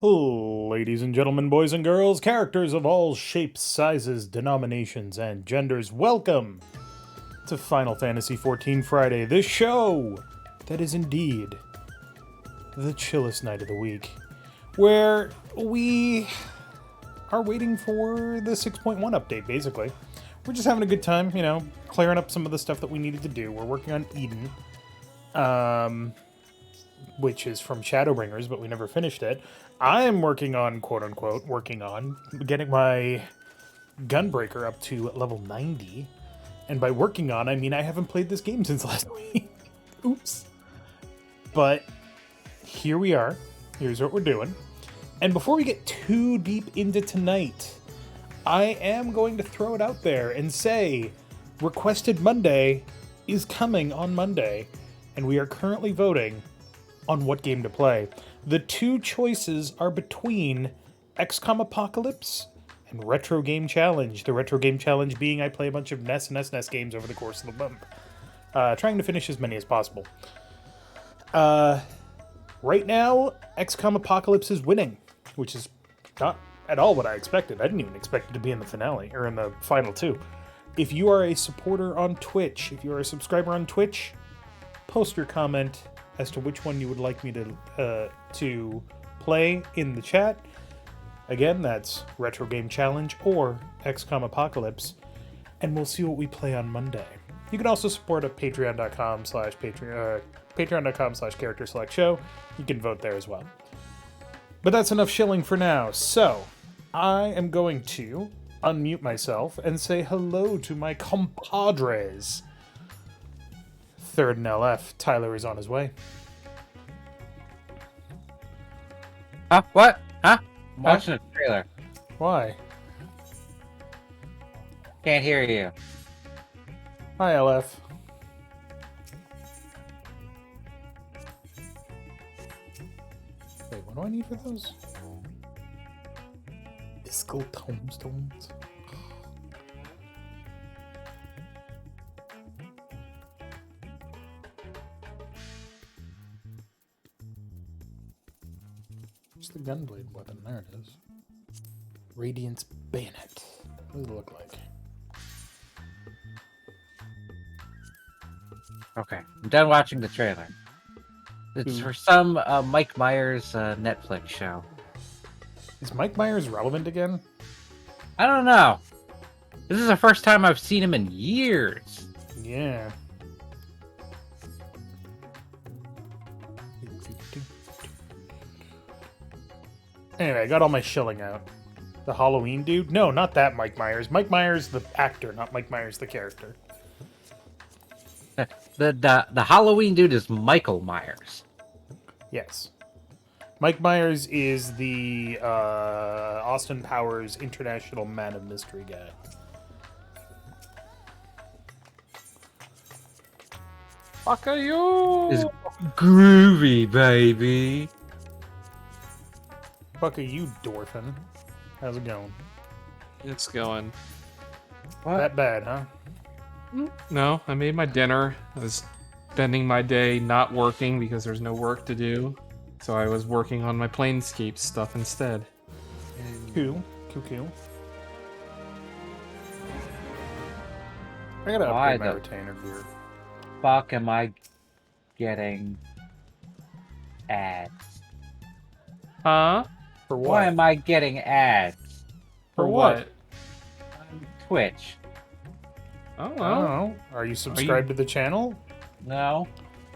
Ladies and gentlemen, boys and girls, characters of all shapes, sizes, denominations, and genders, welcome to Final Fantasy XIV Friday, the show that is indeed the chillest night of the week, where we are waiting for the 6.1 update, basically. We're just having a good time, clearing up some of the stuff that we needed to do. We're working on Eden, which is from Shadowbringers, but we never finished it. I am working on, quote-unquote, getting my Gunbreaker up to level 90. And by working on, I mean I haven't played this game since last week. Oops. But here we are. Here's what we're doing. And before we get too deep into tonight, I am going to throw it out there and say Requested Monday is coming on Monday. And we are currently voting on what game to play. The two choices are between XCOM Apocalypse and Retro Game Challenge. The Retro Game Challenge being I play a bunch of NES and SNES games over the course of the month. Trying to finish as many as possible. Right now, XCOM Apocalypse is winning, which is not at all what I expected. I didn't even expect it to be in the finale, or in the final two. If you are a supporter on Twitch, if you are a subscriber on Twitch, post your comment as to which one you would like me to play in the chat. Again, that's Retro Game Challenge or XCOM Apocalypse, and we'll see what we play on Monday. You can also support at patreon.com/CharacterSelect show. You can vote there as well. But that's enough shilling for now. So, I am going to unmute myself and say hello to my compadres. Third in LF, Tyler is on his way. Huh? What? Huh? I'm watching a trailer. Why? Can't hear you. Hi, LF. Wait, what do I need for those? Fiscal tombstones? Where's the gunblade weapon? There it is. Radiance Bayonet. What does it look like? Okay, I'm done watching the trailer. It's for some Mike Myers Netflix show. Is Mike Myers relevant again? I don't know. This is the first time I've seen him in years. Yeah. Anyway, I got all my shilling out. The Halloween dude? No, not that Mike Myers. Mike Myers, the actor, not Mike Myers, the character. The Halloween dude is Michael Myers. Yes. Mike Myers is the Austin Powers International Man of Mystery guy. Fuck are you? Is groovy, baby. Fuck are you, Dorfin? How's it going? It's going. What? That bad, huh? No, I made my dinner. I was spending my day not working because there's no work to do. So I was working on my Planescape stuff instead. Cool. I gotta Why upgrade my the retainer gear. fuck am I getting ads? Huh? For what? Why am I getting ads? For what? On Twitch. Oh, I well. don't know. Are you subscribed to the channel? No.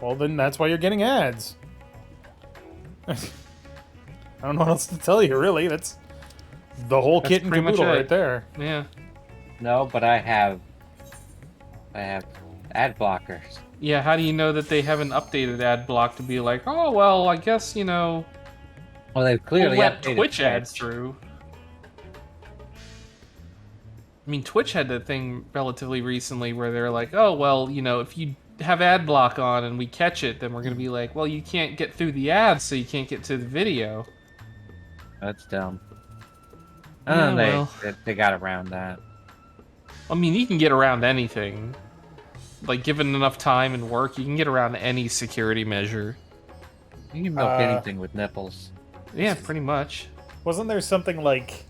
Well, then that's why you're getting ads. I don't know what else to tell you, really. That's the whole That's kit and pretty much caboodle it. right there. Yeah. No, but I have ad blockers. Yeah, how do you know that they haven't updated ad block to be like, oh, well, I guess, Well, they've we'll clearly let updated Twitch ads through. I mean, Twitch had that thing relatively recently where they're like, oh, well, if you have ad block on and we catch it, then we're going to be like, well, you can't get through the ads, so you can't get to the video. That's dumb. Yeah, And well. they got around that. I mean, you can get around anything. Like, given enough time and work, you can get around any security measure. You can milk anything with nipples. Yeah, pretty much. Wasn't there something like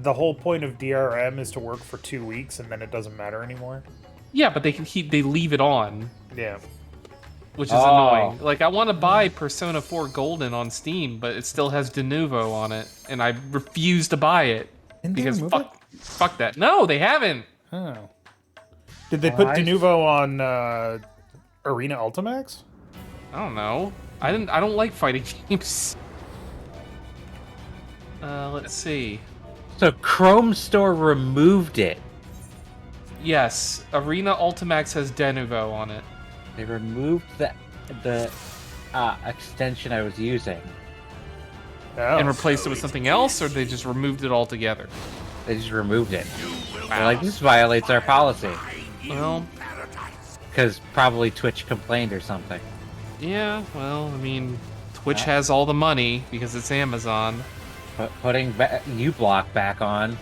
the whole point of DRM is to work for 2 weeks and then it doesn't matter anymore? Yeah, but they leave it on, Yeah. which is annoying. Like, I want to buy Persona 4 Golden on Steam, but it still has De Novo on it, and I refuse to buy it Didn't they because remove fuck that. No, they haven't. Oh. Did they put Denuvo on Arena Ultimax? I don't know. I don't like fighting games. Let's see. So Chrome Store removed it. Yes, Arena Ultimax has De Novo on it. They removed the extension I was using. Oh. And replaced it with something else, or they just removed it altogether? They just removed it. They're like, this violates our policy. Well, Because probably Twitch complained or something. yeah, well, I mean, Twitch has all the money because it's Amazon. But putting uBlock back on,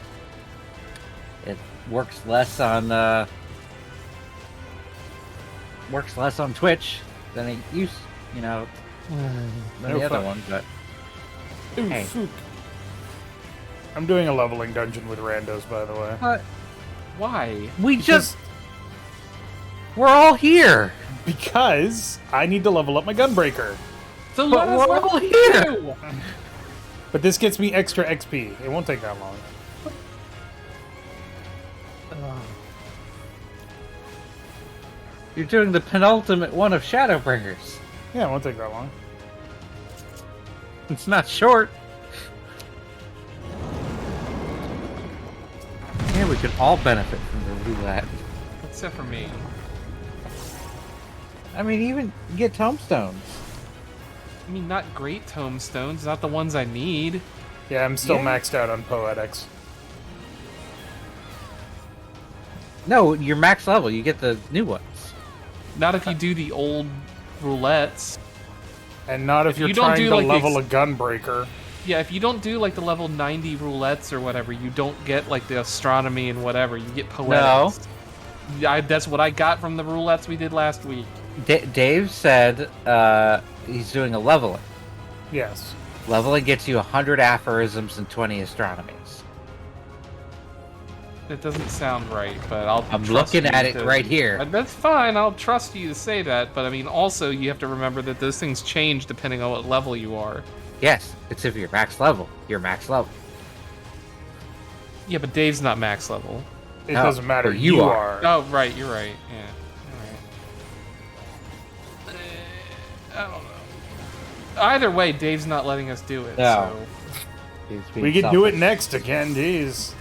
it works less on Twitch than it used, than No the other fun. one. But Ooh, hey. fook. I'm doing a leveling dungeon with randos, by the way. Why? We're all here. Because I need to level up my gunbreaker. So But let us we're level all here. you! But this gets me extra XP. It won't take that long. You're doing the penultimate one of Shadowbringers. Yeah, it won't take that long. It's not short. Yeah, we could all benefit from the roulette. Except for me. I mean, even get tombstones. I mean, not great tombstones, not the ones I need. Yeah, I'm still Yeah. maxed out on Poetics. No, you're max level. You get the new ones. Not if you do the old roulettes. And not if you you're don't trying do, to like, the level a gunbreaker. Yeah, if you don't do like the level 90 roulettes or whatever, you don't get like the astronomy and whatever. You get poetics. No. That's what I got from the roulettes we did last week. Dave said he's doing a leveling. Yes. Leveling gets you 100 aphorisms and 20 astronomies. It doesn't sound right, but I'm trust looking you at it to- right here. That's fine. I'll trust you to say that, but I mean, also you have to remember that those things change depending on what level you are. Yes, it's if you're max level. You're max level. Yeah, but Dave's not max level. It No, doesn't matter. but you are. Oh, right. You're right. Yeah. All right. I don't know. Either way, Dave's not letting us do it. No. So. We can do it next again, jeez.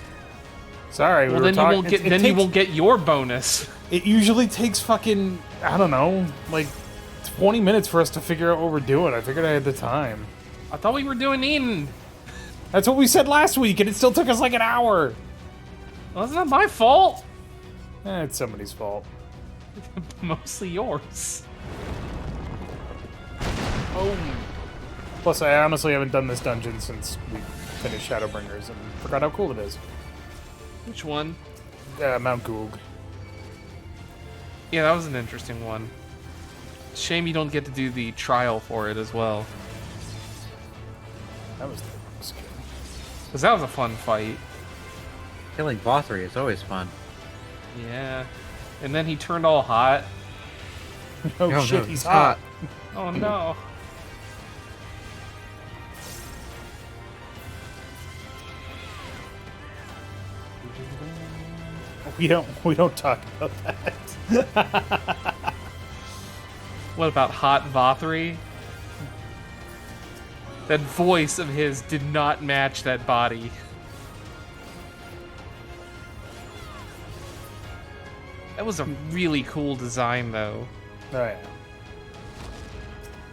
Sorry, Well, we were then you talking. won't get. Then you won't get your bonus. It usually takes fucking, I don't know, like 20 minutes for us to figure out what we're doing. I figured I had the time. I thought we were doing Eden. That's what we said last week, and it still took us like an hour. Well, that's not my fault. It's somebody's fault. Mostly yours. Oh. Plus, I honestly haven't done this dungeon since we finished Shadowbringers and forgot how cool it is. Which one? Mount Goog. Yeah, that was an interesting one. Shame you don't get to do the trial for it as well. That was the skin. Because that was a fun fight. Killing Vothri is always fun. Yeah. And then he turned all hot. Oh No, shit, no, he's it's hot. Oh no. We don't talk about that. What about Hot Vothri? That voice of his did not match that body. That was a really cool design, though. Oh yeah.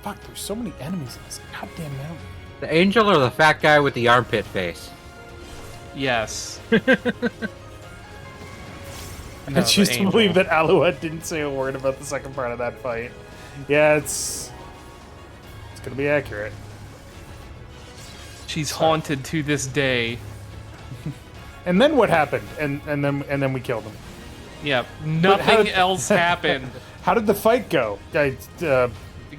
Fuck, there's so many enemies in this goddamn mountain. The angel or the fat guy with the armpit face? Yes. I choose to believe that Alouette didn't say a word about the second part of that fight. Yeah, it's gonna be accurate. She's haunted to this day. And then what happened? And then we killed him. Yeah, how nothing did- else happened. How did the fight go?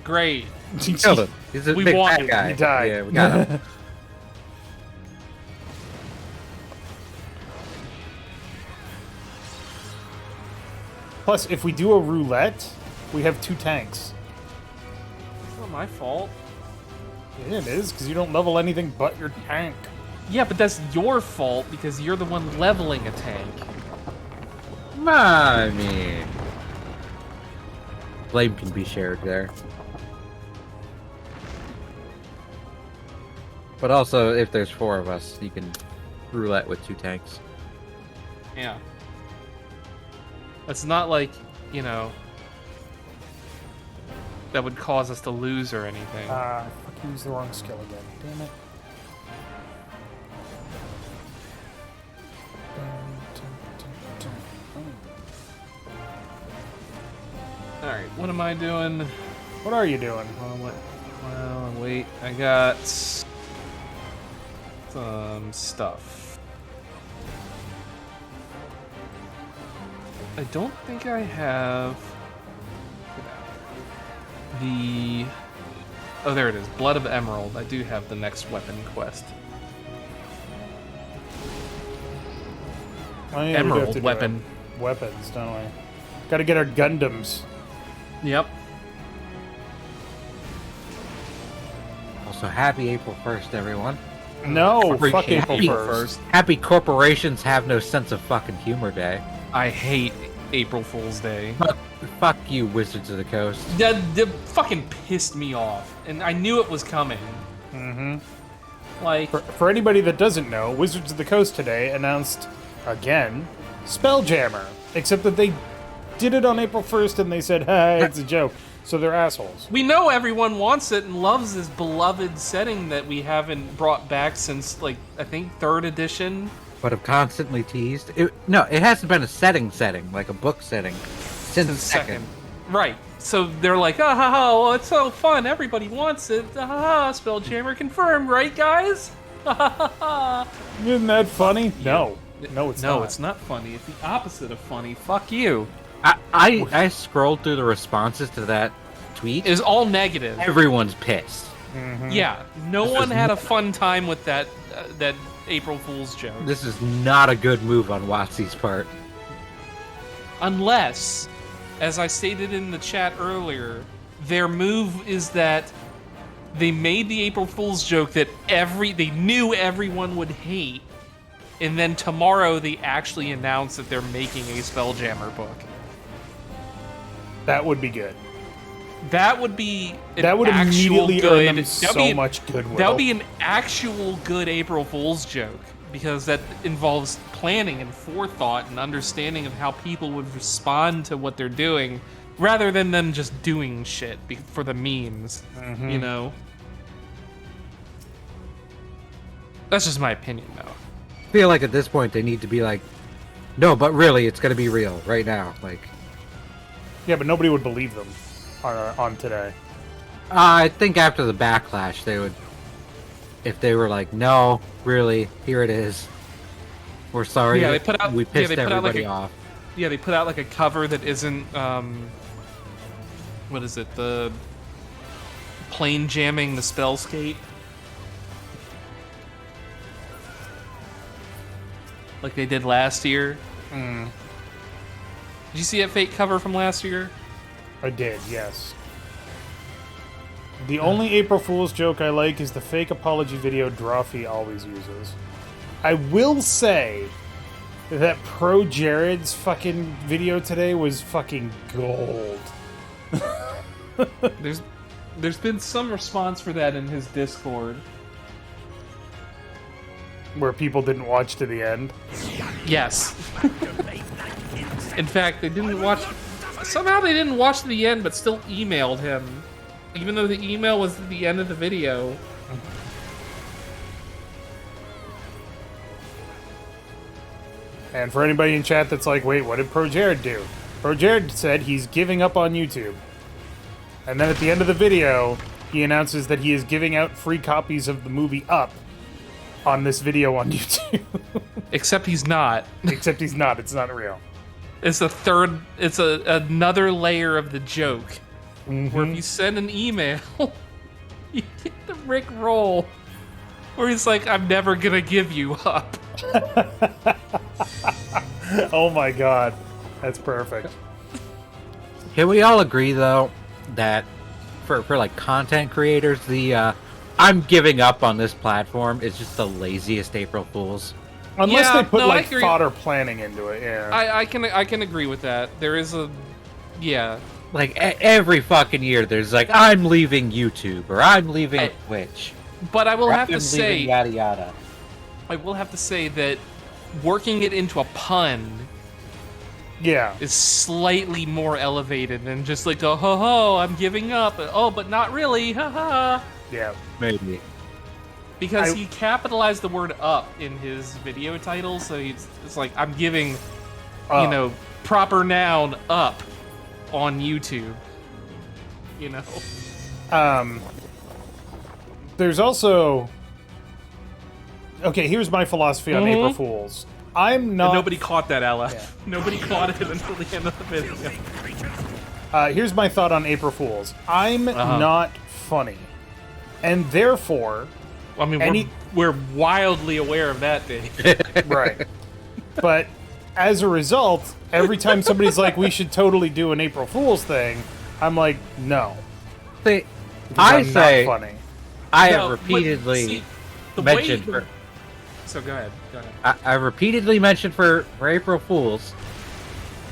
Great. Killed him. He's a We big won. fat guy. He died. Yeah, we got him. Plus, if we do a roulette, we have 2 tanks. It's not my fault. Yeah, it is, because you don't level anything but your tank. Yeah, but that's your fault because you're the one leveling a tank. I mean, blame can be shared there. But also, if there's 4 of us, you can roulette with 2 tanks. Yeah. It's not like, you know, that would cause us to lose or anything. I fucking used the wrong skill again. Damn it. Alright, what am I doing? What are you doing? Well, wait, I got some stuff. I don't think I have the... Oh, there it is. Blood of Emerald. I do have the next weapon quest. Oh, yeah, we do have Emerald to do weapon. it. Weapons, don't we? Gotta get our Gundams. Yep. Also, happy April 1st, everyone. No, Happy fuck April April 1st. Happy corporations have no sense of fucking humor day. I hate April Fool's Day. Fuck you, Wizards of the Coast. That fucking pissed me off, and I knew it was coming. Mm-hmm. Like, For anybody that doesn't know, Wizards of the Coast today announced, again, Spelljammer. Except that they did it on April 1st and they said, hey, it's a joke. So they're assholes. we know everyone wants it and loves this beloved setting that we haven't brought back since, like, I think 3rd edition. But have constantly teased. No, it hasn't been a setting, like a book setting, since second. Right. So they're like, ah ha ha, well, it's so fun, everybody wants it. Ah ha ha, Spelljammer confirmed, right, guys? Ha ha ha ha. Isn't that funny? No. No, it's not. No, it's not funny. It's the opposite of funny. Fuck you. I scrolled through the responses to that tweet. It was all negative. Everyone's pissed. Yeah, no one had a fun time with that that April Fool's joke. This is not a good move on WotC's part. Unless, as I stated in the chat earlier, their move is that they made the April Fool's joke that they knew everyone would hate, and then tomorrow they actually announced that they're making a Spelljammer book. That would be good. That would be an That would actual immediately good, earn them so much goodwill. That would be an actual good April Fool's joke, because that involves planning and forethought and understanding of how people would respond to what they're doing, rather than them just doing shit for the memes, you know? That's just my opinion, though. I feel like at this point they need to be like, no, but really, it's gonna be real right now. Like, Yeah, but nobody would believe them on today. I think after the backlash, they would, if they were like, no, really, here it is. We're sorry. Yeah, they put out- we yeah, pissed they put out, like, everybody a- off. Yeah, they put out like a cover that isn't, what is it, the plane jamming the spellscape? Like they did last year. Did you see that fake cover from last year? I did, yes. The only April Fool's joke I like is the fake apology video Drawfee always uses. I will say that Pro Jared's fucking video today was fucking gold. There's been some response for that in his Discord. Where people didn't watch to the end. Yes. In fact, they didn't watch. Somehow they didn't watch to the end, but still emailed him, even though the email was at the end of the video. And for anybody in chat that's like, wait, what did Pro Jared do? Pro Jared said he's giving up on YouTube. And then at the end of the video, he announces that he is giving out free copies of the movie Up on this video on YouTube. Except he's not. Except he's not. It's not real. It's another layer of the joke. Where if you send an email You get the Rick roll, where he's like, "I'm never gonna give you up." Oh my god, that's perfect. Can we all agree though that for like content creators, the I'm giving up on this platform is just the laziest April Fools. Unless Yeah, they put no, I like agree. thought or planning into it, yeah. I can agree with that. There is a, yeah. Like every fucking year, there's like I'm leaving YouTube or I'm leaving Twitch. But I will or have I'm to say, leaving yada yada. I will have to say that working it into a pun Yeah. is slightly more elevated than just like, oh ho ho, I'm giving up. Oh, but not really, haha. Yeah. Maybe. Because he capitalized the word up in his video title, so it's like, I'm giving, you know, proper noun up on YouTube. You know? There's also... Okay, here's my philosophy on April Fools. I'm not... And nobody caught that, LF. Yeah. Nobody caught it until the end of the video. Here's my thought on April Fools. I'm not funny. And therefore... I mean, we're wildly aware of that, Dave. Right. But as a result, every time somebody's like, we should totally do an April Fool's thing, I'm like, no. See, I'm not funny. I have repeatedly mentioned... So go ahead. I repeatedly mentioned for April Fools,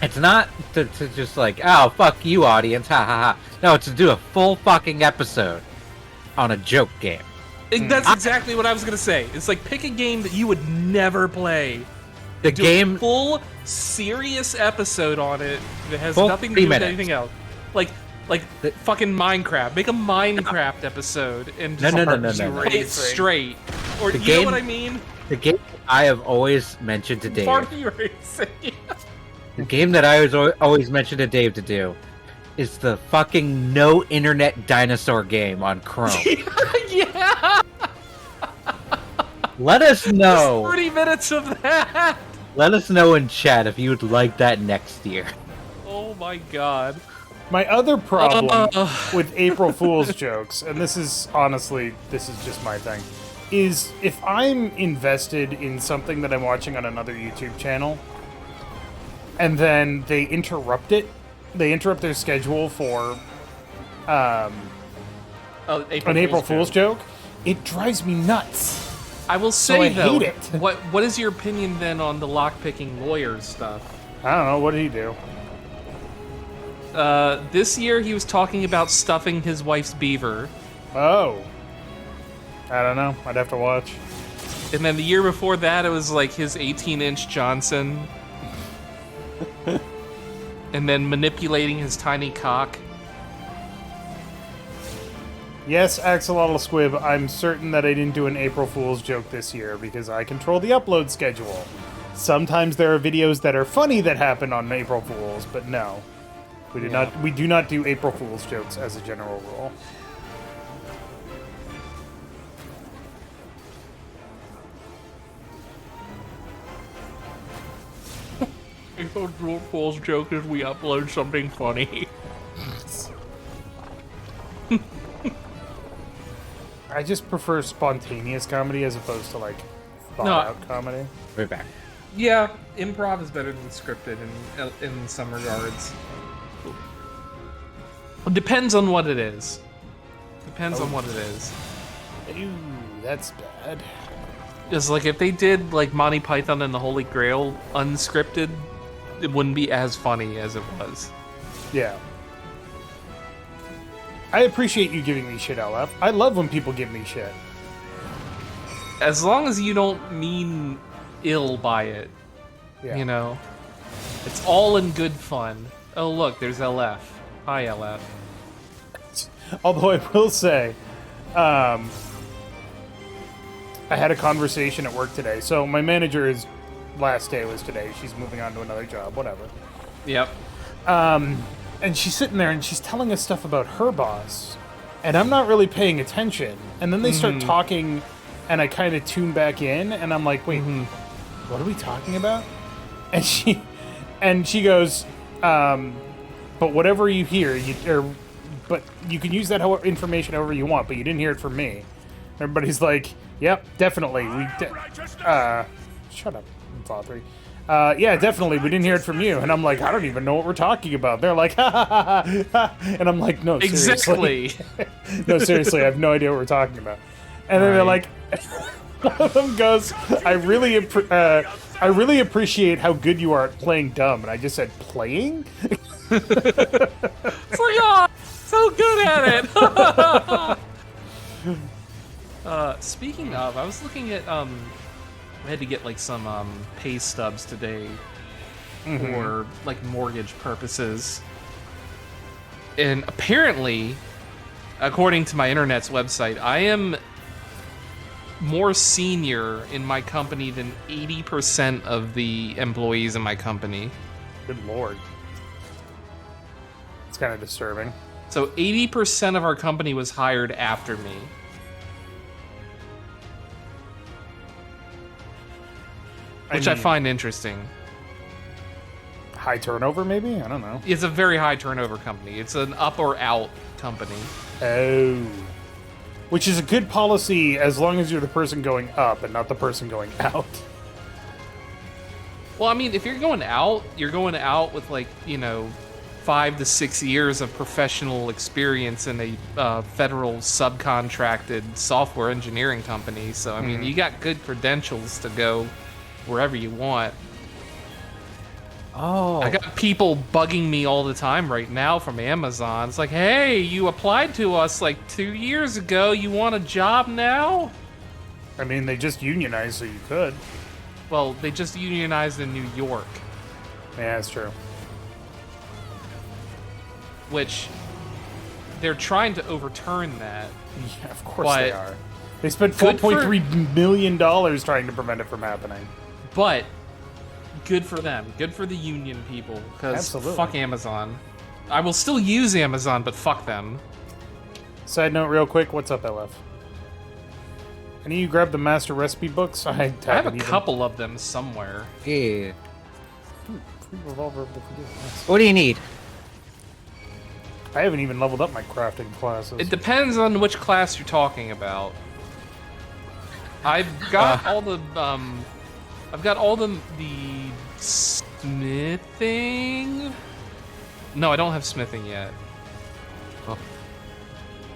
it's not to just like, oh, fuck you, audience, ha ha ha. No, it's to do a full fucking episode on a joke game. That's exactly what I was gonna say. It's like, pick a game that you would never play. The do game, a full serious episode on it that has full nothing to do with 3 minutes. anything else. Like fucking Minecraft. Make a Minecraft episode and just No. play it straight. Or The you game- know what I mean? the game I have always mentioned to Dave. Party Racing. The game that I always mentioned to Dave to do is the fucking no internet dinosaur game on Chrome. Yeah. Let us know. 30 minutes of that. Let us know in chat if you would like that next year. Oh my god. My other problem with April Fool's jokes, and this is just my thing, is if I'm invested in something that I'm watching on another YouTube channel, and then they interrupt their schedule for an April Fool's joke, it drives me nuts. I will say, I though, hate it. what is your opinion then on the lockpicking lawyers stuff? I don't know, what did he do? This year he was talking about stuffing his wife's beaver. Oh. I don't know, I'd have to watch. And then the year before that, it was like his 18-inch Johnson. And then manipulating his tiny cock. Yes, Axolotl Squib, I'm certain that I didn't do an April Fool's joke this year because I control the upload schedule. Sometimes there are videos that are funny that happen on April Fool's, but no. We do not do April Fool's jokes as a general rule. April Fool's joke is we upload something funny. I just prefer spontaneous comedy as opposed to like thought out comedy. We're back. Yeah, improv is better than scripted in some regards. It depends on what it is. Ooh, that's bad. It's like if they did like Monty Python and the Holy Grail unscripted, it wouldn't be as funny as it was. Yeah. I appreciate you giving me shit, LF. I love when people give me shit. As long as you don't mean ill by it, Yeah. you know. It's all in good fun. Oh look, there's LF. Hi LF. Although I will say, I had a conversation at work today. So my manager's last day was today. She's moving on to another job, whatever. Yep. And she's sitting there and she's telling us stuff about her boss. And I'm not really paying attention. And then they start talking and I kind of tune back in and I'm like, wait, what are we talking about? And she goes, but whatever you hear, but you can use that information however you want, but you didn't hear it from me. Everybody's like, yep, definitely. Shut up, Father. Yeah, definitely. We didn't hear it from you. And I'm like, I don't even know what we're talking about. They're like, ha ha ha ha. Ha. And I'm like, no, seriously. Exactly. No, seriously, I have no idea what we're talking about. And then they're like, one of them goes, I really appreciate how good you are at playing dumb. And I just said, playing? It's like, oh, so good at it. Speaking of, I was looking at, I had to get like some pay stubs today for like mortgage purposes. And apparently, according to my internet's website, I am more senior in my company than 80% of the employees in my company. Good lord. It's kind of disturbing. So 80% of our company was hired after me. Which I find interesting. High turnover, maybe? I don't know. It's a very high turnover company. It's an up or out company. Oh. Which is a good policy as long as you're the person going up and not the person going out. Well, I mean, if you're going out with like, 5 to 6 years of professional experience in a federal subcontracted software engineering company. So, I mean, you got good credentials to go wherever you want. Oh. I got people bugging me all the time right now from Amazon. It's like, hey, you applied to us like 2 years ago. You want a job now? I mean, they just unionized, so you could. Well, they just unionized in New York. Yeah, that's true. Which, they're trying to overturn that. Yeah, of course But they are. They spent good for- $4.3 million trying to prevent it from happening. But, good for them. Good for the union people. Because Absolutely. fuck Amazon. I will still use Amazon, but fuck them. Side note real quick, what's up, LF? Any of you grab the master recipe books? I I have a couple of them somewhere. Yeah. Free revolver. What do you need? I haven't even leveled up my crafting classes. It depends on which class you're talking about. I've got all the smithing. No, I don't have smithing yet.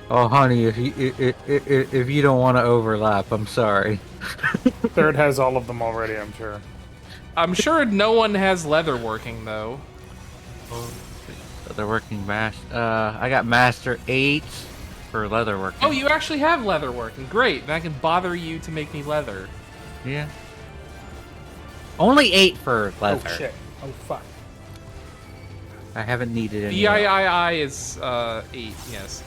Oh, honey, if you don't want to overlap, I'm sorry. Third has all of them already, I'm sure. I'm sure no one has leatherworking though. Leatherworking master. I got master 8 for leatherworking. Oh, you actually have leatherworking. Great. Then I can bother you to make me leather. Yeah. Only 8 for leather. Oh shit. Oh fuck. I haven't needed any. VIII is 8. Yes.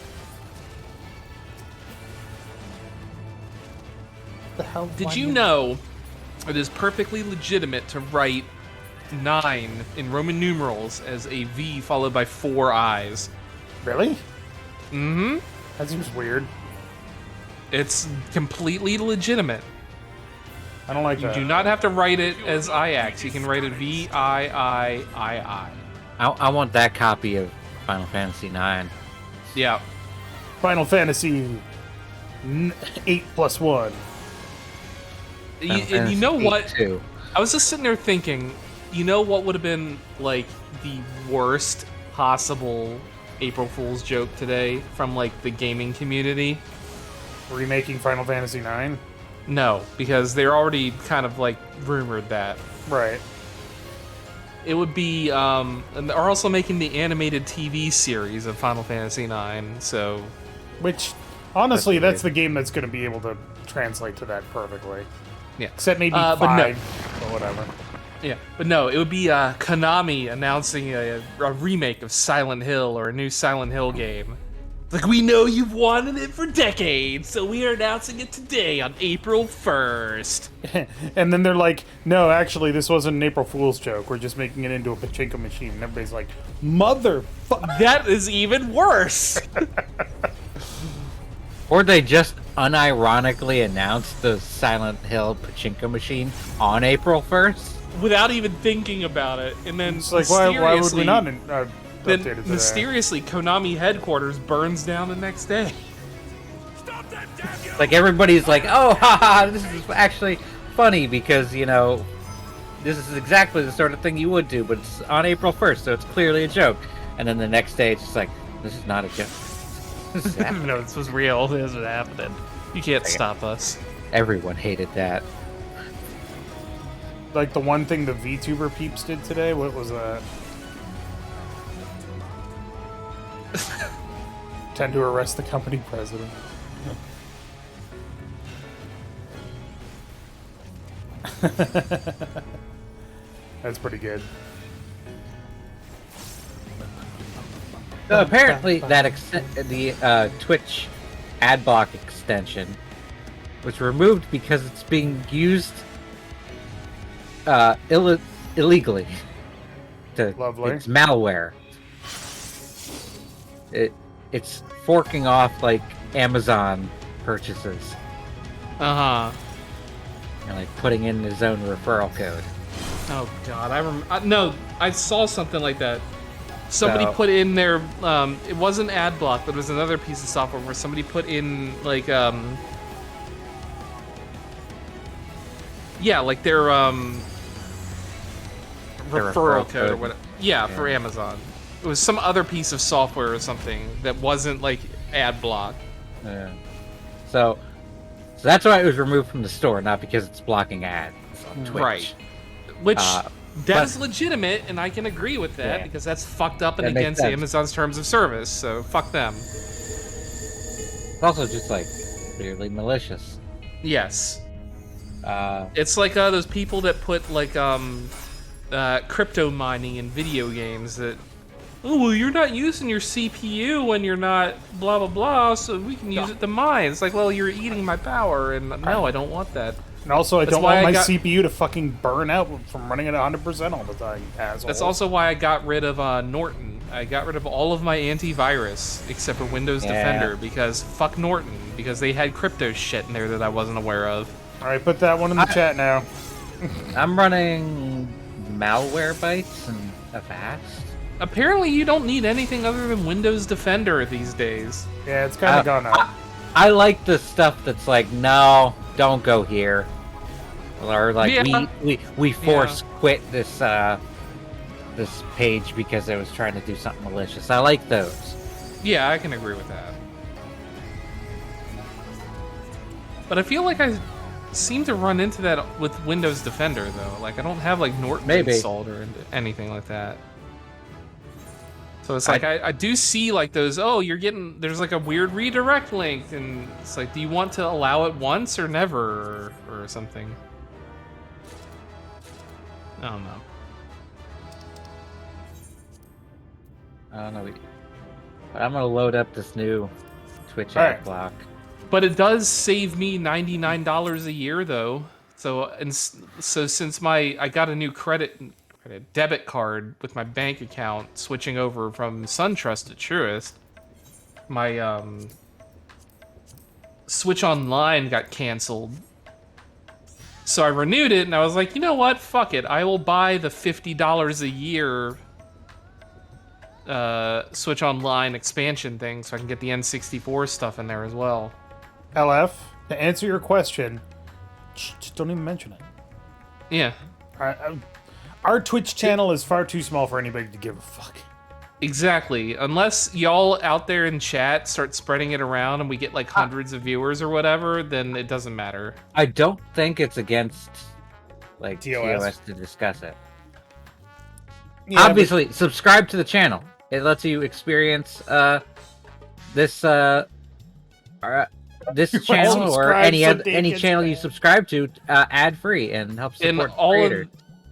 The hell? Did you know it is perfectly legitimate to write 9 in Roman numerals as a V followed by 4 I's? Really? Mm-hmm. That seems weird. It's completely legitimate. I don't like You that. do not have to write it as IX. You can write it VIIII. I want that copy of Final Fantasy IX. Yeah. Final Fantasy 8+1. And you know what? Too. I was just sitting there thinking, you know what would have been like the worst possible April Fool's joke today from like the gaming community? Remaking Final Fantasy 9? No, because they're already kind of like rumored that. Right. It would be, and they're also making the animated TV series of Final Fantasy IX, so... Which, honestly, that's the game that's going to be able to translate to that perfectly. Yeah. Except maybe But 5, no. or whatever. Yeah, but no, it would be Konami announcing a remake of Silent Hill or a new Silent Hill game. Like, we know you've wanted it for decades, so we are announcing it today on April 1st. And then they're like, no, actually, this wasn't an April Fool's joke. We're just making it into a pachinko machine. And everybody's like, motherfucker. That is even worse. Or they just unironically announced the Silent Hill pachinko machine on April 1st. Without even thinking about it, and then It's like, why would we mysteriously- not Then updated today. mysteriously, Konami headquarters burns down the next day. Like everybody's like, oh, haha, this is actually funny because this is exactly the sort of thing you would do, but it's on April 1st, so it's clearly a joke. And then the next day, it's just like, this is not a joke. This is happening. No, this was real. This was happening. You can't stop us. Everyone hated that. Like the one thing the VTuber peeps did today, what was that? Tend to arrest the company president. That's pretty good. So apparently, the Twitch ad block extension was removed because it's being used illegally. Lovely. It's malware. It's forking off like Amazon purchases Uh huh. and like putting in his own referral code. Oh God, no, I saw something like that. Somebody So- put in their it wasn't ad block, but it was another piece of software where somebody put in like yeah, like their referral code or whatever. Yeah, for Amazon. It was some other piece of software or something that wasn't like ad block. Yeah. So that's why it was removed from the store, not because it's blocking ads on Twitch. Right. Which but- is legitimate, and I can agree with that Yeah. because that's fucked up and That makes against sense. Amazon's terms of service. So fuck them. It's also just like clearly malicious. Yes. Uh, It's like those people that put like crypto mining in video games that, oh well, you're not using your CPU when you're not blah blah blah, so we can use it to mine. It's like, well, you're eating my power, and no, I don't want that. And also, I That's don't why want I my got- CPU to fucking burn out from running at 100% all the time, asshole. That's also why I got rid of Norton. I got rid of all of my antivirus except for Windows Yeah. Defender because fuck Norton, because they had crypto shit in there that I wasn't aware of. Alright, put that one in the chat now. I'm running Malwarebytes and Avast. Apparently, you don't need anything other than Windows Defender these days. Yeah, it's kind of gone up. I like the stuff that's like, no, don't go here, or like Yeah. we force quit this this page because it was trying to do something malicious. I like those. Yeah, I can agree with that. But I feel like I seem to run into that with Windows Defender, though. Like, I don't have, like, Norton Maybe. installed or anything like that. So it's like, I do see, like, those, oh, there's, like, a weird redirect link, and it's like, do you want to allow it once or never, or something? I don't know. I don't know. I'm gonna load up this new Twitch All ad right. block. But it does save me $99 a year, though. So since I got a new debit card with my bank account, switching over from SunTrust to Truist, my Switch Online got canceled. So I renewed it, and I was like, you know what? Fuck it. I will buy the $50 a year Switch Online expansion thing, so I can get the N64 stuff in there as well. LF, to answer your question, just don't even mention it. Yeah. Our Twitch channel is far too small for anybody to give a fuck. Exactly. Unless y'all out there in chat start spreading it around and we get like hundreds of viewers or whatever, then it doesn't matter. I don't think it's against like TOS. TOS to discuss it. Yeah, Obviously, subscribe to the channel. It lets you experience this this channel or subscribe any so other Dave any gets channel you mad. subscribe to ad free and help In support all creators.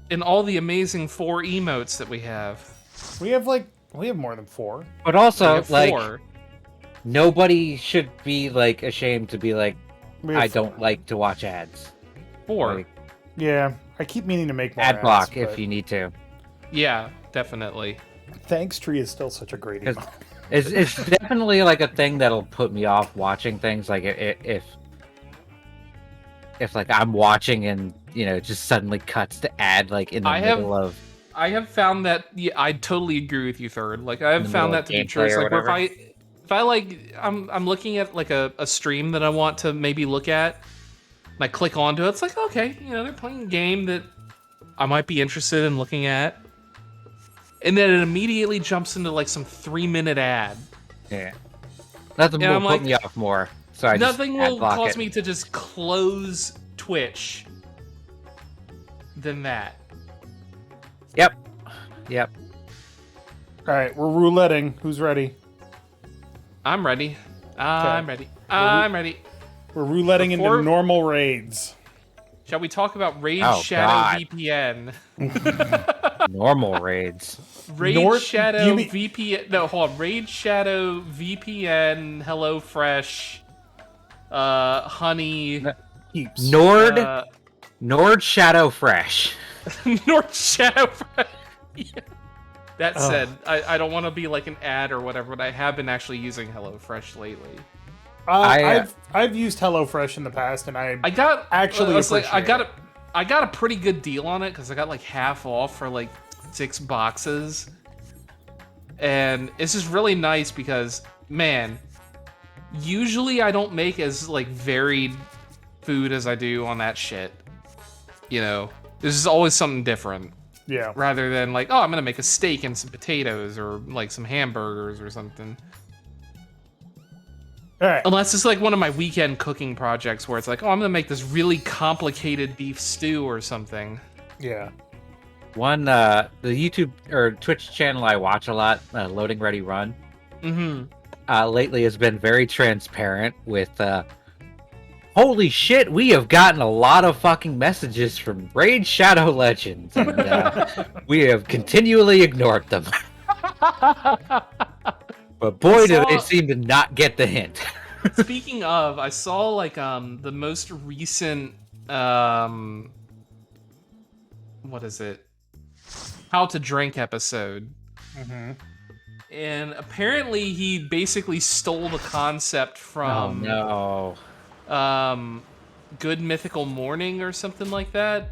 in all the amazing 4 emotes that we have. we have more than 4. But We also, have like, 4. nobody should be like ashamed to be like, We have I don't like to watch ads. 4. Like, Yeah, I keep meaning to make more ad block ads, if but you need to. Yeah, definitely. Thanks Tree is still such a great Because emote. it's definitely like a thing that'll put me off watching things. Like if like I'm watching and it just suddenly cuts to ad like in the I have- middle of I have found that I totally agree with you, Third. Like I have found that to be true. It's like where if I like I'm looking at like a stream that I want to maybe look at, and I click onto it, it's like, okay, they're playing a game that I might be interested in looking at. And then it immediately jumps into like some 3-minute ad. Yeah. Nothing will put me off more. So nothing will cause me to just close Twitch than that. Yep. All right, we're rouletting. Who's ready? I'm ready. I'm ready. I'm ready. We're rouletting into normal raids. Shall we talk about Raid Shadow VPN? Normal raids. Raid Shadow VPN. No, hold on. Raid Shadow VPN. HelloFresh. Honey. Heaps. Nord Shadow Fresh. Nord Shadow Fresh. Yeah. That said, I don't want to be like an ad or whatever, but I have been actually using HelloFresh lately. I've used HelloFresh in the past, and I got a pretty good deal on it because I got like half off for like 6 boxes, and it's just really nice because, man, usually I don't make as like varied food as I do on that shit. There's just always something different. Yeah. Rather than like, oh, I'm gonna make a steak and some potatoes or like some hamburgers or something. All right. Unless it's like one of my weekend cooking projects where it's like, oh, I'm gonna make this really complicated beef stew or something. Yeah. One the YouTube or Twitch channel I watch a lot, Loading Ready Run. Lately has been very transparent with holy shit, we have gotten a lot of fucking messages from Raid Shadow Legends, and we have continually ignored them. But boy, do they seem to not get the hint. Speaking of, I saw like the most recent what is it? How to Drink episode. And apparently he basically stole the concept from Good Mythical Morning or something like that.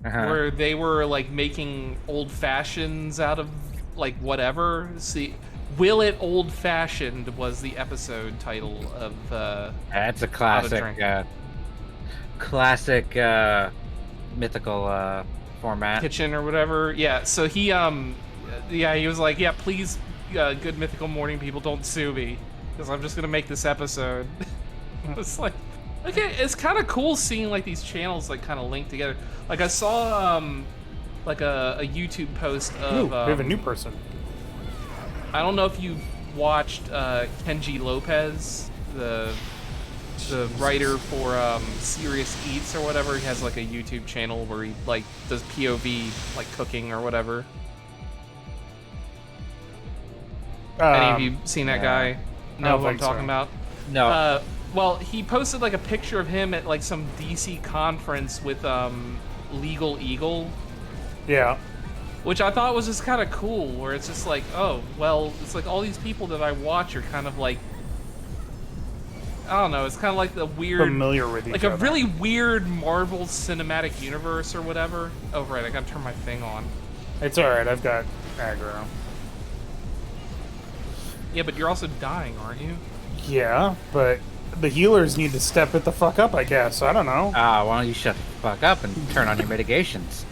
Where they were like making old fashions out of like whatever. See, Will It Old Fashioned was the episode title of that's a classic mythical format. Kitchen or whatever. Yeah, so he he was like, yeah, please Good Mythical Morning people, don't sue me because I'm just gonna make this episode. It's like, okay, it's kind of cool seeing like these channels like kind of linked together. Like I saw like a YouTube post of we have a new person. I don't know if you watched Kenji Lopez, the writer for Serious Eats or whatever. He has like a YouTube channel where he like does POV like cooking or whatever. Any of you seen that guy? Know what I'm talking about? No. Well, he posted like a picture of him at like some DC conference with Legal Eagle. Yeah. Which I thought was just kind of cool, where it's just like, oh, well, it's like all these people that I watch are kind of like, I don't know, it's kind of like the weird, familiar with each other. Like a really weird Marvel Cinematic Universe or whatever. Oh, right, I gotta turn my thing on. It's alright, I've got aggro. Yeah, but you're also dying, aren't you? Yeah, but the healers need to step it the fuck up, I guess. I don't know. Why don't you shut the fuck up and turn on your mitigations?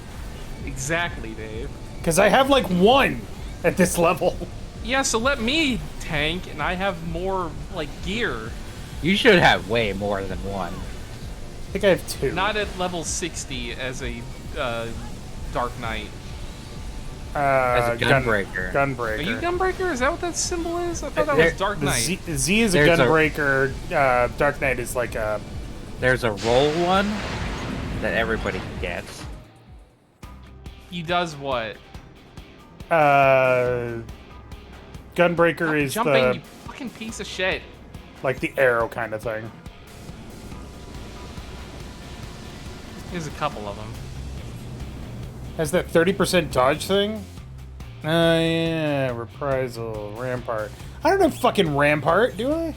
Exactly, Dave. Because I have like 1 at this level. Yeah, so let me tank, and I have more like gear. You should have way more than 1. I think I have 2. Not at level 60 as a Dark Knight. As a Gunbreaker. Gunbreaker. Are you Gunbreaker? Is that what that symbol is? I thought that was Dark Knight. Z is a Gunbreaker. Dark Knight is like a... There's a roll one that everybody gets. He does what? Gunbreaker is jumping, you fucking piece of shit. Like the arrow kind of thing. There's a couple of them. Has that 30% dodge thing? Yeah, reprisal, rampart. I don't have fucking rampart, do I?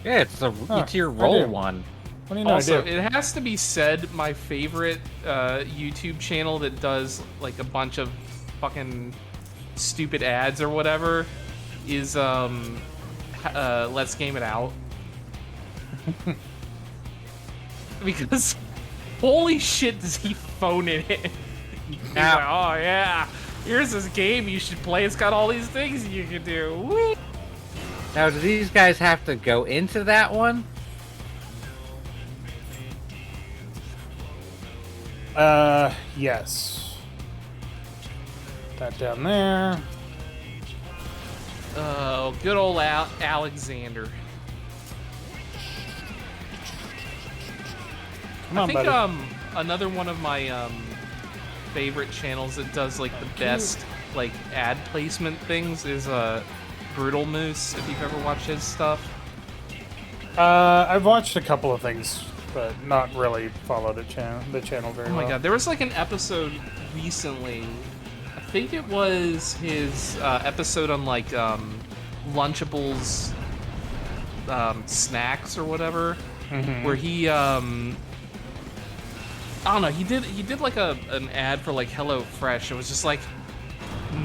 Yeah, it's your roll one. What do you know? Also, I do? it has to be said, my favorite YouTube channel that does like a bunch of fucking stupid ads or whatever is Let's Game It Out. Because holy shit, does he phone it in? He's like, oh yeah, here's this game you should play. It's got all these things you can do. Whee! Now, do these guys have to go into that one? Yes. That down there. Oh, good old Alexander. Come on, I think buddy. another one of my favorite channels that does like the best like ad placement things is Brutal Moose. If you've ever watched his stuff. I've watched a couple of things, but not really followed the channel very Oh well. my god, there was like an episode recently. I think it was his episode on like Lunchables snacks or whatever, where he I don't know, he did like an ad for like Hello Fresh. It was just like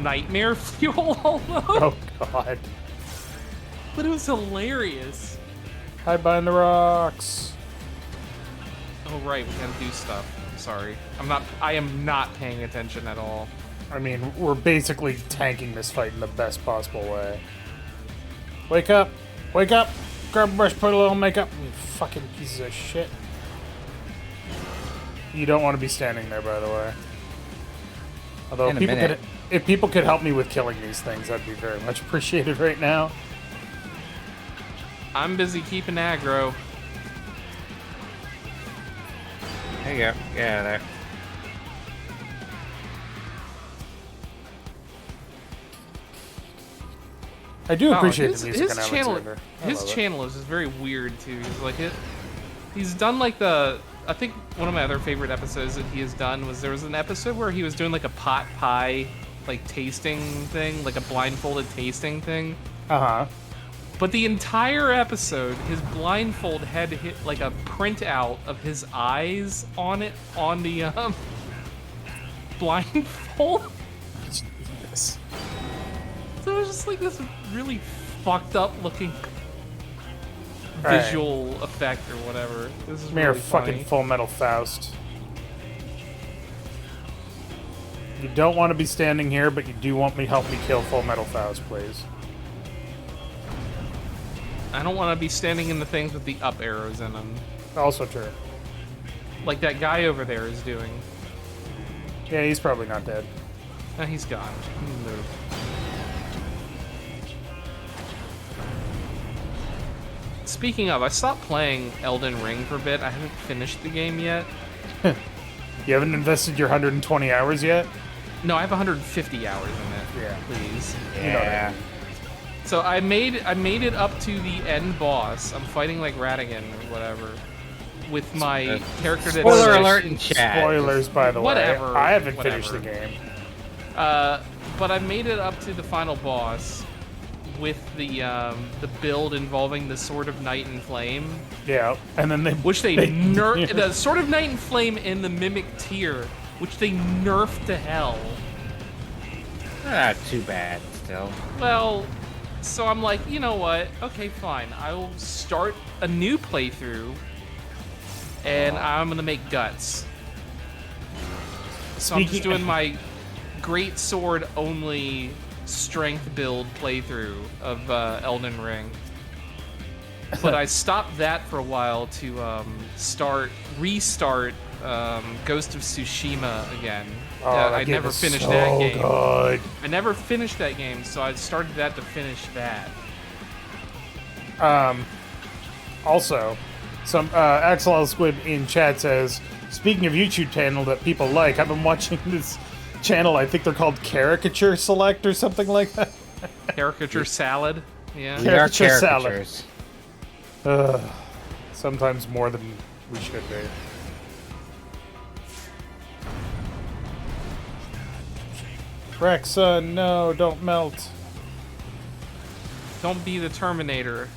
nightmare fuel almost. Oh god. But it was hilarious. Hide behind the rocks. Oh right, we gotta do stuff. I'm sorry. I am not paying attention at all. I mean, we're basically tanking this fight in the best possible way. Wake up! Wake up! Grab a brush, put a little makeup. You fucking pieces of shit. You don't want to be standing there, by the way. Although In a people minute. if people could help me with killing these things, that'd be very much appreciated right now. I'm busy keeping aggro. There you go. Yeah, there. I do Oh, appreciate his, the music his on channel. Alexander. I His love it. channel is just very weird too. He's like he's done like I think one of my other favorite episodes that he has done was there was an episode where he was doing like a pot pie like tasting thing, like a blindfolded tasting thing. Uh-huh. But the entire episode, his blindfold had to hit like a printout of his eyes on it on the blindfold. Yes. So it was just like this really fucked up looking Right. visual effect or whatever. This is Mere really fucking funny. Full Metal Faust. You don't want to be standing here, but you do want me help me kill Full Metal Faust, please. I don't want to be standing in the things with the up arrows in them, Also true. like that guy over there is doing. Yeah, he's probably not dead. Now he's gone. He moved. Speaking of, I stopped playing Elden Ring for a bit. I haven't finished the game yet. You haven't invested your 120 hours yet? No, I have 150 hours in it. Yeah. Please. You know what I mean. So I made it up to the end boss. I'm fighting like Radigan or whatever with my character that's Spoiler alert in chat. Spoilers, by the Whatever, way. I haven't finished the whatever. game. But I made it up to the final boss with the build involving the Sword of Night and Flame, Yeah, and then they... which they nerfed. The Sword of Night and Flame and the Mimic Tear, which they nerfed to hell. Not too bad, still. Well, so I'm like, you know what? Okay, fine. I will start a new playthrough, and I'm gonna make guts. So I'm just Speaking- doing my great sword only strength build playthrough of Elden Ring. But I stopped that for a while to restart Ghost of Tsushima again. Oh, that I game never is finished so that game. good. I never finished that game, so I started that to finish that. Also, some Axel Squid in chat says, speaking of YouTube channel that people like, I've been watching this channel, I think they're called CharacterSelect or something like that. Caricature salad, yeah. We are Caricature salad. caricatures. Sometimes more than we should be. Rexa, no, don't melt. Don't be the Terminator.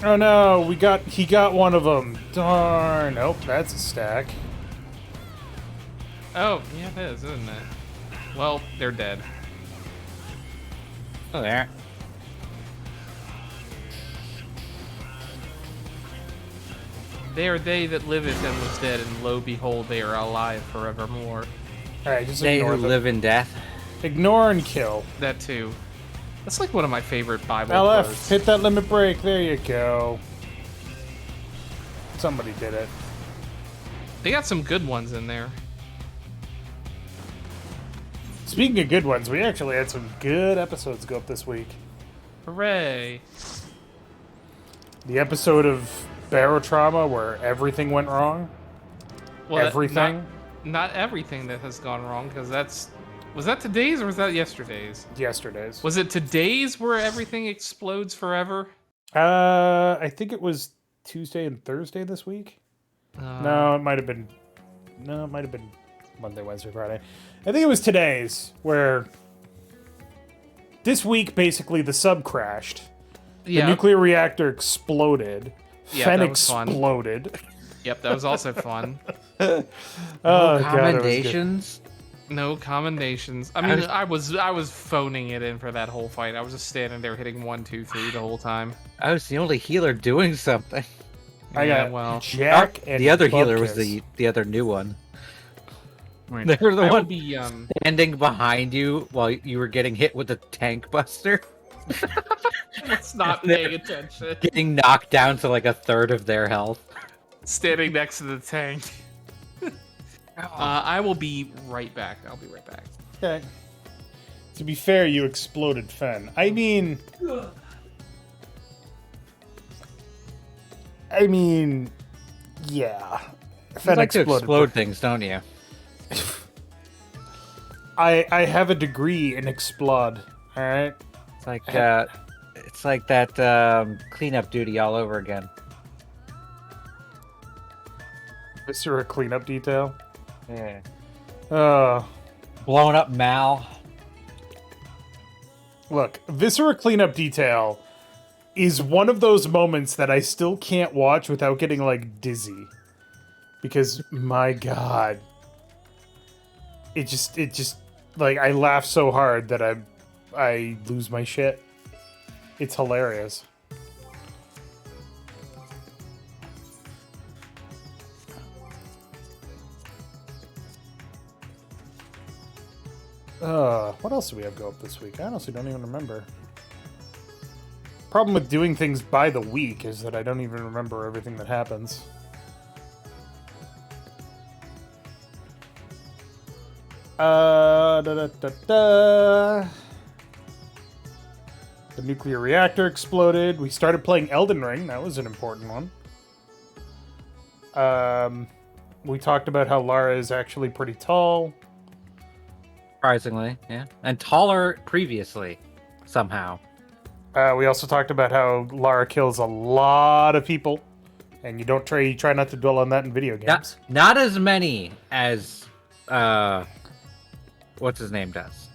Oh no, he got one of them. Darn. Nope, that's a stack. Oh, yeah, it is, isn't it? Well, they're dead. Oh, there. They are they that liveth and was dead, and lo behold, they are alive forevermore. Alright, just They who ignore them. live in death. Ignore and kill. That too. That's like one of my favorite Bible LF, quotes. hit that limit break. There you go. Somebody did it. They got some good ones in there. Speaking of good ones, we actually had some good episodes go up this week. Hooray! The episode of Barotrauma where everything went wrong. Well, Everything? Not everything that has gone wrong, because was that today's or was that yesterday's? Yesterday's. Was it today's where everything explodes forever? I think it was Tuesday and Thursday this week. No, it might have been. No, it might have been Monday, Wednesday, Friday. I think it was today's where this week basically the sub crashed. The nuclear reactor exploded. Yeah, Fen that was fun. exploded. Yep, that was also fun. Oh, God, it was good. Commendations. No commendations. I mean, I was phoning it in for that whole fight. I was just standing there hitting 1, 2, 3 the whole time. I was the only healer doing something. I got well, Jack and The other healer was Bupkis. the other new one. right. They were the I will one be standing behind you while you were getting hit with a tank buster, let's not paying attention. getting knocked down to like a third of their health. Standing next to the tank. I will be right back. I'll be right back. Okay. To be fair, you exploded Fen. I mean, yeah. You Fen like to exploded. explode things, don't you? I have a degree in explode. All right. It's like that cleanup duty all over again. Viscera cleanup detail. Yeah. Blowing up Mal. Look, Viscera cleanup detail is one of those moments that I still can't watch without getting like dizzy. Because my God, it just like I laugh so hard that I lose my shit. It's hilarious. What else do we have go up this week? I honestly don't even remember. Problem with doing things by the week is that I don't even remember everything that happens. The nuclear reactor exploded. We started playing Elden Ring. That was an important one. We talked about how Lara is actually pretty tall. Surprisingly, yeah. And taller previously, somehow. We also talked about how Lara kills a lot of people, and you try not to dwell on that in video games. Not as many as what's his name does.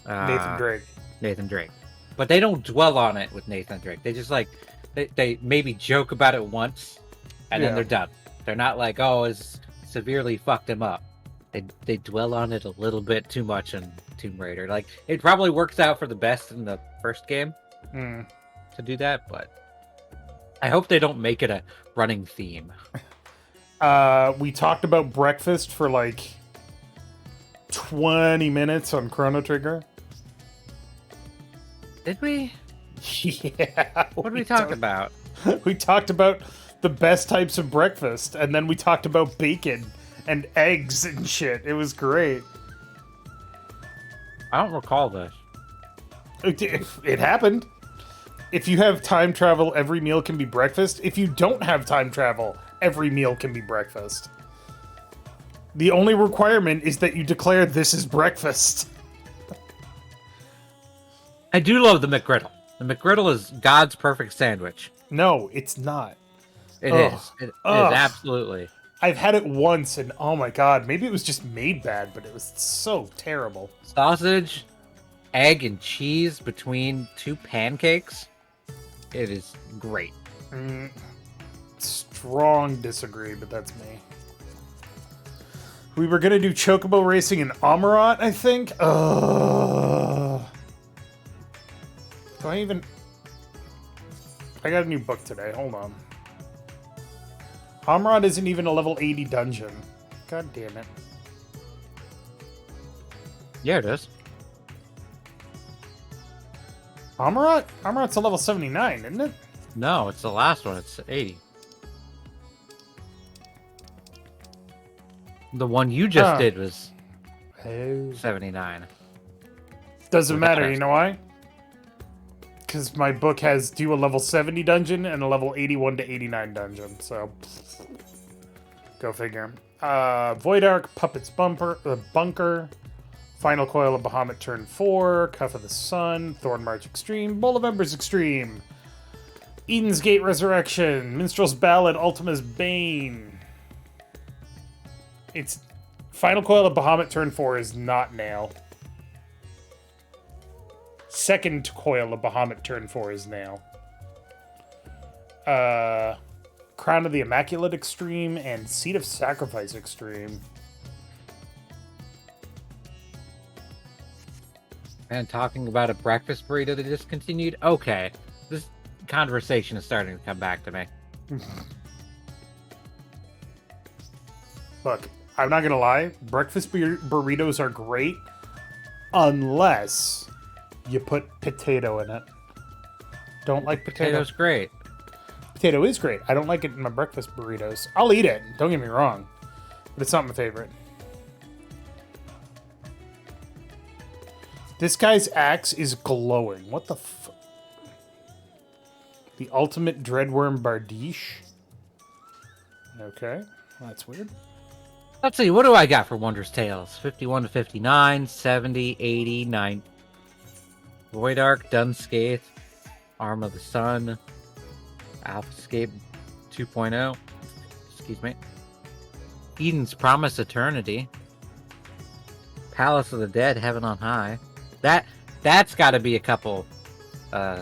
Nathan Drake. Nathan Drake. But they don't dwell on it with Nathan Drake. They just like they maybe joke about it once, and then they're done. They're not like, oh, it's severely fucked him up. They dwell on it a little bit too much in Tomb Raider. Like, it probably works out for the best in the first game to do that, but I hope they don't make it a running theme. We talked about breakfast for like 20 minutes on Chrono Trigger. Did we? Yeah. What did we talk about? We talked about the best types of breakfast, and then we talked about bacon and eggs and shit. It was great. I don't recall this. It happened. If you have time travel, every meal can be breakfast. If you don't have time travel, every meal can be breakfast. The only requirement is that you declare this is breakfast. I do love the McGriddle. The McGriddle is God's perfect sandwich. No, it's not. It is. It is absolutely. I've had it once, and oh my God, maybe it was just made bad, but it was so terrible. Sausage, egg, and cheese between two pancakes. It is great. Strong disagree, but that's me. We were gonna do Chocobo Racing and Amarat, I think. Do I even... I got a new book today. Hold on. Amarat isn't even a level 80 dungeon. God damn it. Yeah, it is. Amarat? Amarat's a level 79, isn't it? No, it's the last one. It's 80. The one you just did was 79. Doesn't matter, you know why? Because my book has do a level 70 dungeon and a level 81 to 89 dungeon, so... Go figure. Void Ark, Puppet's Bunker, Final Coil of Bahamut Turn 4, Cuff of the Sun, Thorn March Extreme, Bowl of Embers Extreme, Eden's Gate Resurrection, Minstrel's Ballad, Ultima's Bane. It's... Final Coil of Bahamut Turn 4 is not Nail. Second Coil of Bahamut Turn 4 is Nail. Crown of the Immaculate Extreme and Seat of Sacrifice Extreme. And talking about a breakfast burrito that discontinued? Okay. This conversation is starting to come back to me. Look, I'm not gonna lie. Breakfast burritos are great unless you put potato in it. Don't like potato. Potato's great. Potato is great. I don't like it in my breakfast burritos. I'll eat it. Don't get me wrong. But it's not my favorite. This guy's axe is glowing. What the f... The Ultimate Dreadworm Bardiche. Okay. That's weird. Let's see, what do I got for Wondrous Tales? 51 to 59, 70, 80, 9. Void Ark, Dunscaith, Arm of the Sun, Alphascape 2.0. Excuse me. Eden's Promise Eternity. Palace of the Dead, Heaven on High. That's got to be a couple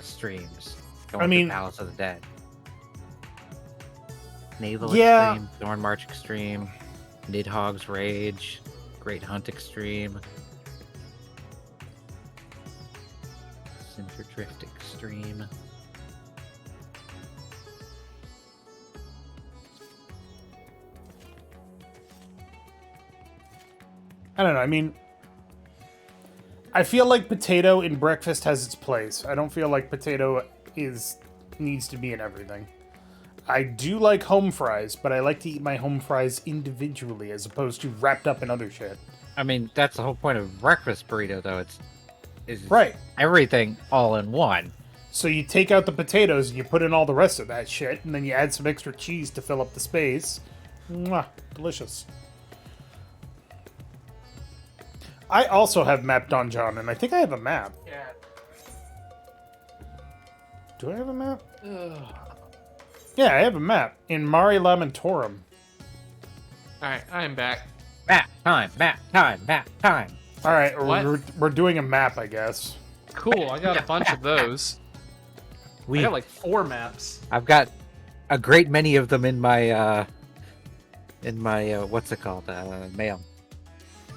streams. Going to Palace of the Dead. Naval Extreme, Thorn March Extreme, Nidhogg's Rage, Great Hunt Extreme, Cinder Drift Extreme. I don't know. I mean, I feel like potato in breakfast has its place. I don't feel like potato needs to be in everything. I do like home fries, but I like to eat my home fries individually as opposed to wrapped up in other shit. I mean, that's the whole point of breakfast burrito, though. It's right. Everything all in one. So you take out the potatoes and you put in all the rest of that shit, and then you add some extra cheese to fill up the space. Mwah, delicious. I also have Map Donjon, and I think I have a map. Yeah. Do I have a map? Ugh. Yeah, I have a map in Mare Lamentorum. Alright, I am back. Map time, map time, map time. All right, we're doing a map, I guess. Cool, I got a bunch of those. I got like 4 maps. I've got a great many of them in my what's it called, mail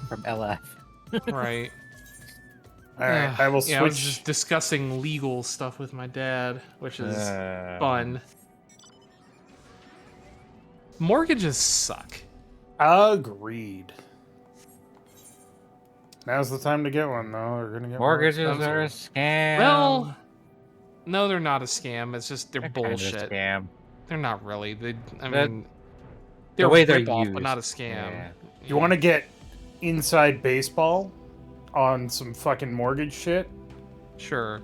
from LF. Right. All right, I will switch. Yeah, I was just discussing legal stuff with my dad, which is fun. Mortgages suck. Agreed. Now's the time to get one, though. We're gonna get Mortgages are a scam. Well, no, they're not a scam. It's just they're Kind of a bullshit. scam. They're not really. They're The way they're rip-off, used, but not a scam. Yeah. You want to get inside baseball on some fucking mortgage shit? Sure.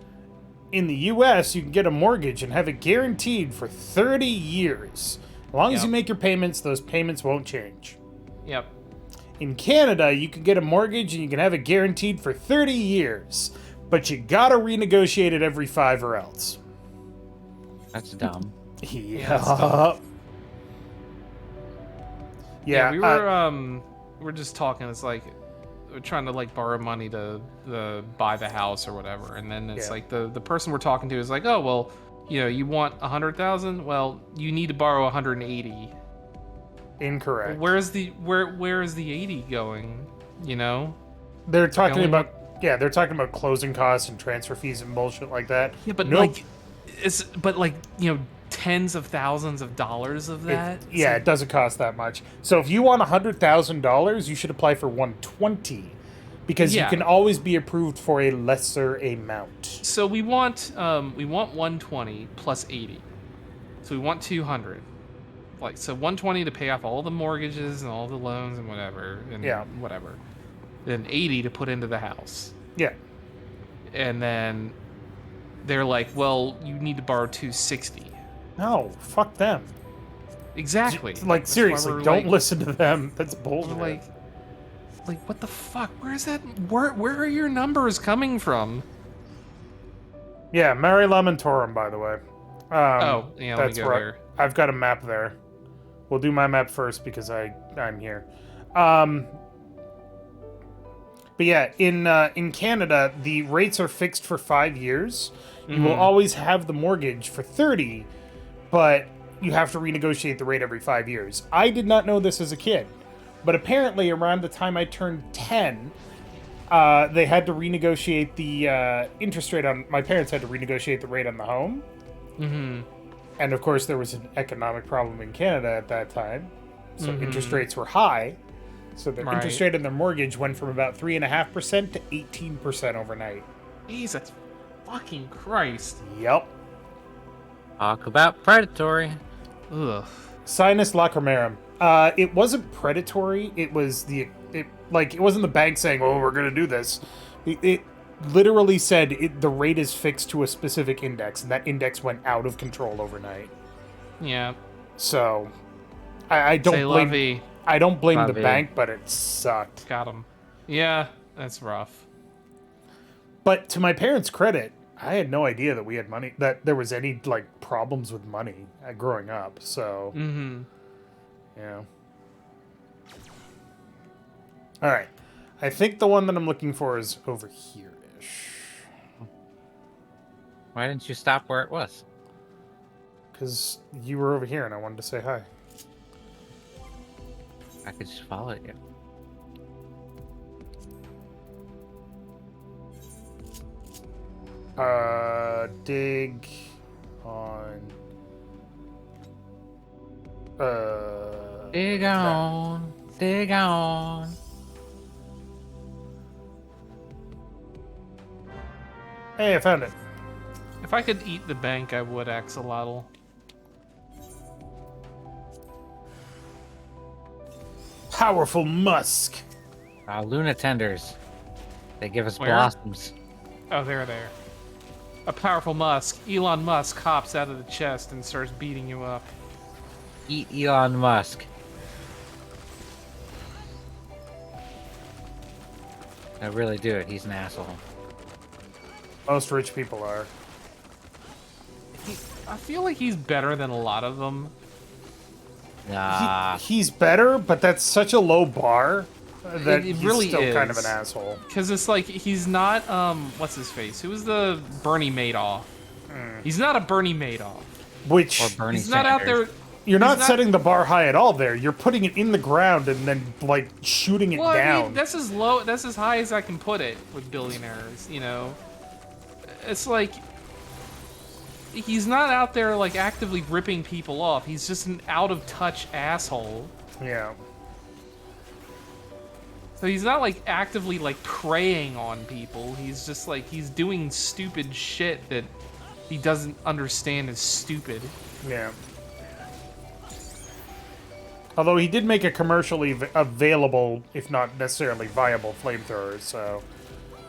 In the U.S., you can get a mortgage and have it guaranteed for 30 years. As long as you make your payments, those payments won't change. Yep. In Canada, you can get a mortgage and you can have it guaranteed for 30 years. But you gotta renegotiate it every 5 or else. That's dumb. Yeah. Yeah, we were just talking. It's like we're trying to like borrow money to buy the house or whatever, and then it's like the person we're talking to is like, oh well, you want 100,000. Well, you need to borrow 180. Incorrect. Where is the 80 going? They're talking only about they're talking about closing costs and transfer fees and bullshit like that. Yeah, but Nope. tens of thousands of dollars of that. It doesn't cost that much. So if you want $100,000, you should apply for 120, because you Yeah. can always be approved for a lesser amount. So we want 120 plus 80. So we want 200. So 120 to pay off all the mortgages and all the loans and whatever, and whatever. Then 80 to put into the house. Yeah. And then they're like, well, you need to borrow 260. No, fuck them. Exactly. Like, That's seriously, why we're don't listen to them. That's bullshit. We're like, what the fuck? Where is that? Where are your numbers coming from? Yeah, Mare Lamentorum, by the way. Let me that's go where there. I've got a map there. We'll do my map first because I'm here. But yeah, in Canada, the rates are fixed for 5 years. You will always have the mortgage for 30, but you have to renegotiate the rate every 5 years. I did not know this as a kid, but apparently around the time I turned 10, they had to renegotiate the interest rate on... My parents had to renegotiate the rate on the home. Mm-hmm. And of course, there was an economic problem in Canada at that time. So interest rates were high. So the interest rate on their mortgage went from about 3.5% to 18% overnight. Jesus fucking Christ. Yep. Talk about predatory. Ugh. Sinus lacrimarum. It wasn't predatory. It was it wasn't the bank saying, "Oh, we're gonna do this." It literally said the rate is fixed to a specific index, and that index went out of control overnight. Yeah. So, I don't Say blame. lovey. I don't blame the Lovey. bank, but it sucked. Got him. Yeah, that's rough. But to my parents' credit, I had no idea that we had money, that there was any problems with money growing up. So, yeah. All right, I think the one that I'm looking for is over here-ish. Why didn't you stop where it was? Because you were over here and I wanted to say hi. I could just follow you. Dig on. Dig on, dig on. Hey, I found it. If I could eat the bank, I would, Axolotl. Powerful musk. Luna tenders. They give us Where? blossoms. Oh, there. A powerful Musk. Elon Musk hops out of the chest and starts beating you up. Eat Elon Musk. I really do it. He's an asshole. Most rich people are. I feel like he's better than a lot of them. Nah. He's better, but that's such a low bar that It he's really still kind of is. an asshole. Because it's like, he's not, what's his face? Who was the Bernie Madoff? He's not a Bernie Madoff. Which Or Bernie He's not out Sanders. there... you're not, not- setting the bar high at all there. You're putting it in the ground and then shooting it Well, down. I mean, that's as high as I can put it with billionaires, It's like, he's not out there, actively ripping people off. He's just an out-of-touch asshole. Yeah. So he's not, actively, preying on people. He's just, he's doing stupid shit that he doesn't understand is stupid. Yeah. Although he did make a commercially available, if not necessarily viable, flamethrower, so,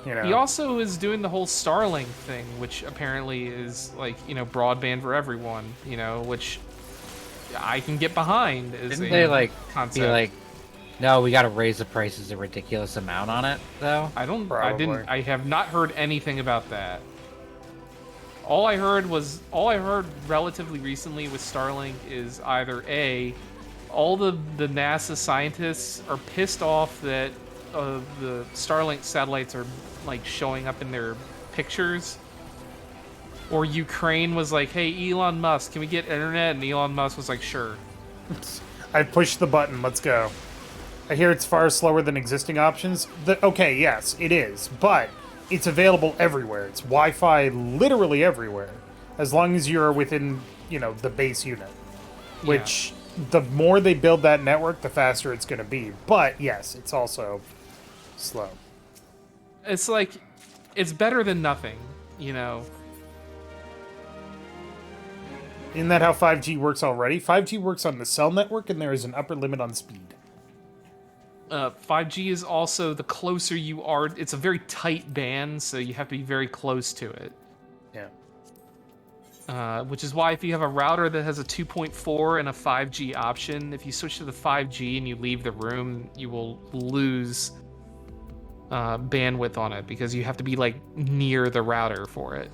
He also is doing the whole Starlink thing, which apparently is, broadband for everyone, which I can get behind as Didn't a they, concept. no, we gotta raise the prices a ridiculous amount on it, though? Probably. I have not heard anything about that. All I heard relatively recently with Starlink is either A, all the NASA scientists are pissed off that the Starlink satellites are showing up in their pictures, Or Ukraine was like, hey, Elon Musk, can we get internet? And Elon Musk was like, sure. I pushed the button. Let's go. I hear it's far slower than existing options. Okay, yes, it is, but it's available everywhere. It's Wi-Fi literally everywhere, as long as you're within, the base unit. Which, the more they build that network, the faster it's going to be. But yes, it's also slow. It's like, it's better than nothing, Isn't that how 5G works already? 5G works on the cell network, and there is an upper limit on speed. 5G is also, the closer you are, it's a very tight band, so you have to be very close to it. Yeah. Which is why if you have a router that has a 2.4 and a 5G option, if you switch to the 5G and you leave the room, you will lose bandwidth on it, because you have to be, like, near the router for it.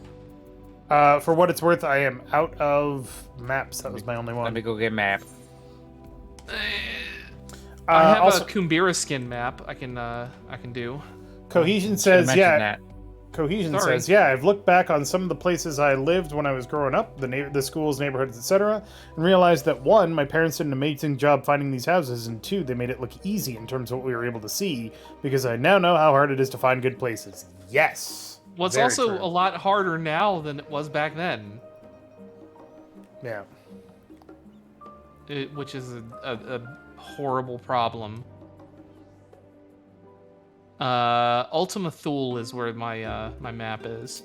For what it's worth, I am out of maps. That was my only one. Let me go get map. I have also, a Kumbira skin map I can do. Cohesion says, That. Cohesion Sorry. says, I've looked back on some of the places I lived when I was growing up, the schools, neighborhoods, etc., and realized that 1, my parents did an amazing job finding these houses, and 2, they made it look easy in terms of what we were able to see, because I now know how hard it is to find good places. Yes. Well, it's Very also true. a lot harder now than it was back then. Yeah. Which is a horrible problem. Ultima Thule is where my map is.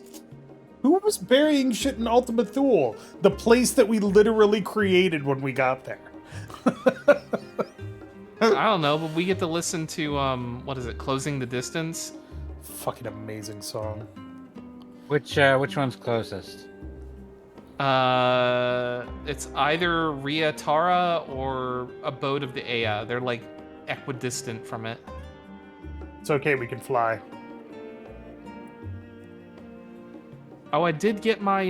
Who was burying shit in Ultima Thule? The place that we literally created when we got there. I don't know, but we get to listen to what is it? Closing the Distance. Fucking amazing song. Which one's closest? It's either Ria Tara or Abode of the Aya. They're like equidistant from it. It's okay, we can fly. Oh, I did get my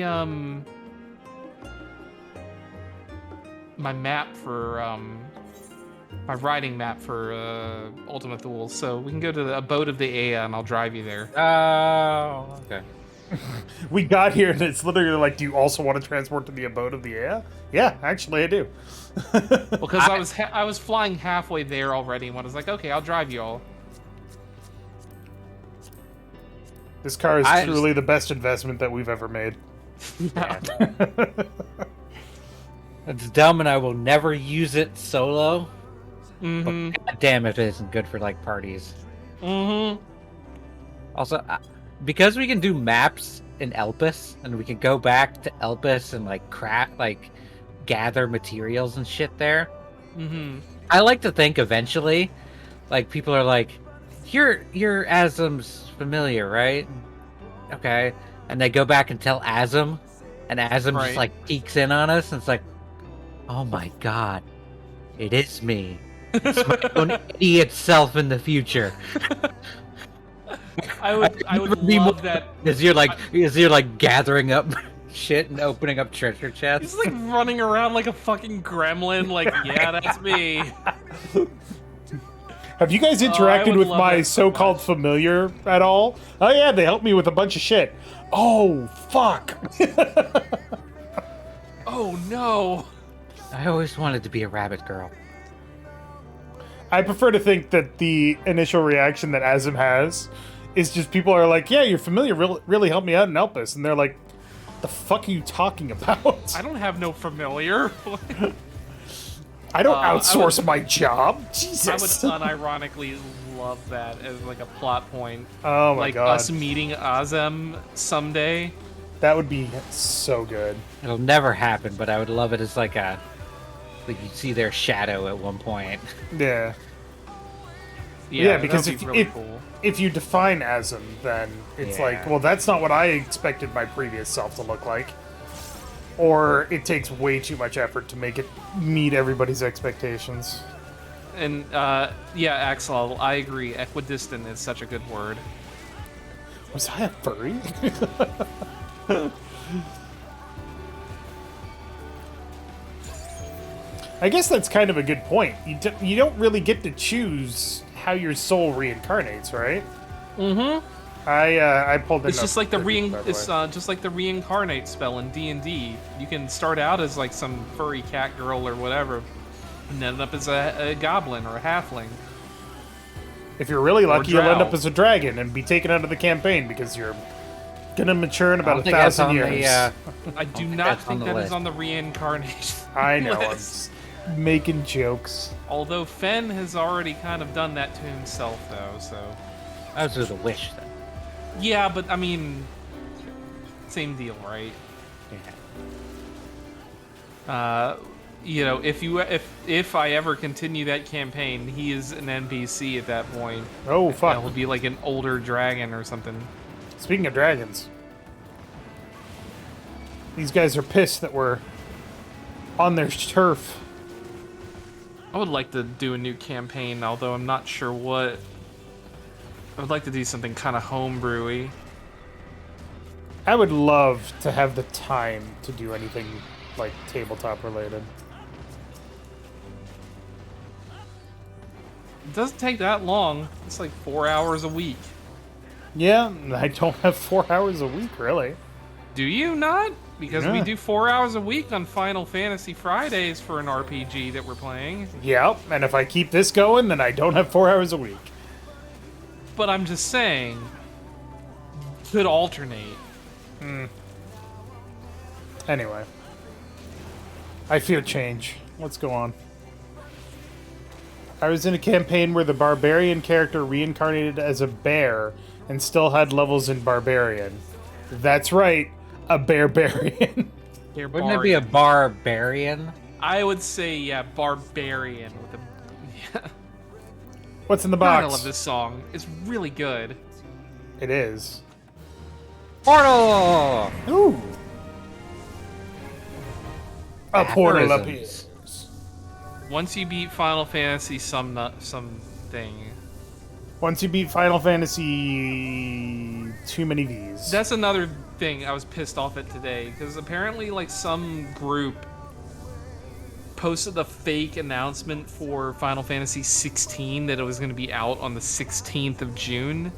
my map for my riding map for Ultima Thule, so we can go to the Abode of the Aya and I'll drive you there. Oh, okay. We got here and it's literally like, do you also want to transport to the Abode of the Aya? Yeah, actually I do. Because I was flying halfway there already and I was like, okay, I'll drive you all. This car is truly the best investment that we've ever made. It's dumb and I will never use it solo. Mm-hmm. But God damn it isn't good for like parties. Mm-hmm. Also, because we can do maps in Elpis and we can go back to Elpis and like gather materials and shit there. Mm-hmm. I like to think eventually, like people are like, You're Azum's familiar, right? Okay. And they go back and tell Azum, and Azum Right. just like peeks in on us, and it's like, oh my god, it is me. It's my own idiot self in the future. I would be love more- that. As you're like gathering up shit and opening up treasure chests. He's like running around like a fucking gremlin, like, yeah, that's me. Have you guys I interacted would with love my that so so-called familiar at all? Oh yeah, they helped me with a bunch of shit. Oh, fuck. Oh no. I always wanted to be a rabbit girl. I prefer to think that the initial reaction that Azim has is just people are like, yeah, your familiar really helped me out in Elpis. And they're like, the fuck are you talking about? I don't have no familiar. I don't I outsource would- my job. I would Jesus. unironically love that as like a plot point. Oh my like god. us meeting Azem someday. That would be so good. It'll never happen, but I would love it as like you see their shadow at one point. Yeah. Yeah, because that'd if, be really if, cool. if you define Azim, then it's like, Yeah. well, that's not what I expected my previous self to look like. Or it takes way too much effort to make it meet everybody's expectations. And yeah, Axel, I agree. Equidistant is such a good word. Was I a furry? I guess that's kind of a good point. You don't really get to choose how your soul reincarnates, right? Mm-hmm. I pulled in. It's just like the it's just like the reincarnate spell in D&D. You can start out as like some furry cat girl or whatever, and end up as a goblin or a halfling. If you're really lucky, you'll end drow. up as a dragon and be taken out of the campaign because you're gonna mature in I don't about think that's 1,000 on years. I do think not that's on think the that is list. on the reincarnation. I know. I'm list. just making jokes. Although Fen has already kind of done that to himself, though. So That was just a wish, then. yeah, but I mean, same deal, right? Yeah. You know, if I ever continue that campaign, he is an NPC at that point. Oh That fuck! will be like an older dragon or something. Speaking of dragons, these guys are pissed that we're on their turf. I would like to do a new campaign, although I'm not sure what. I would like to do something kind of homebrewy. I would love to have the time to do anything like tabletop related. It doesn't take that long. It's like 4 hours a week. Yeah, I don't have 4 hours a week, really. Do you not? Because we Yeah. do 4 hours a week on Final Fantasy Fridays for an RPG that we're playing. Yep, and if I keep this going, then I don't have 4 hours a week. But I'm just saying, could alternate. Anyway. I fear change. Let's go on. I was in a campaign where the barbarian character reincarnated as a bear and still had levels in barbarian. That's right, a bearbarian. They're Wouldn't it be a barbarian? I would say, yeah, barbarian with a. Yeah. What's in the God, I box? love this song. It's really good. It is. Portal! Ooh. A portal Aphorisms. appears. Once you beat Final Fantasy something. Once you beat Final Fantasy, too many V's. That's another thing I was pissed off at today, because apparently, like, some group posted a fake announcement for Final Fantasy 16 that it was going to be out on the 16th of June.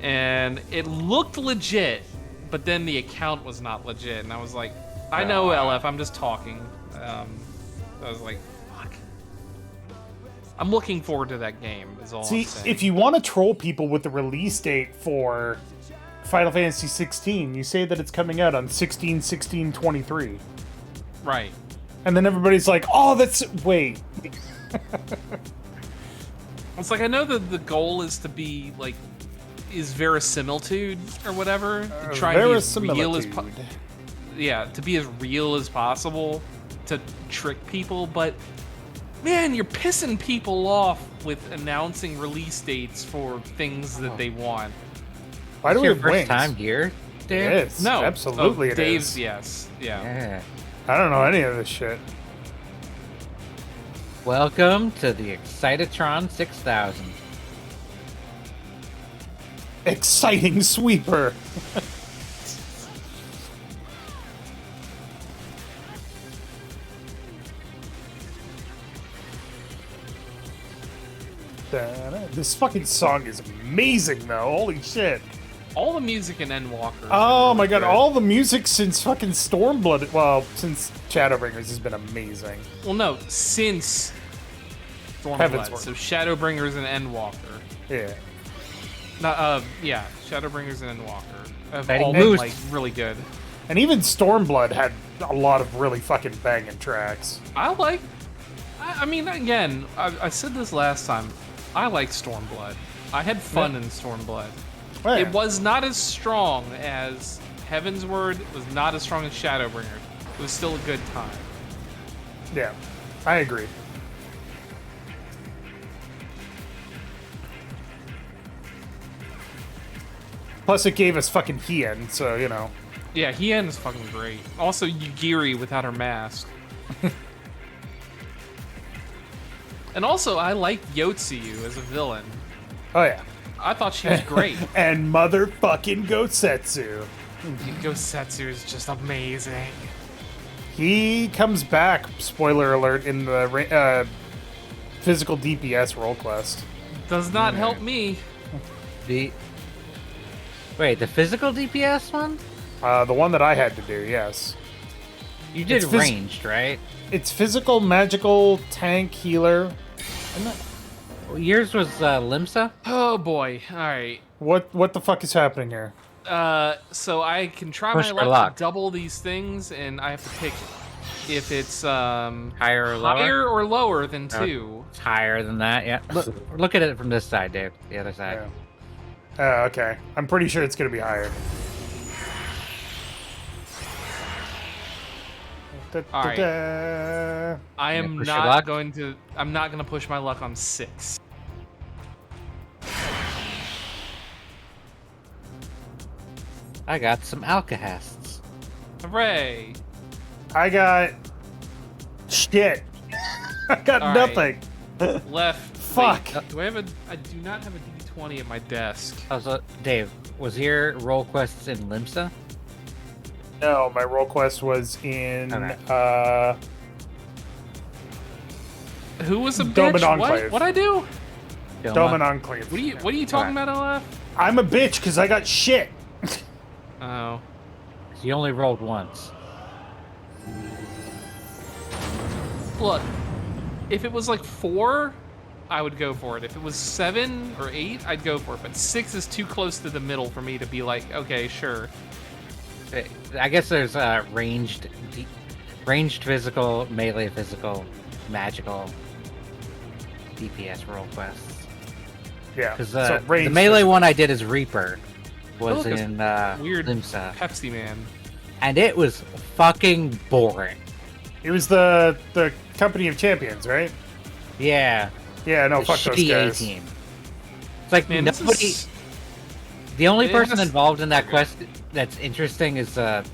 And it looked legit, but then the account was not legit, and I was like, I know, LF, I'm just talking. I was like, fuck. I'm looking forward to that game, is all I'm See, saying. if you want to troll people with the release date for Final Fantasy 16, you say that it's coming out on 16/16/23. Right. And then everybody's like, oh, that's... Wait. It's like, I know that the goal is to be, like, is verisimilitude or whatever. To try and be as real as to be as real as possible to trick people, but man, you're pissing people off with announcing release dates for things that they want. Why do It's we your have first wings? time here, It Dave? is. No, Absolutely it Dave's, is. yes, yeah. Yeah. I don't know any of this shit. Welcome to the Excitatron 6000. Exciting sweeper. This fucking song is amazing, though. Holy shit. All the music in Endwalker. Oh my god, all the music since fucking Stormblood, well, since Shadowbringers has been amazing. Well, no, since Heaven's Stormblood. Word. So Shadowbringers and Endwalker. Yeah. Yeah, Shadowbringers and Endwalker have Betting all been, moose. like, really good. And even Stormblood had a lot of really fucking banging tracks. I mean, again, I said this last time. I like Stormblood. I had fun in Stormblood. Oh, yeah. It was not as strong as Heaven's Word. It was not as strong as Shadowbringers. It was still a good time. Yeah, I agree. Plus, it gave us fucking Hien, so, you know. Yeah, Hien is fucking great. Also, Yugiri without her mask. And also, I like Yotsuyu as a villain. Oh, yeah. I thought she was great. And motherfucking Gosetsu. Gosetsu is just amazing. He comes back, spoiler alert, in the physical DPS role quest. Does not help me. Wait, the physical DPS one? The one that I had to do, yes. You did It's ranged, right? It's physical, magical, tank, healer. Yours was Limsa? Oh boy. All right. What the fuck is happening here? So I can try Push my for luck luck. to double these things, and I have to pick if it's Higher or lower? higher or lower than 2. It's higher than that, yeah. Look at it from this side, Dave. The other side. Yeah. Okay. I'm pretty sure it's gonna be higher. All right. I am push your not luck? going to. I'm not going to push my luck on 6. I got some alcahasts. Hooray! I got shit. I got All right. nothing. Left. Fuck. Wait, do I have a? I do not have a D20 at my desk. Also, Dave, was your role quests in Limsa? No, my role quest was in Okay. Who was a Dome bitch? and Enclave. What I do? Dome and Enclave. What are you talking about, Olaf? I'm a bitch because I got shit. Oh. You only rolled once. Look, if it was like 4, I would go for it. If it was 7 or 8, I'd go for it. But 6 is too close to the middle for me to be like, okay, sure. I guess there's ranged physical, melee physical, magical DPS role quests. Yeah. Because so the range melee is- one I did as Reaper was Look, it's in weird Limsa, Pepsi Man. and it was fucking boring. It was the Company of Champions, right? Yeah, Yeah. No, the fuck those shitty guys. A-team. It's like Man, this nobody. is- The only it person has- involved in that okay. quest that's interesting is the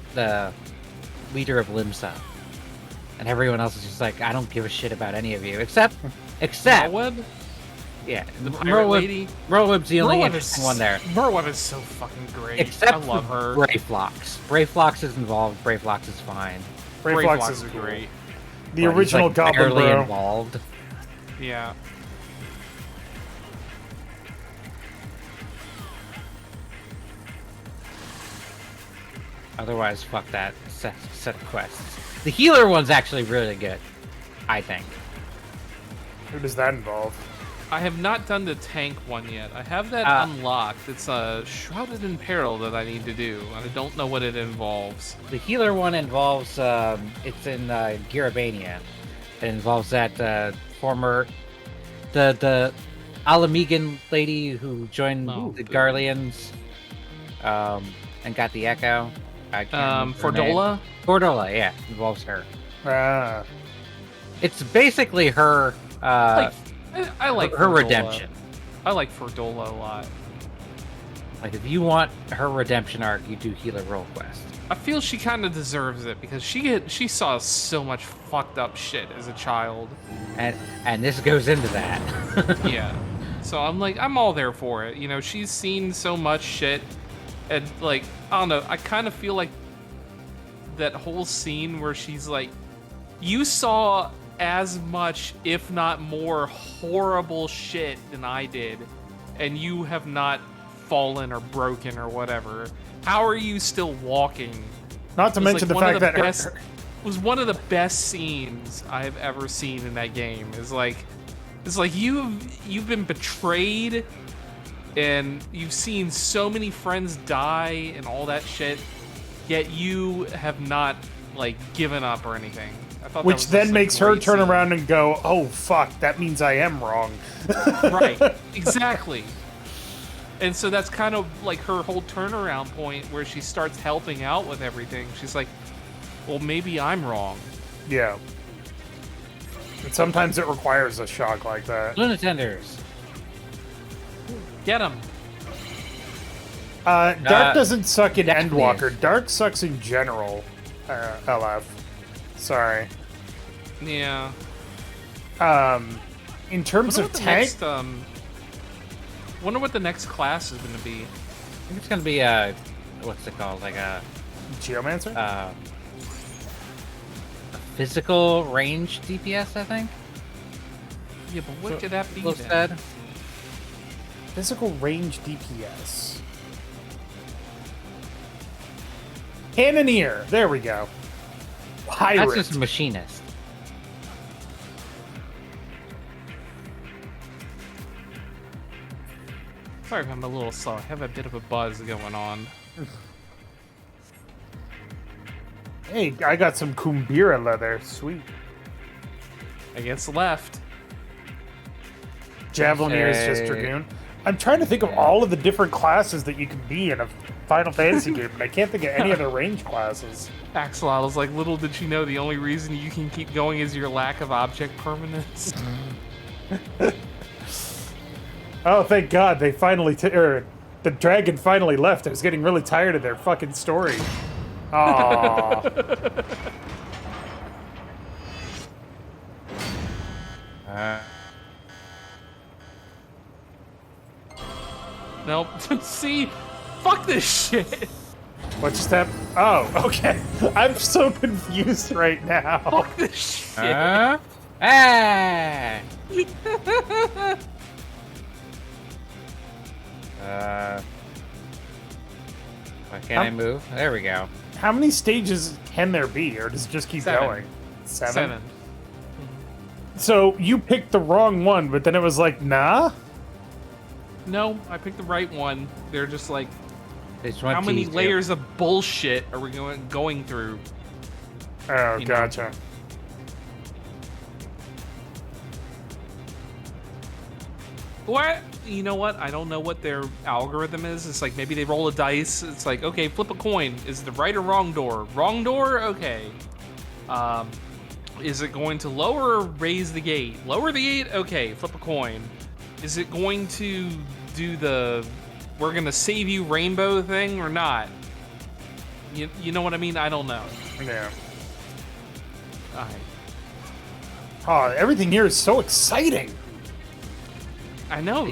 leader of Limsa, and everyone else is just like, I don't give a shit about any of you except Merweb? yeah, The pirate lady? Merweb's the only Merweb interesting is- one there. Merweb is so fucking great. Except I love her. for Brayflox. Brayflox is involved. Brayflox is fine. Brayflox is is great. The But he's, original like, Goblin barely Bro. involved. Yeah. Otherwise, fuck that set of quests. The healer one's actually really good, I think. Who does that involve? I have not done the tank one yet. I have that unlocked. It's Shrouded in Peril that I need to do. I don't know what it involves. The healer one involves, it's in Garabania. It involves that former, the Alamegan lady who joined the Garleans, and got the Echo. I can't remember her name. Fordola? Fordola, yeah, involves her. Ah. It's basically her, I like her Fordola. redemption. I like Fordola a lot. Like, if you want her redemption arc, you do healer role quest. I feel she kind of deserves it because she saw so much fucked up shit as a child. And this goes into that. Yeah. So I'm all there for it. You know, she's seen so much shit, and like, I don't know, I kind of feel like that whole scene where she's like, you saw as much, if not more, horrible shit than I did, and you have not fallen or broken or whatever. How are you still walking? Not to mention the fact that it was one of the best scenes I have ever seen in that game. It's like you've been betrayed, and you've seen so many friends die and all that shit, yet you have not like given up or anything. I thought that which was then just a makes her great turn scene. around and go, "Oh fuck, that means I am wrong." Right, exactly. And so that's kind of like her whole turnaround point where she starts helping out with everything. She's like, well, maybe I'm wrong. Yeah. And sometimes it requires a shock like that. Lunatenders. Get him. Dark doesn't suck in definitely Endwalker. is. Dark sucks in general. LF. Sorry. Yeah. In terms of tank, Wonder what the next class is going to be. I think it's gonna be what's it called? Like a Geomancer? physical range DPS, I think. Yeah, but what could that be Close then? said. Physical range DPS. Cannoneer. There we go. Pirate. That's just a machinist. Sorry if I'm a little slow. I have a bit of a buzz going on. Hey, I got some Kumbira leather. Sweet. I guess left. Javelineer is just Dragoon. I'm trying to think of all of the different classes that you can be in a Final Fantasy game, but I can't think of any other range classes. Axolotl like, little did you know the only reason you can keep going is your lack of object permanence. Oh, thank God, they finally, the dragon finally left. I was getting really tired of their fucking story. Aww. Nope. See? Fuck this shit. What just happened? Oh, okay. I'm so confused right now. Fuck this shit. Ah! Why can't I move? There we go. How many stages can there be, or does it just keep 7. going? 7? 7. So you picked the wrong one, but then it was like, nah? No, I picked the right one. They're just like, They just want how to many tease you. layers of bullshit are we going through? Oh, You know. gotcha. What? You know what? I don't know what their algorithm is. It's like maybe they roll a dice. It's like, okay, flip a coin. Is it the right or wrong door? Wrong door? Okay. Is it going to lower or raise the gate? Lower the gate? Okay, flip a coin. Is it going to do the we're gonna save you rainbow thing or not? You know what I mean? I don't know. Yeah. Alright. Oh, everything here is so exciting. I know,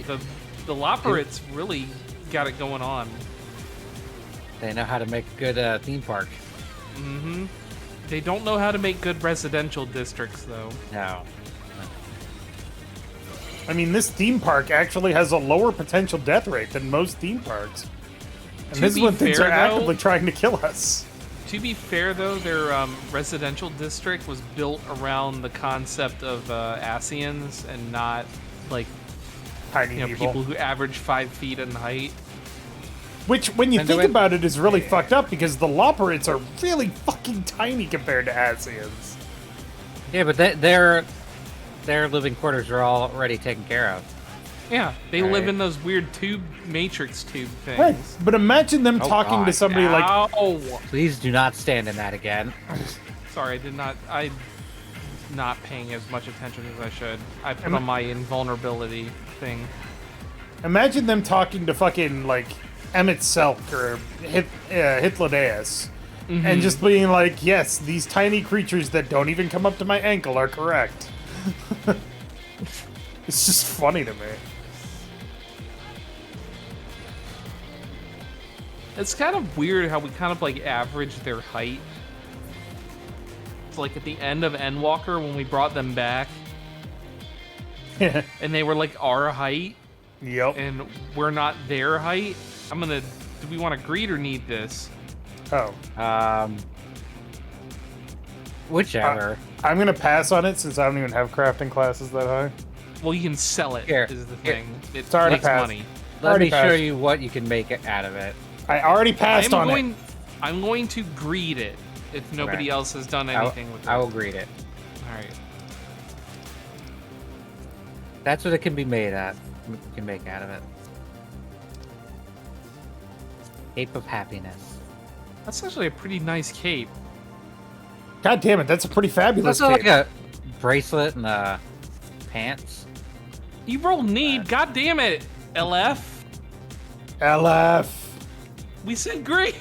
the Lopperit's really got it going on. They know how to make a good theme park. Mm-hmm. They don't know how to make good residential districts, though. No. I mean, this theme park actually has a lower potential death rate than most theme parks. And To this is be when things fair, are though- actively trying to kill us. To be fair, though, their residential district was built around the concept of Asians and not, like, Tiny people who average 5 feet in height. Which, when you And think do it- about it, is really fucked up because the Lopperits are really fucking tiny compared to Asians. Yeah, but their living quarters are already taken care of. Yeah, they live Right. in those weird matrix tube things. Right. But imagine them Oh, talking to God. somebody like, Ow! Please do not stand in that again. Sorry, I'm not paying as much attention as I should. I put Am- on my invulnerability thing. imagine them talking to fucking, like, Emmett Selk or Hythlodaeus. And just being like, yes, these tiny creatures that don't even come up to my ankle are correct. It's just funny to me. It's kind of weird how we kind of like average their height. It's like at the end of Endwalker when we brought them back and they were like our height Yep. and we're not their height. Do we want to greet or need this? Oh. Whichever. I'm gonna pass on it since I don't even have crafting classes that high. Well, you can sell it, Here. is the Here. thing. It already makes passed. money. Let already me show passed. you what you can make out of it. I already passed on it. I'm going to greet it if nobody Okay. else has done anything with it. I will greet it. Alright. That's what it can be made at. You can make out of it. Cape of Happiness. That's actually a pretty nice cape. God damn it, that's a pretty fabulous That's like cape. a bracelet and pants. You rolled need, god damn it! LF? LF. We said great!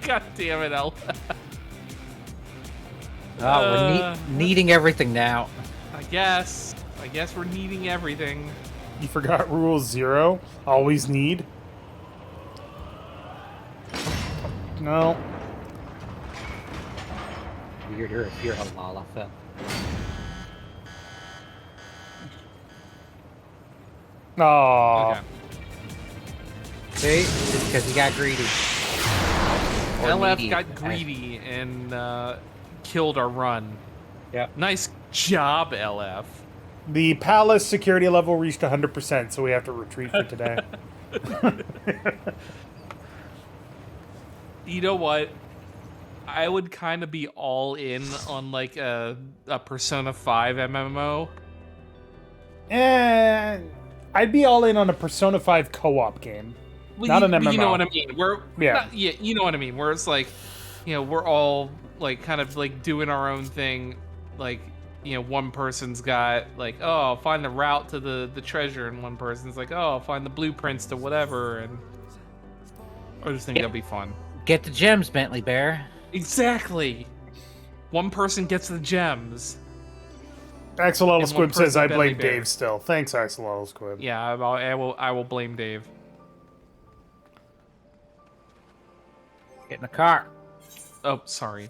God damn it, LF. Oh, we're needing everything now. I guess we're needing everything. You forgot rule 0? Always need? No. weirder if you're a Lalafell. Oh, Okay. See? Because he got greedy. Or LF needy. got greedy and killed our run. Yep. Nice job, LF. the palace security level reached 100%, so we have to retreat for today. You know what? I would kind of be all in on like a Persona 5 MMO. And I'd be all in on a Persona 5 co-op game. Well, Not an MMO. You know what I mean? Yeah. Yeah, you know what I mean. Where it's like, we're all like kind of like doing our own thing. Like, one person's got like, oh, I'll find the route to the treasure, and one person's like, oh, I'll find the blueprints to whatever, and I just think that'd be fun. Get the gems, Bentley Bear. Exactly. One person gets the gems. Axolotl And one Squib says, person I blame Bentley Bear. Dave still. Thanks, Axolotl Squib. Yeah, I will blame Dave. Get in the car. Oh, sorry.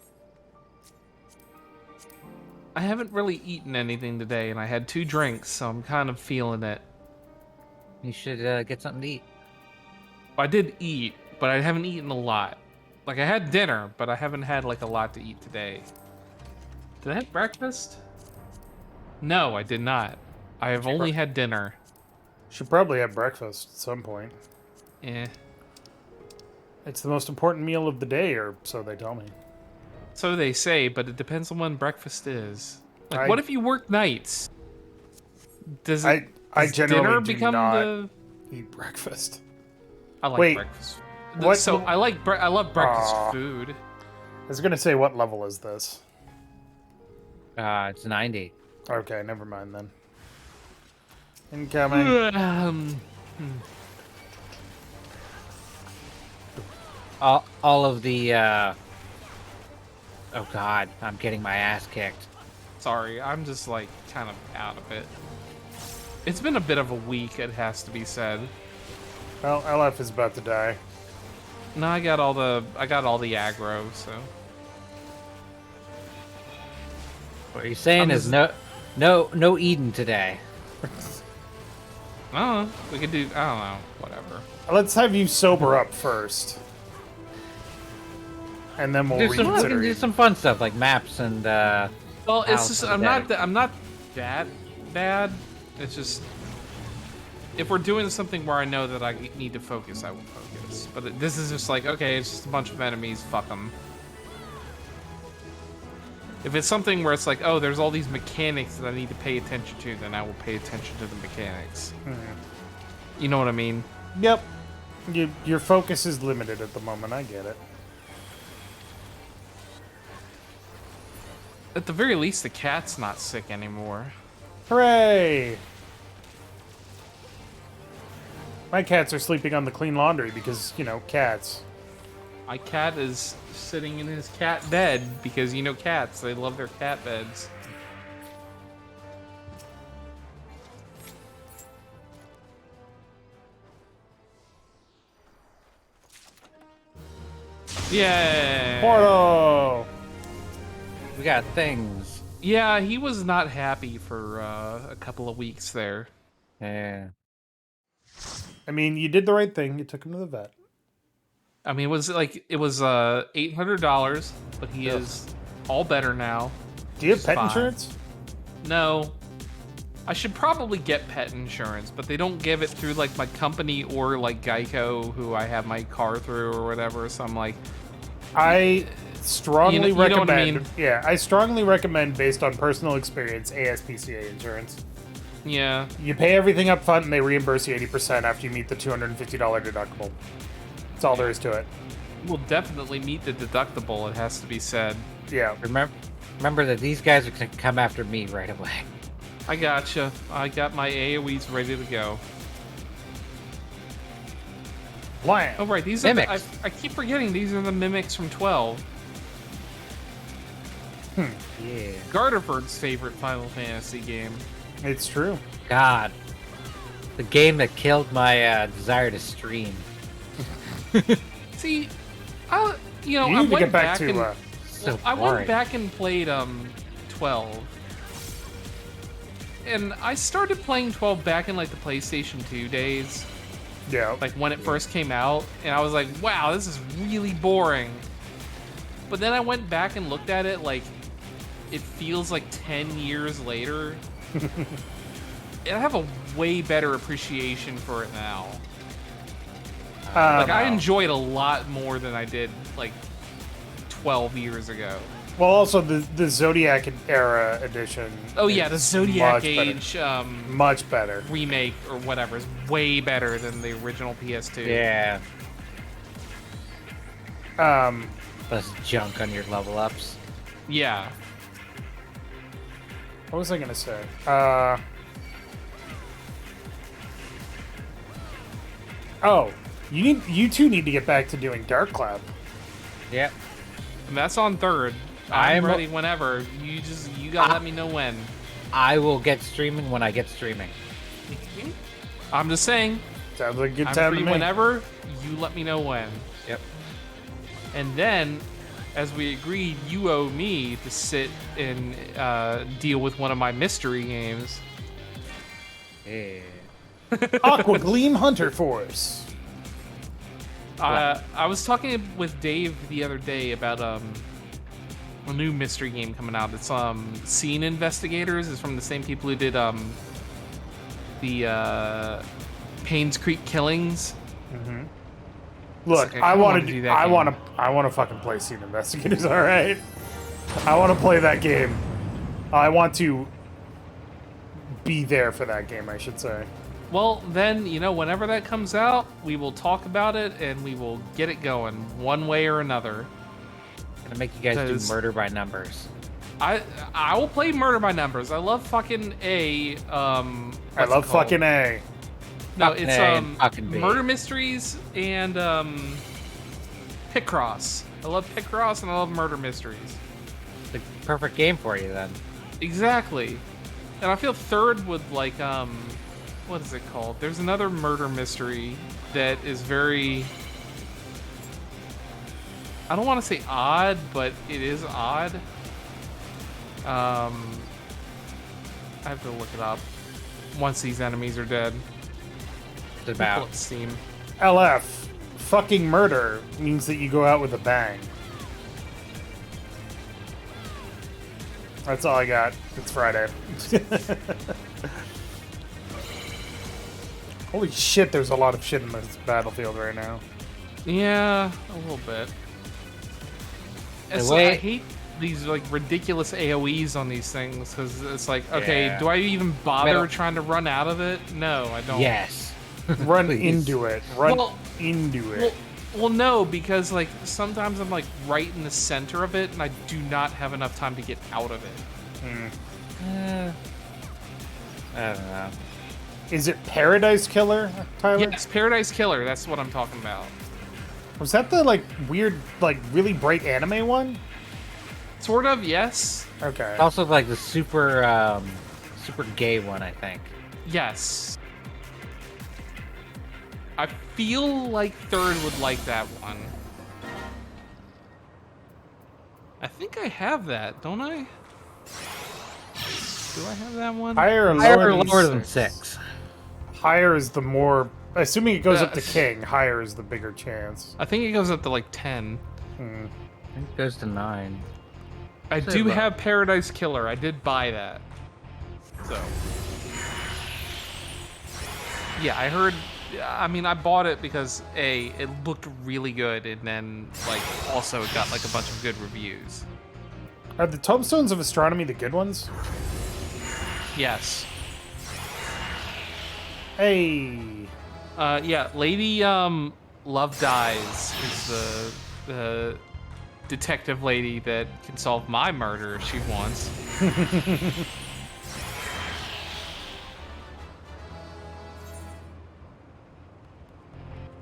I haven't really eaten anything today, and I had 2 drinks, so I'm kind of feeling it. You should get something to eat. I did eat, but I haven't eaten a lot. Like, I had dinner, but I haven't had, like, a lot to eat today. Did I have breakfast? No, I did not. I have only had dinner. Should probably have breakfast at some point. Eh. It's the most important meal of the day, or so they tell me. So they say, but it depends on when breakfast is. Like, I- what if you work nights? Does I generally dinner do become not the... eat breakfast. I like Wait, breakfast. what- So I love breakfast Aw. food. I was gonna say, what level is this? It's 90. Okay, never mind then. Incoming. All of the, oh god, I'm getting my ass kicked. Sorry, I'm just like kind of out of it. It's been a bit of a week, it has to be said. Well, LF is about to die. No, I got all the aggro, so What you're saying I'm is just- no Eden today. I don't know. We could do, I don't know, whatever. Let's have you sober up first. And then we'll We can reconsider do it. some fun stuff like maps and Well, it's House just of the I'm Dead. not that bad. It's just if we're doing something where I know that I need to focus, I will focus. But this is just like, okay, it's just a bunch of enemies. Fuck them. If it's something where it's like, oh, there's all these mechanics that I need to pay attention to, then I will pay attention to the mechanics. You know what I mean? Yep. Your focus is limited at the moment, I get it. At the very least, the cat's not sick anymore. Hooray! My cats are sleeping on the clean laundry because, cats. My cat is sitting in his cat bed because, cats, they love their cat beds. Yay! Portal! we got things. Yeah, he was not happy for a couple of weeks there. Yeah. I mean, you did the right thing. You took him to the vet. I mean, it was $800, but he is all better now. Do you have It's pet fine. insurance? No. I should probably get pet insurance, but they don't give it through like my company or like Geico, who I have my car through or whatever. So I'm like, I strongly you know what I recommend. mean? Yeah, I strongly recommend, based on personal experience, ASPCA insurance. yeah, You pay everything up front, and they reimburse you 80% after you meet the $250 deductible. That's all there is to it. we'll definitely meet the deductible. It has to be said. Yeah. Remember that these guys are gonna come after me right away. I gotcha. I got my AoEs ready to go. Wham! Oh right, these are the, Mimics. I keep forgetting these are the mimics from 12. Yeah. Garterford's favorite Final Fantasy game. It's true. God. The game that killed my desire to stream. See, I You I need to went get back back to and So I boring. went back and played 12. And I started playing 12 back in like the PlayStation 2 days, Yeah. like when it first came out, and I was like, wow, this is really boring. But then I went back and looked at it, like it feels like 10 years later. And I have a way better appreciation for it now. Like I enjoy it a lot more than I did like 12 years ago. Well, also the Zodiac era edition. Oh yeah, the is Zodiac much better. Age Much better. remake or whatever is way better than the original PS2. Yeah. Um, Plus junk on your level ups. Yeah. what was I gonna say? Oh, you two need to get back to doing Dark Cloud. Yep. And that's on third. I'm I'm- ready whenever. You gotta let me know when. I will get streaming when I get streaming. I'm just saying, Sounds like a good I'm time free to me. whenever. You let me know when. Yep. And then, as we agreed, you owe me to sit and deal with one of my mystery games. Yeah. Aqua Gleam Hunter Force. I was talking with Dave the other day about a new mystery game coming out. It's Scene Investigators. It's from the same people who did the Payne's Creek Killings. Look, like, I kinda want wanna to do do. that I game. want to fucking play Scene Investigators. All right. I want to play that game. I want to be there for that game, I should say. Well, then, whenever that comes out, we will talk about it and we will get it going one way or another. Gonna make you guys do 'Cause- murder by numbers. I will play Murder by Numbers. I love fucking A. I what's love it called? fucking A. No, Fucking it's A and fucking B. Murder Mysteries and Picross. I love Picross and I love Murder Mysteries. The perfect game for you then. Exactly. And I feel third would like what is it called? There's another murder mystery that is very, I don't want to say odd, but it is odd. I have to look it up once these enemies are dead. It's Pull about up Steam. LF. Fucking murder means that you go out with a bang. That's all I got. It's Friday. Holy shit, there's a lot of shit in this battlefield right now. Yeah, a little bit. It's way- like, I hate these like ridiculous AoEs on these things because it's like, okay, Yeah. do I even bother Metal- trying to run out of it? No, I don't. yes. Run Please. into it. Run Well- into it. Well, no, because like sometimes I'm like right in the center of it and I do not have enough time to get out of it. I don't know. Is it Paradise Killer, Tyler? Yes, Paradise Killer. That's what I'm talking about. Was that the like weird, like really bright anime one? Sort of, yes. Okay. It's also like the super gay one, I think. Yes. I feel like third would like that one. I think I have that, don't I? Do I have that one? Higher or Higher lower, or than lower than six? 6. Higher is the more. Assuming it goes up to Uh, king, higher is the bigger chance. I think it goes up to like 10. I think it goes to 9. I Say do low. have Paradise Killer. I did buy that. So. Yeah, I heard. I mean, I bought it because A, it looked really good, and then, like, also it got, like, a bunch of good reviews. Are the Tombstones of Astronomy the good ones? Yes. Hey. Yeah, Lady, Love Dies is the detective lady that can solve my murder if she wants.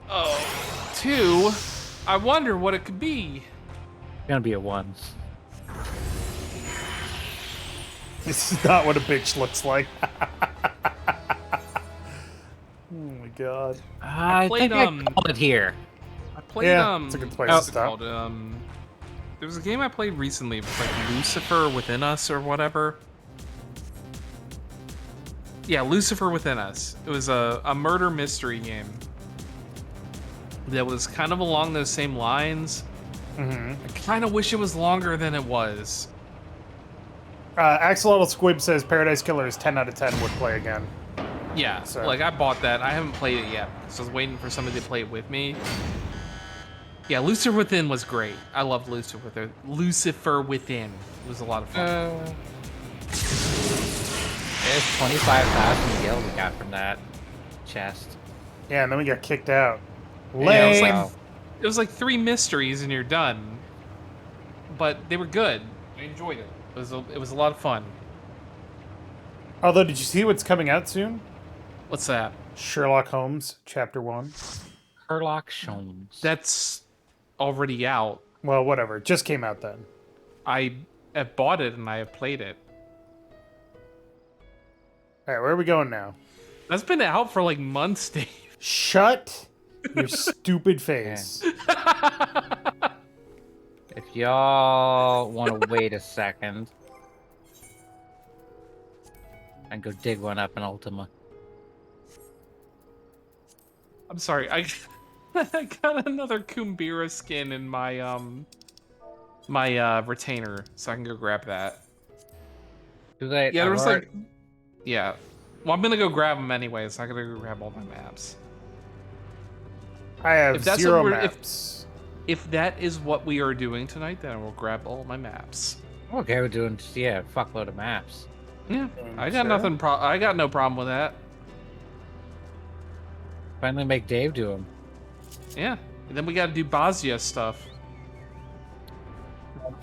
Oh, 2. I wonder what it could be. Gonna be a 1. This is not what a bitch looks like. Oh my god. I played, think I called it here. I played, Yeah, it's a good place to what's it stop. called? There was a game I played recently. It was like Lucifer Within Us or whatever. Yeah, Lucifer Within Us. It was a murder mystery game that was kind of along those same lines. I kind of wish it was longer than it was. Axolotl Squib says Paradise Killer is 10 out of 10, would play again. Yeah, So. like I bought that. I haven't played it yet, so I was waiting for somebody to play it with me. Yeah, Lucifer Within was great. I loved Lucifer Within. Lucifer Within. It was a lot of fun. There's 25,000 gil we got from that chest. Yeah, and then we got kicked out. Yeah, Lame. it was like 3 mysteries and you're done. But they were good. I enjoyed it. It was a lot of fun. Although, did you see what's coming out soon? What's that? Sherlock Holmes, Chapter 1. Sherlock Holmes. That's already out. Well, whatever. It just came out then. I have bought it and I have played it. All right, where are we going now? That's been out for like months, Dave. Shut your stupid face. If y'all want to wait a second and go dig one up in Ultima. I'm sorry. I got another Kumbira skin in my my retainer, so I can go grab that. Too late. Yeah, there was like, yeah. Well, I'm gonna go grab them anyway, so I gotta go grab all my maps. I have If that's 0 what we're- maps. If that is what we are doing tonight, then I will grab all my maps. Okay, we're doing a fuckload of maps. Yeah, I got Sure. nothing. I got no problem with that. Finally make Dave do them. Yeah, and then we got to do Bazia stuff.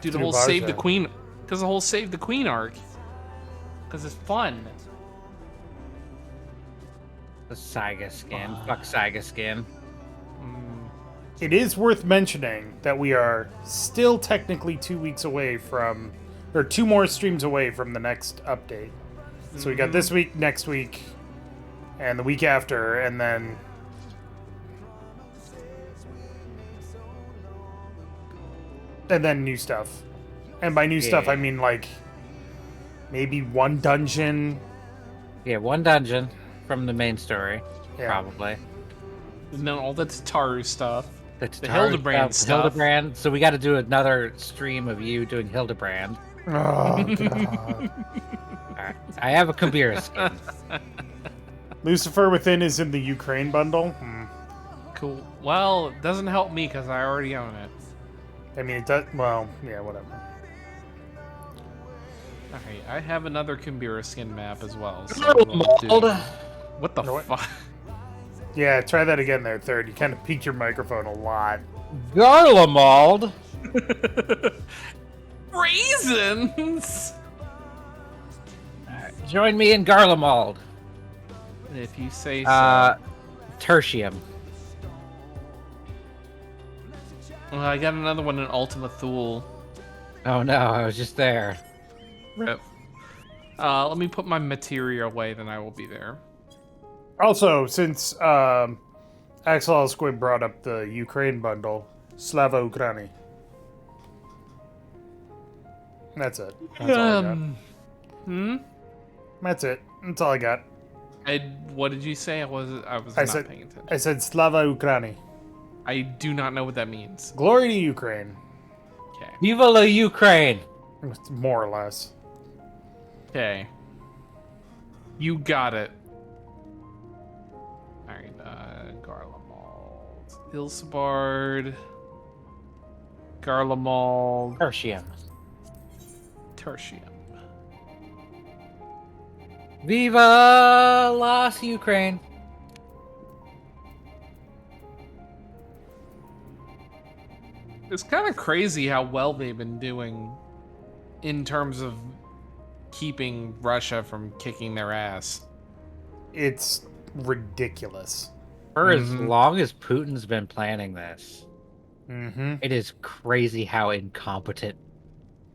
Do the Do whole save Bazia. the queen, because the whole save the queen arc, because it's fun. The Saiga skin. Fuck Saiga skin. It is worth mentioning that we are still technically 2 weeks away from, or 2 more streams away from the next update. So we got this week, next week, and the week after, and then new stuff. And by new stuff, I mean like maybe 1 dungeon. Yeah, 1 dungeon from the main story. Yeah. Probably. And then all the Tataru stuff. The Hildebrand stuff. Hildebrand. So we got to do another stream of you doing Hildebrand. Oh, God. Alright. I have a Kabira skin. Lucifer Within is in the Ukraine bundle. Cool. Well, it doesn't help me because I already own it. I mean, it does. Well, yeah, whatever. Alright, I have another Kumbira skin map as well. So Mold. what the know what? fuck? Yeah, try that again there, Third. You kind of peaked your microphone a lot. Garlemald. Raisins! Join me in Garlemald. If you say so. Tertium. Well, I got another one in Ultima Thule. Oh no, I was just there. Rip. Let me put my materia away, then I will be there. Also, since Axel Squid brought up the Ukraine bundle, Slava Ukraini. That's it. That's all I got. That's it. That's all I got. What did you say? I was I not said- paying attention. I said Slava Ukraini. I do not know what that means. Glory to Ukraine. Okay. Viva la Ukraine. More or less. Okay. You got it. Alright, Garlemald. Ilsabard. Garlemald. Tertium. Tertium. Viva las Ukraine. It's kind of crazy how well they've been doing in terms of keeping Russia from kicking their ass. It's ridiculous. For as long as Putin's been planning this, it is crazy how incompetent.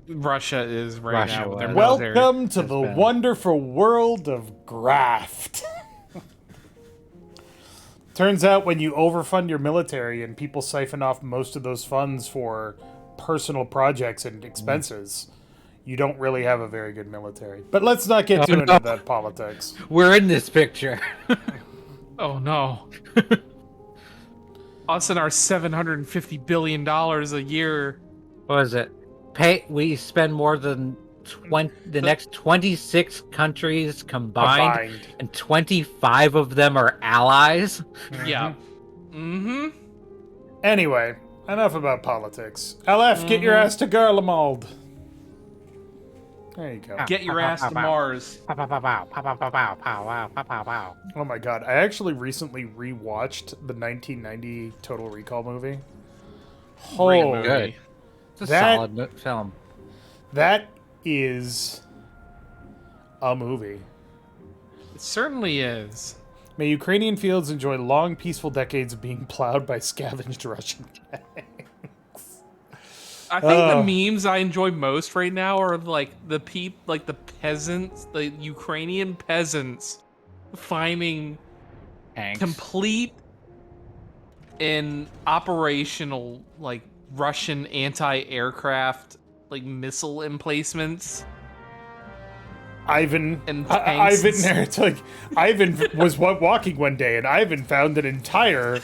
Russia is right Russia now with their was. military. Welcome to It's the been- wonderful world of graft. Turns out when you overfund your military and people siphon off most of those funds for personal projects and expenses, you don't really have a very good military. But let's not get too into that politics. We're in this picture. Oh no. Us and our $750 billion a year. What is it? We spend more than the next 26 countries combined, and 25 of them are allies. Yeah. Mm-hmm. Anyway, enough about politics. LF, get your ass to Garlemald. There you go. Get your ass to Mars. Pow, pow, pow, pow, pow, pow, pow, pow, pow, pow, pow. Oh my god, I actually recently rewatched the 1990 Total Recall movie. Great Good. It's a That- solid film. That is a movie. It certainly is. May Ukrainian fields enjoy long, peaceful decades of being plowed by scavenged Russian tanks. I think the memes I enjoy most right now are like the peasants, the Ukrainian peasants finding Tanks. complete and operational like Russian anti-aircraft like missile emplacements. Ivan, And Ivan, tanks. it's like Ivan was walking one day, and Ivan found an entire,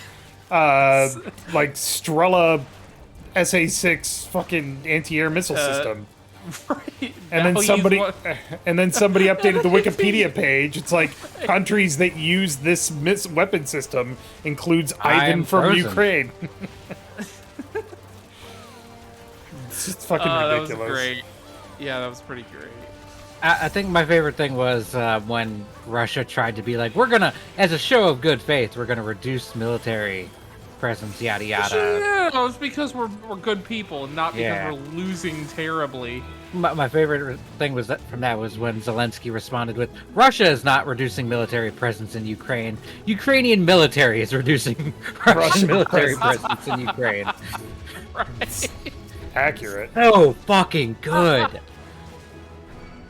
like Strela SA-6 fucking anti-air missile system. Right. And then somebody updated the Wikipedia page. It's like countries that use this weapon system includes Ivan from frozen. Ukraine. It's just fucking ridiculous. That was great. Yeah, that was pretty great. I think my favorite thing was when Russia tried to be like, we're gonna, as a show of good faith, we're gonna reduce military presence, yada yada. Yeah, no, it's because we're good people and not because Yeah. we're losing terribly. My favorite thing was from that was when Zelensky responded with, Russia is not reducing military presence in Ukraine. Ukrainian military is reducing Russian military presence in Ukraine. Right. Accurate. So fucking good.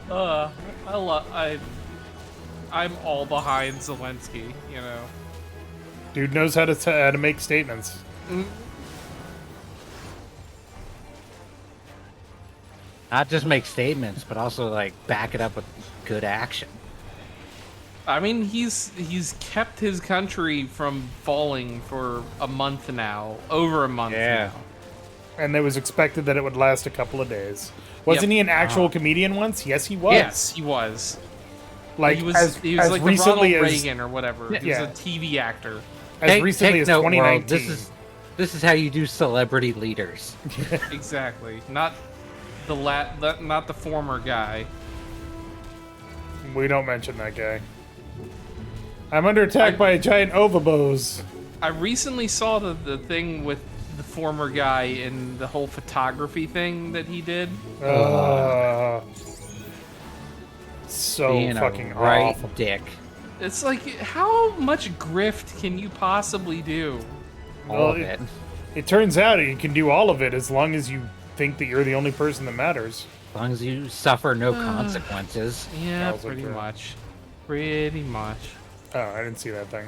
I'm all behind Zelensky, you know. Dude knows how to make statements. Not just make statements, but also like back it up with good action. I mean, he's kept his country from falling for a month now, over a month now. And it was expected that it would last a couple of days. Wasn't Yep. he an actual comedian once? Yes, he was. Yes, he was. Like he was as like the recently Ronald as Reagan or whatever. He Yeah. was a TV actor. recently as note, world. 2019. This is how you do celebrity leaders. Exactly. Not the former guy. We don't mention that guy. I'm under attack by a giant ovabose. I recently saw the thing with the former guy in the whole photography thing that he did. So Being fucking a right awful. dick. It's like, how much grift can you possibly do? All of it. It turns out you can do all of it as long as you think that you're the only person that matters. As long as you suffer no consequences. Yeah, Also pretty true. much. Pretty much. Oh, I didn't see that thing.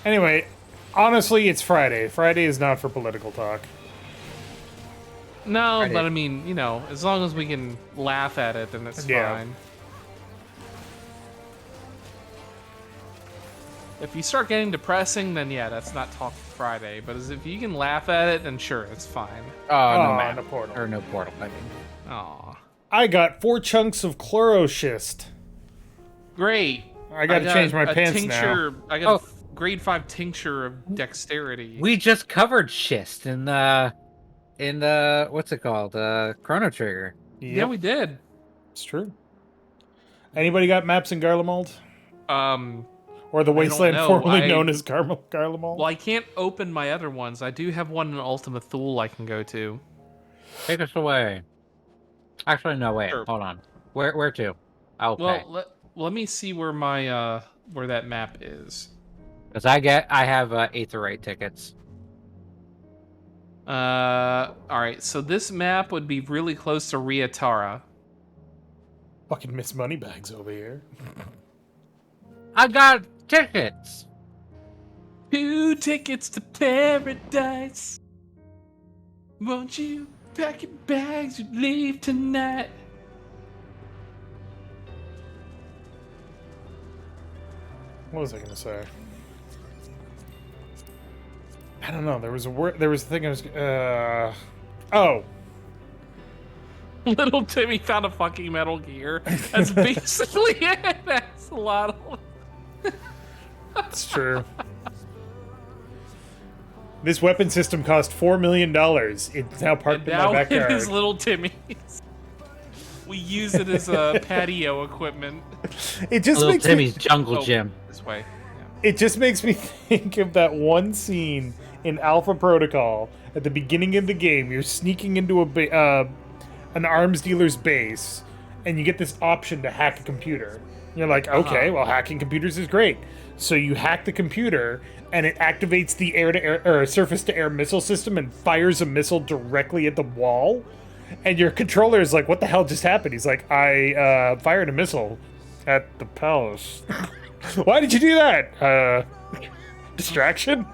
Anyway, honestly, it's Friday. Friday is not for political talk. No, Friday. but I mean, you know, as long as we can laugh at it, then it's Yeah. fine. If you start getting depressing, then yeah, that's not Talk Friday. But if you can laugh at it, then sure, it's fine. Oh, Oh, map. no portal. Or no portal, I mean. Aw. I got 4 chunks of chloroschist. Great. I gotta change my a pants tincture, I got Oh. a grade 5 tincture of dexterity. We just covered schist in what's it called? Chrono Trigger. now. Yeah, we did. It's true. Anybody got maps in Garlemald? Or the wasteland know. formerly known as Garlemald? Well, I can't open my other ones. I do have one in Ultima Thule I can go to. Take us away. Actually, no, wait. Sure. Hold on. Where to? I'll pay. Well, let me see where my where that map is. Because I have Aetherite tickets. All right. So this map would be really close to Riatara. Fucking Miss Moneybags over here. I got tickets. 2 tickets to paradise. Won't you pack your bags and leave tonight? What was I gonna say? I don't know. There was a word. There was a thing I was. Oh. Little Timmy found a fucking Metal Gear. That's basically it. That's a lot of. It's true. This weapon system cost $4 million. It's now parked in my Now backyard. it is Little Timmy's. We use it as patio equipment. It just Little makes Timmy's me, jungle gym. This way. Yeah. it just makes me think of that one scene in Alpha Protocol at the beginning of the game. You're sneaking into an arms dealer's base, and you get this option to hack a computer. You're like, okay, well, hacking computers is great. So you hack the computer, and it activates the air-to-air or surface-to-air missile system and fires a missile directly at the wall. And your controller is like, what the hell just happened? He's like, I fired a missile at the palace. Why did you do that? Distraction?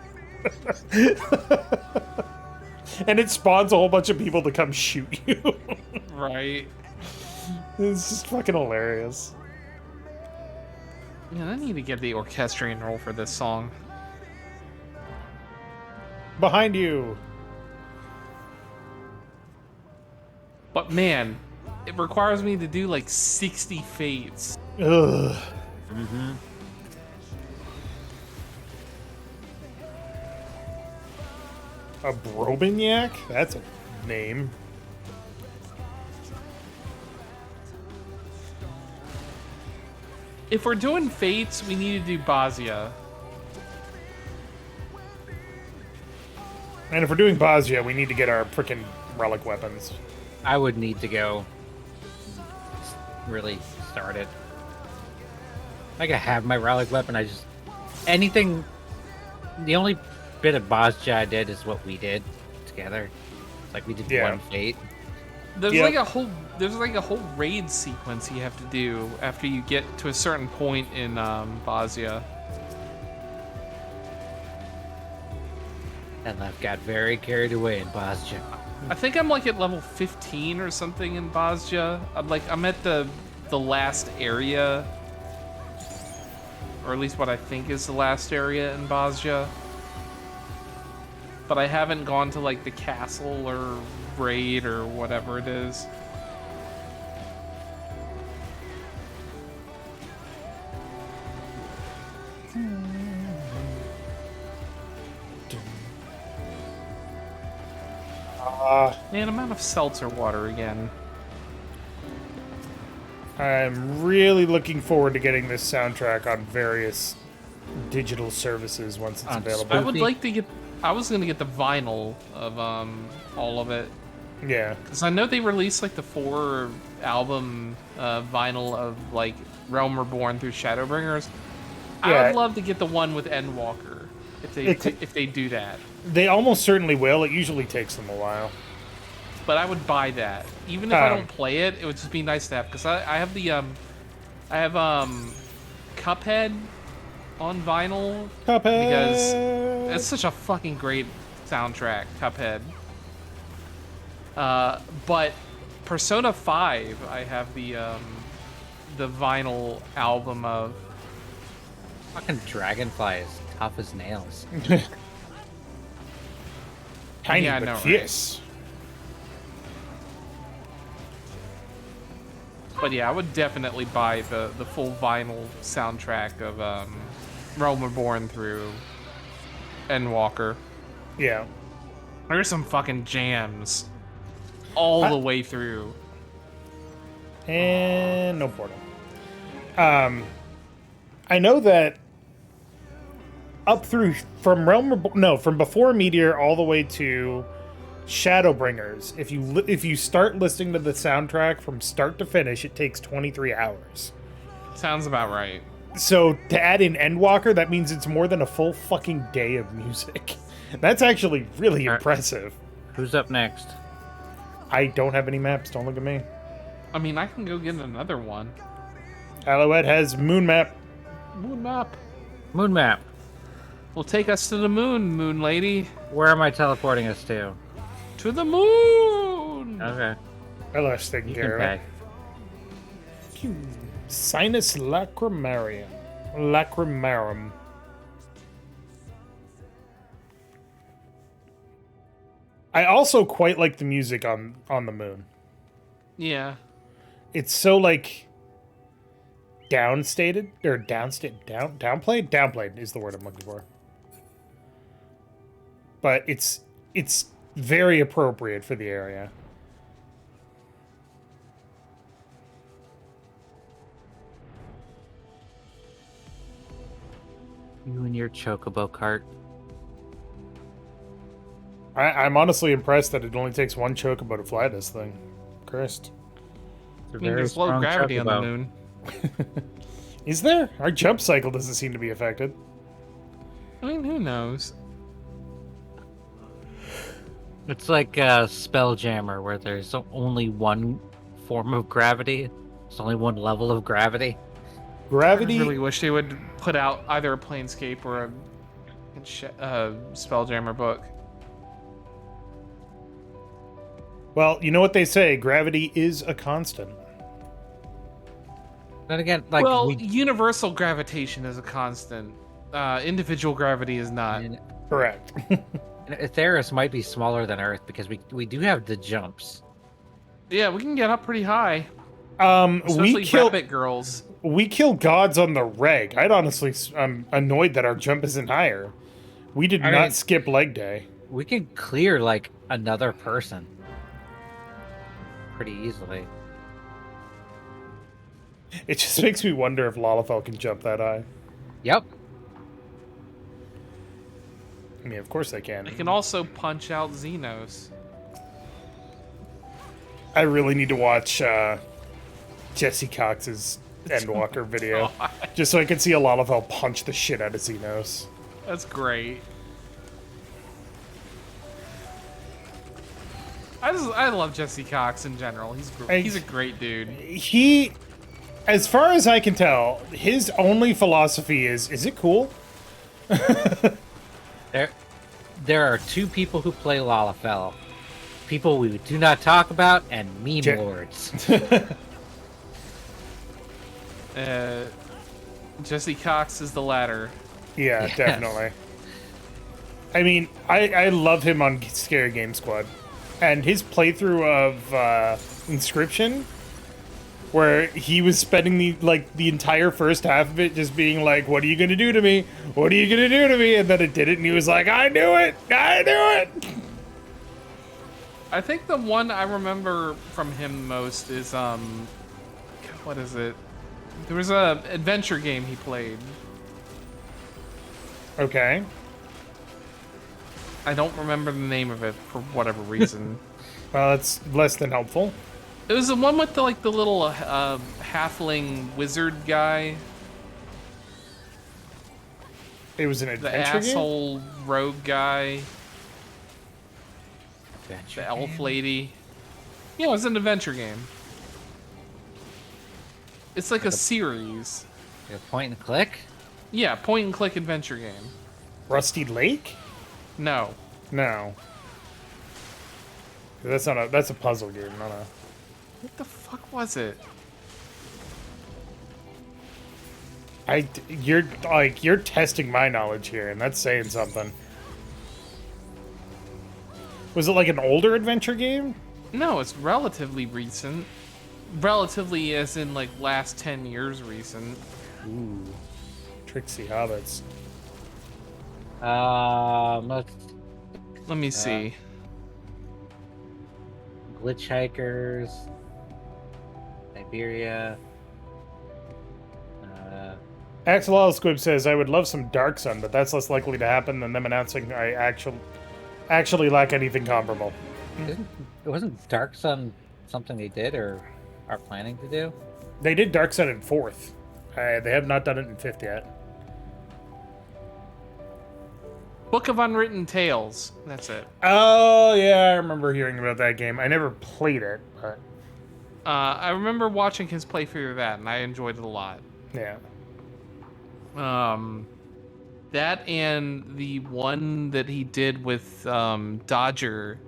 And it spawns a whole bunch of people to come shoot you. Right. It's just fucking hilarious. Yeah, I need to get the orchestrion roll for this song. Behind you. But man, it requires me to do like 60 fates. Ugh. Mm-hmm. A Brobignac? That's a name. If we're doing fates, we need to do Bazia. And if we're doing Bazia, we need to get our frickin' relic weapons. I would need to go really start it. Like I have my relic weapon, I just anything. The only bit of Bazia I did is what we did together. Like we did one fate. There's Yep. like a whole raid sequence you have to do after you get to a certain point in Bazia. And I've got very carried away in Bazia. I think I'm like at level 15 or something in Bazia. I'm at the last area, or at least what I think is the last area in Bazia. But I haven't gone to like the castle or raid or whatever it is. Man, I'm out of seltzer water again. I'm really looking forward to getting this soundtrack on various digital services once it's On available. I would Spoofy? like to get. I was gonna get the vinyl of all of it. Yeah. Because I know they released like the 4 album vinyl of like Realm Reborn through Shadowbringers. I Yeah. would love to get the one with Endwalker if they do that. They almost certainly will. It usually takes them a while. But I would buy that, even if I don't play it. It would just be nice to have because I have the Cuphead on vinyl Cuphead. because it's such a fucking great soundtrack, Cuphead. But Persona 5, I have the vinyl album of. Fucking Dragonfly is tough as nails. Tiny Yeah, I but know, right? fierce. But yeah, I would definitely buy the full vinyl soundtrack of Realm Reborn through Endwalker. Yeah. There's some fucking jams all the way through. And no portal. I know that up through from from before Meteor all the way to Shadowbringers. If you start listening to the soundtrack from start to finish, it takes 23 hours. Sounds about right. So to add in Endwalker, that means it's more than a full fucking day of music. That's actually really impressive. Who's up next? I don't have any maps. Don't look at me. I mean, I can go get another one. Alouette has moon map. Moon map. Moon map. Will take us to the moon, moon lady. Where am I teleporting us to? To the moon! Okay. Ella's taking You care can of pay. it. Sinus lacrimarum. Lacrimarum. I also quite like the music on the moon. Yeah. It's so like downstated or downplayed. Downplayed is the word I'm looking for. But it's very appropriate for the area. You and your chocobo cart. I'm honestly impressed that it only takes one chocobo to fly this thing. Christ. It's a I mean, very there's low strong gravity on the chocobo. moon. Is there? Our jump cycle doesn't seem to be affected. I mean, who knows? It's like a Spelljammer, where there's only one form of gravity. There's only one level of gravity. Gravity. I really wish they would put out either a Planescape or a Spelljammer book. Well, you know what they say. Gravity is a constant. Then again, like universal gravitation is a constant. Individual gravity is not. Correct. Etheris might be smaller than Earth because we do have the jumps. Yeah, we can get up pretty high. Especially rabbit girls. We kill gods on the reg. I'm annoyed that our jump isn't higher. We did not skip leg day. We can clear like another person pretty easily. It just makes me wonder if Lalafell can jump that high. Yep. I mean, of course they can. They can also punch out Xenos. I really need to watch Jesse Cox's Endwalker video, just so I can see a Lalafell punch the shit out of Xenos. That's great. I love Jesse Cox in general. He's a great dude. He, as far as I can tell, his only philosophy is it cool? There are two people who play Lalafell. People we do not talk about, and meme lords. Jesse Cox is the latter. Yeah, Yes. definitely. I mean, I love him on Scary Game Squad. And his playthrough of Inscription, where he was spending the entire first half of it just being like, what are you gonna do to me? What are you gonna do to me? And then it did it, and he was like, I knew it! I knew it! I think the one I remember from him most is, what is it? There was a adventure game he played. Okay. I don't remember the name of it for whatever reason. Well, that's less than helpful. It was the one with the little halfling wizard guy. It was an The adventure game? asshole rogue guy. Adventure The elf game? lady. Yeah, it was an adventure game. It's like a series. Like a point and click? Yeah, point and click adventure game. Rusty Lake? No. No. That's a puzzle game, not a... What the fuck was it? You're testing my knowledge here, and that's saying something. Was it like an older adventure game? No, it's relatively recent. Relatively as in like last 10 years recent. Ooh. Tricksy Hobbits. Let me see. Glitch Hikers, Siberia. Axel Squib says, I would love some Dark Sun, but that's less likely to happen than them announcing I actually lack anything comparable. It wasn't Dark Sun something they did or are planning to do? They did Dark Sun in 4th. They have not done it in 5th yet. Book of Unwritten Tales. That's it. Oh, yeah, I remember hearing about that game. I never played it, but... I remember watching his playthrough of that, and I enjoyed it a lot. Yeah. That and the one that he did with Dodger,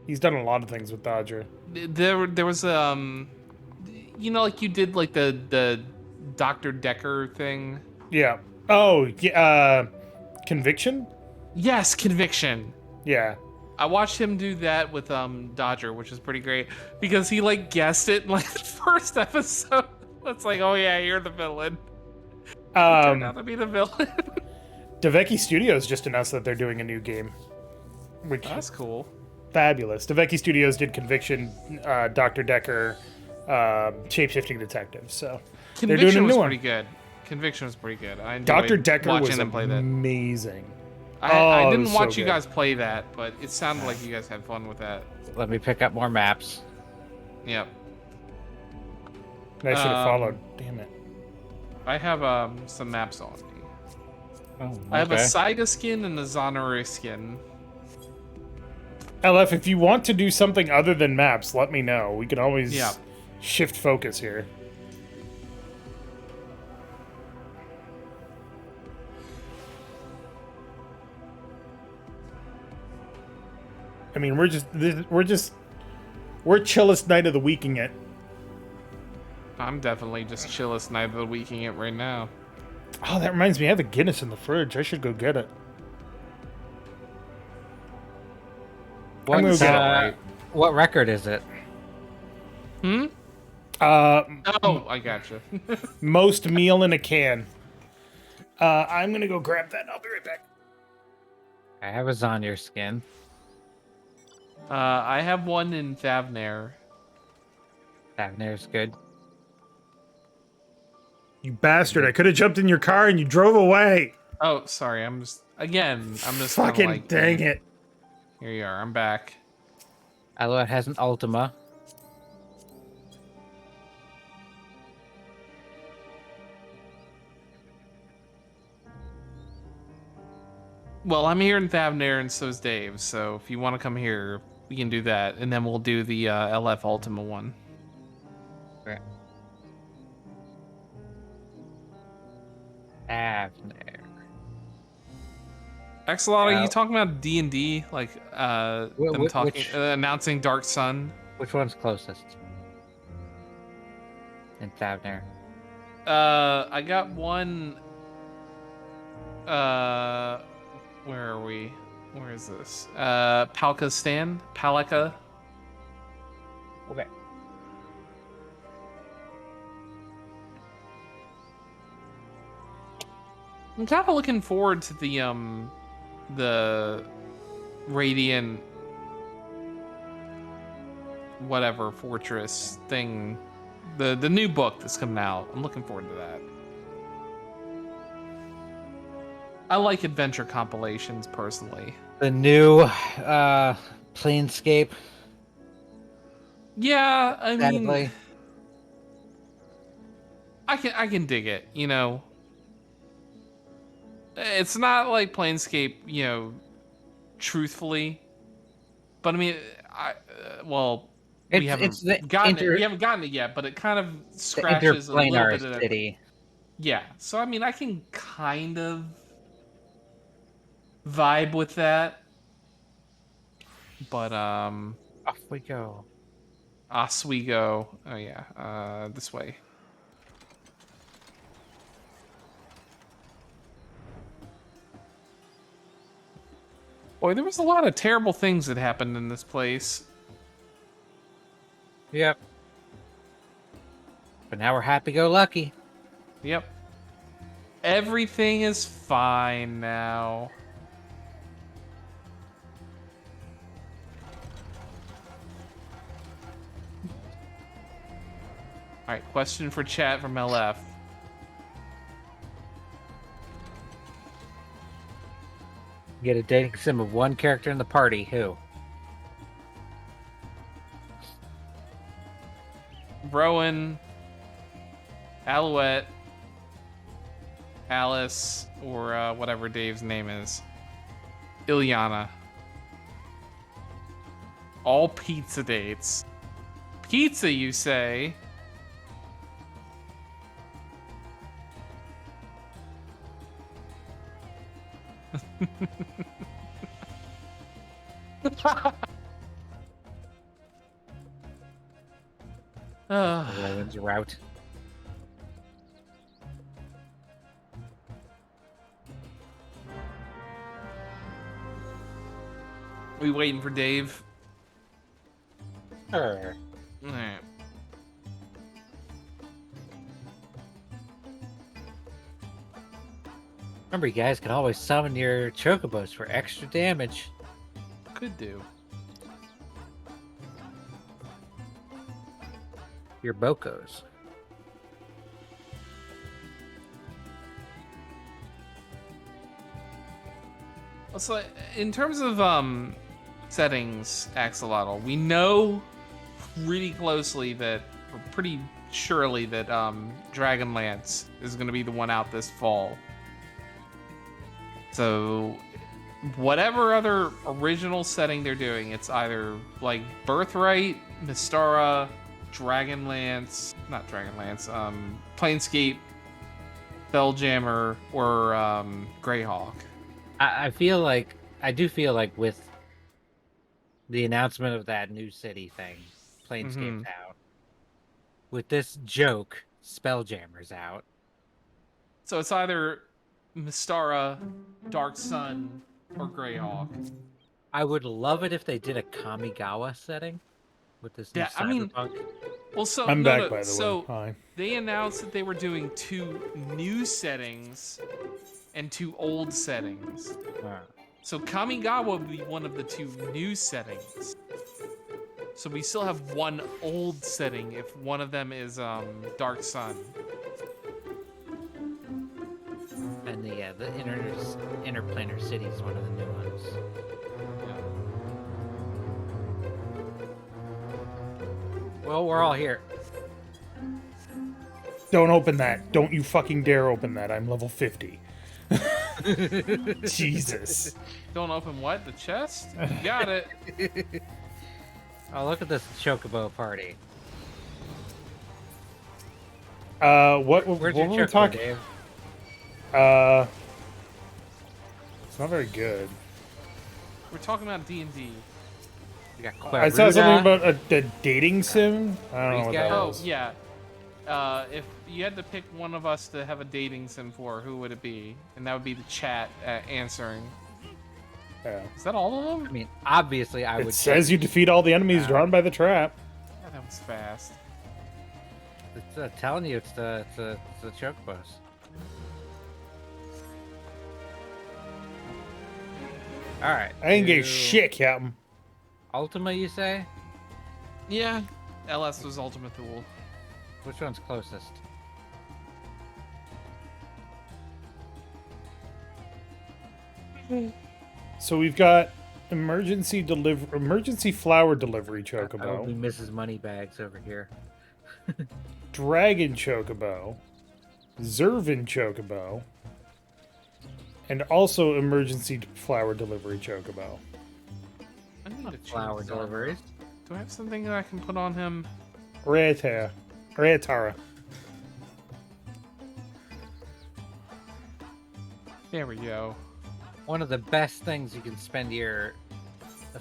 He's done a lot of things with Dodger. There was like you did like the Dr. Decker thing. Yeah. Oh, yeah. Conviction? Yes, Conviction. Yeah. I watched him do that with Dodger, which is pretty great because he like guessed it in like the first episode. It's like, oh yeah, you're the villain. Turned out to be the villain. Devecchi Studios just announced that they're doing a new game. Which That's cool. fabulous. Devecchi Studios did Conviction, Dr. Decker, Shapeshifting Detective. So they're doing a Conviction new was one. pretty good. Conviction was pretty good. I enjoyed Dr. Decker watching was them play that. amazing. I it didn't was watch so you good. guys play that, but it sounded like you guys had fun with that. Let me pick up more maps. Yep. I should have followed. Damn it. I have some maps on me. Oh, I have a okay. Saga skin and a Zanare skin. LF, if you want to do something other than maps, let me know. We can always Yeah. shift focus here. I mean, we're chillest night of the weeking it. I'm definitely just chillest night of the weeking it right now. Oh, that reminds me, I have a Guinness in the fridge. I should go get it. I'm gonna get it. Alright. What record is it? Hmm? Uh, Oh, I gotcha. most meal in a can. I'm gonna go grab that. I'll be right back. I have a Zonir skin. I have one in Thavnair. Thavnair's good. You bastard! I could have jumped in your car and you drove away. Oh, sorry. I'm just Fucking like, dang it! Here you are. I'm back. Alouette has an Ultima. Well, I'm here in Thavnair, and so's Dave. So if you want to come here, we can do that, and then we'll do the LF Ultima one. Okay. Thavnair. Axolotl, are Yeah. you talking about D&D? Like, them talking, which- announcing Dark Sun? Which one's closest? In Thavnair. I got one. Where are we? Where is this? Palka Stan? Palaka? Okay. I'm kind of looking forward to the Radiant whatever fortress thing, the new book that's coming out. I'm looking forward to that. I like adventure compilations personally. The new Planescape. Yeah, I mean, Sadly. I can dig it. You know, it's not like Planescape, you know, truthfully, but I mean, we haven't gotten it yet, but it kind of scratches a little bit of city. Yeah, so I mean, I can kind of vibe with that, but Off we go. Oswego. Oh yeah, this way. Boy, there was a lot of terrible things that happened in this place. Yep. But now we're happy-go-lucky. Yep. Everything is fine now. Alright, question for chat from LF. Get a dating sim of one character in the party. Who? Rowan, Alouette, Alice, or whatever Dave's name is. Ilyana. All pizza dates. Pizza, you say? Rowan's route. We waiting for Dave? Sure. Alright. Remember, you guys can always summon your chocobos for extra damage. Could do. Your bokos. So, in terms of settings, Axolotl, we know pretty closely that, or pretty surely that Dragonlance is going to be the one out this fall. So, whatever other original setting they're doing, it's either like Birthright, Mystara, Dragonlance, not Dragonlance, Planescape, Spelljammer, or Greyhawk. I do feel like with the announcement of that new city thing, Planescape's out. With this joke, Spelljammer's out. So it's either Mystara, Dark Sun, or Greyhawk. I would love it if they did a Kamigawa setting with this new Yeah, I mean, Cyberpunk. well, so I'm no, back, no, by the so way. Hi. they announced that they were doing 2 new settings and 2 old settings. So Kamigawa would be one of the 2 new settings. So we still have 1 old setting if one of them is Dark Sun. And the Interplanar City is one of the new ones. Yeah. Well, we're all here. Don't open that. Don't you fucking dare open that. I'm level 50. Jesus. Don't open what? The chest? You got it. Oh, look at this Chocobo party. What Where's were your we Chocobo, talking? Dave? It's not very good. We're talking about D&D. You got I saw something Quaruda. about a dating sim. I don't know what that Oh, is. yeah. If you had to pick one of us to have a dating sim for, who would it be? And that would be the chat answering. Yeah. Is that all of them? I mean, obviously, I It would. says you defeat all the enemies drawn by the trap. Yeah, that was fast. It's telling you it's the Chocobos. All right. I ain't get to shit, Captain. Ultima, you say? Yeah. LS was Ultimate Duel. Which one's closest? So we've got emergency flower delivery That would be chocobo, Mrs. Moneybags over here. dragon chocobo, Zervin chocobo, and also emergency flower delivery chocobo. I need to choose Flower some. deliveries. Do I have something that I can put on him? Reatara. There we go. One of the best things you can spend the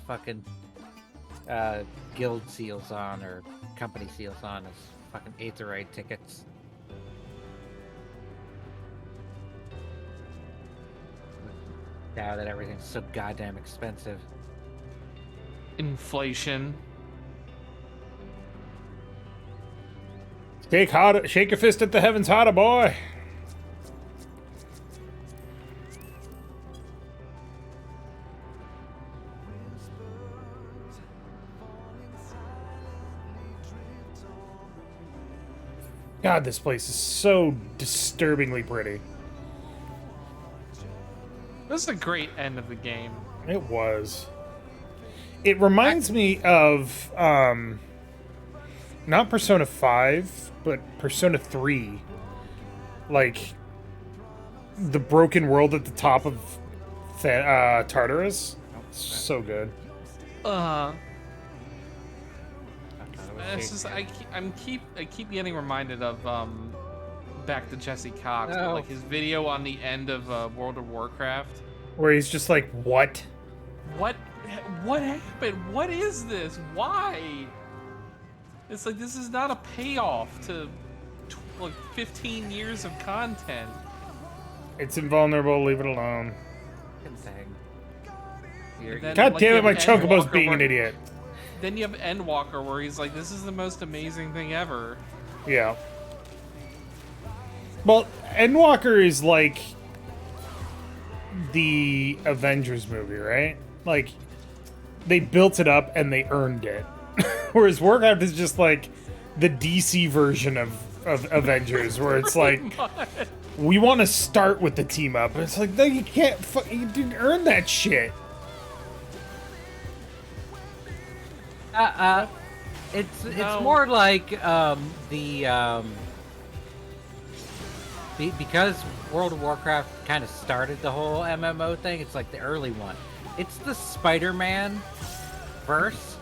fucking guild seals on or company seals on is fucking Aetherite tickets. Now that everything's so goddamn expensive. Inflation. Shake a fist at the heavens harder, boy. God, this place is so disturbingly pretty. This is a great end of the game. It was. It reminds me of not Persona 5, but Persona 3. Like the broken world at the top of Tartarus. So good. It's just I keep getting reminded of back to Jesse Cox, but No. like his video on the end of World of Warcraft. Where he's just like, what? What happened? What is this? Why? It's like, this is not a payoff to like 15 years of content. It's invulnerable. Leave it alone. Thing. God Like, damn you it! My have Chocobo's Endwalker being an where- idiot. Then you have Endwalker where he's like, this is the most amazing thing ever. Yeah. Well, Endwalker is like the Avengers movie, right? Like, they built it up and they earned it. Whereas Warcraft is just like the DC version of Avengers, where it's like, we want to start with the team up. And it's like, no, you can't. You didn't earn that shit. It's No. more like because World of Warcraft kind of started the whole MMO thing. It's like the early one. It's the Spider-Man verse,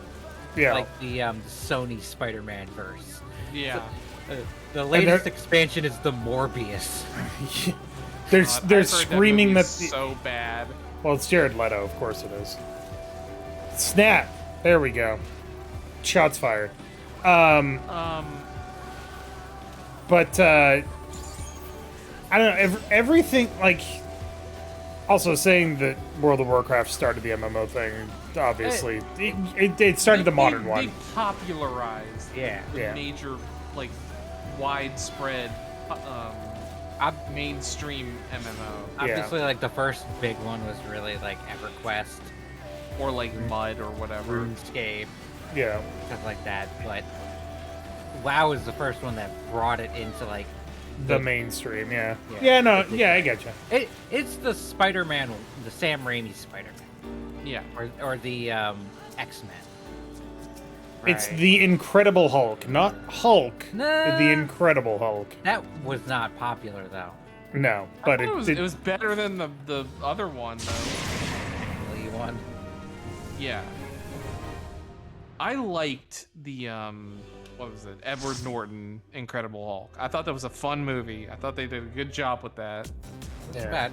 Yeah. like the Sony Spider-Man verse. Yeah. The latest they're- expansion is the Morbius. they're God, they're I've heard screaming that that. movie's so bad. Well, it's Jared Leto, of course it is. Snap! There we go. Shots fired. But I don't know. Everything, like, also saying that World of Warcraft started the MMO thing. Obviously, it started the modern one. They popularized Yeah. the Yeah. major, like, widespread, mainstream MMO. Obviously, like the first big one was really like EverQuest, Or like Mud or whatever. RuneScape, Yeah. stuff like that. But WoW is the first one that brought it into like The mainstream, yeah. Yeah. Yeah, no, yeah, I get you. it's the Spider-Man, the Sam Raimi Spider-Man, Yeah. or the X-Men. It's Right. the Incredible Hulk, not Hulk. Nah. The Incredible Hulk. That was not popular though. No, I but thought it was better than the other one though. Only one. Yeah. I liked the what was it? Edward Norton Incredible Hulk. I thought that was a fun movie. I thought they did a good job with that. It's Yeah. bad.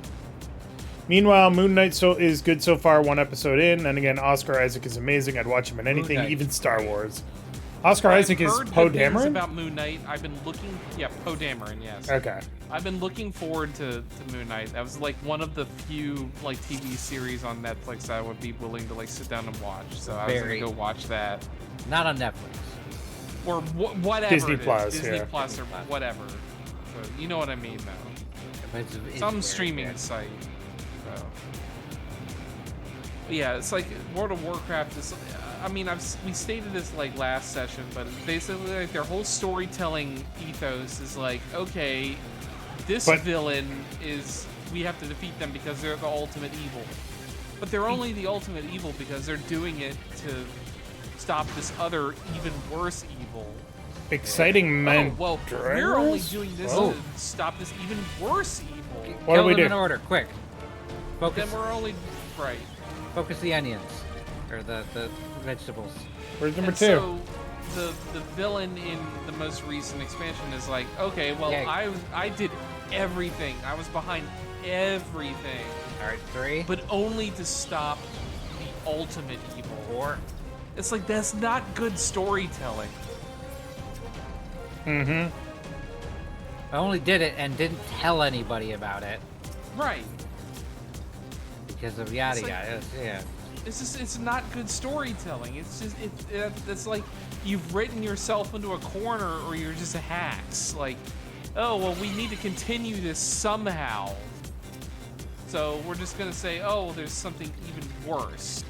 Meanwhile, Moon Knight is good so far, one episode in, and again, Oscar Isaac is amazing. I'd watch him in anything, Knight. even Star Wars. Oscar I've Isaac is heard Poe good things Dameron? about Moon Knight. I've been looking. Yeah, Poe Dameron. Yes. Okay. I've been looking forward to Moon Knight. That was like one of the few like TV series on Netflix that I would be willing to like sit down and watch. So I was Very. gonna go watch that, Not on Netflix. or whatever. Disney it is. Plus, Disney yeah. Plus, or Disney Plus. whatever. So you know what I mean, though. But it's Some very streaming good. site. So. But yeah, it's like World of Warcraft is. I mean, we stated this like last session, but basically like their whole storytelling ethos is like, okay, this But- villain is, we have to defeat them because they're the ultimate evil. But they're only the ultimate evil because they're doing it to stop this other, even worse evil. Exciting men. Oh, well, we're only doing this Whoa. to stop this even worse evil. What do Kill we them do? in order, quick. Focus. Then we're only, right. Focus the onions, or the vegetables. Where's number And two? So the villain in the most recent expansion is like, okay, well, Yeah. I did everything. I was behind everything, All right, 3. but only to stop the ultimate evil. 4. It's like, that's not good storytelling. Mm-hmm. I only did it and didn't tell anybody about it Right. because of yada It's like- yada. Yeah. It's just, it's not good storytelling. It's just, it's like you've written yourself into a corner, or you're just a hacks. Like, oh, well, we need to continue this somehow. So we're just gonna say, oh, there's something even worse.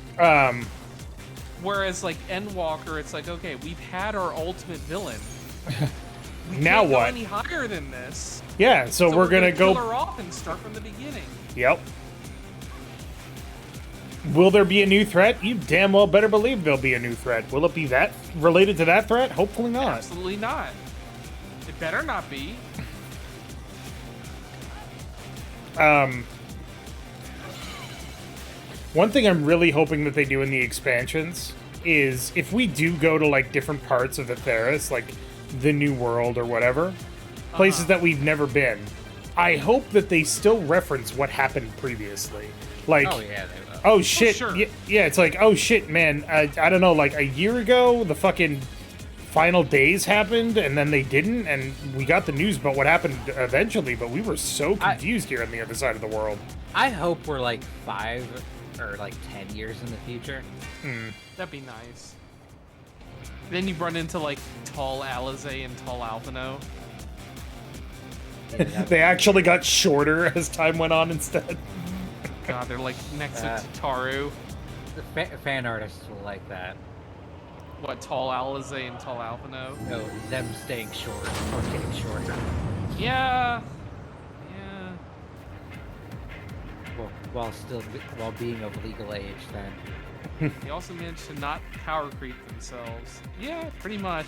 Whereas like Endwalker, it's like, okay, we've had our ultimate villain. We Now can't go what? any higher than this. Yeah, so we're gonna kill go. her off and start from the beginning. Yep. Will there be a new threat? You damn well better believe there'll be a new threat. Will it be that related to that threat? Hopefully not. Absolutely not. It better not be. One thing I'm really hoping that they do in the expansions is if we do go to like different parts of the Theros, like the New World or whatever, places that we've never been, I hope that they still reference what happened previously. Like, Oh yeah, they will. oh shit, sure. yeah, it's like, oh shit, man, I don't know, like a year ago, the fucking final days happened, and then they didn't, and we got the news about what happened eventually, but we were so confused here on the other side of the world. I hope we're like 5 or like 10 years in the future. That'd be nice. Then you run into like tall Alizé and tall Alphino. They actually got shorter as time went on instead. God, they're like next to Tataru. The fan artists will like that. What, tall Alizé and tall Alphino? No, them staying short or getting shorter. Yeah. Well, while being of legal age, then. They also managed to not power creep themselves. Yeah, pretty much.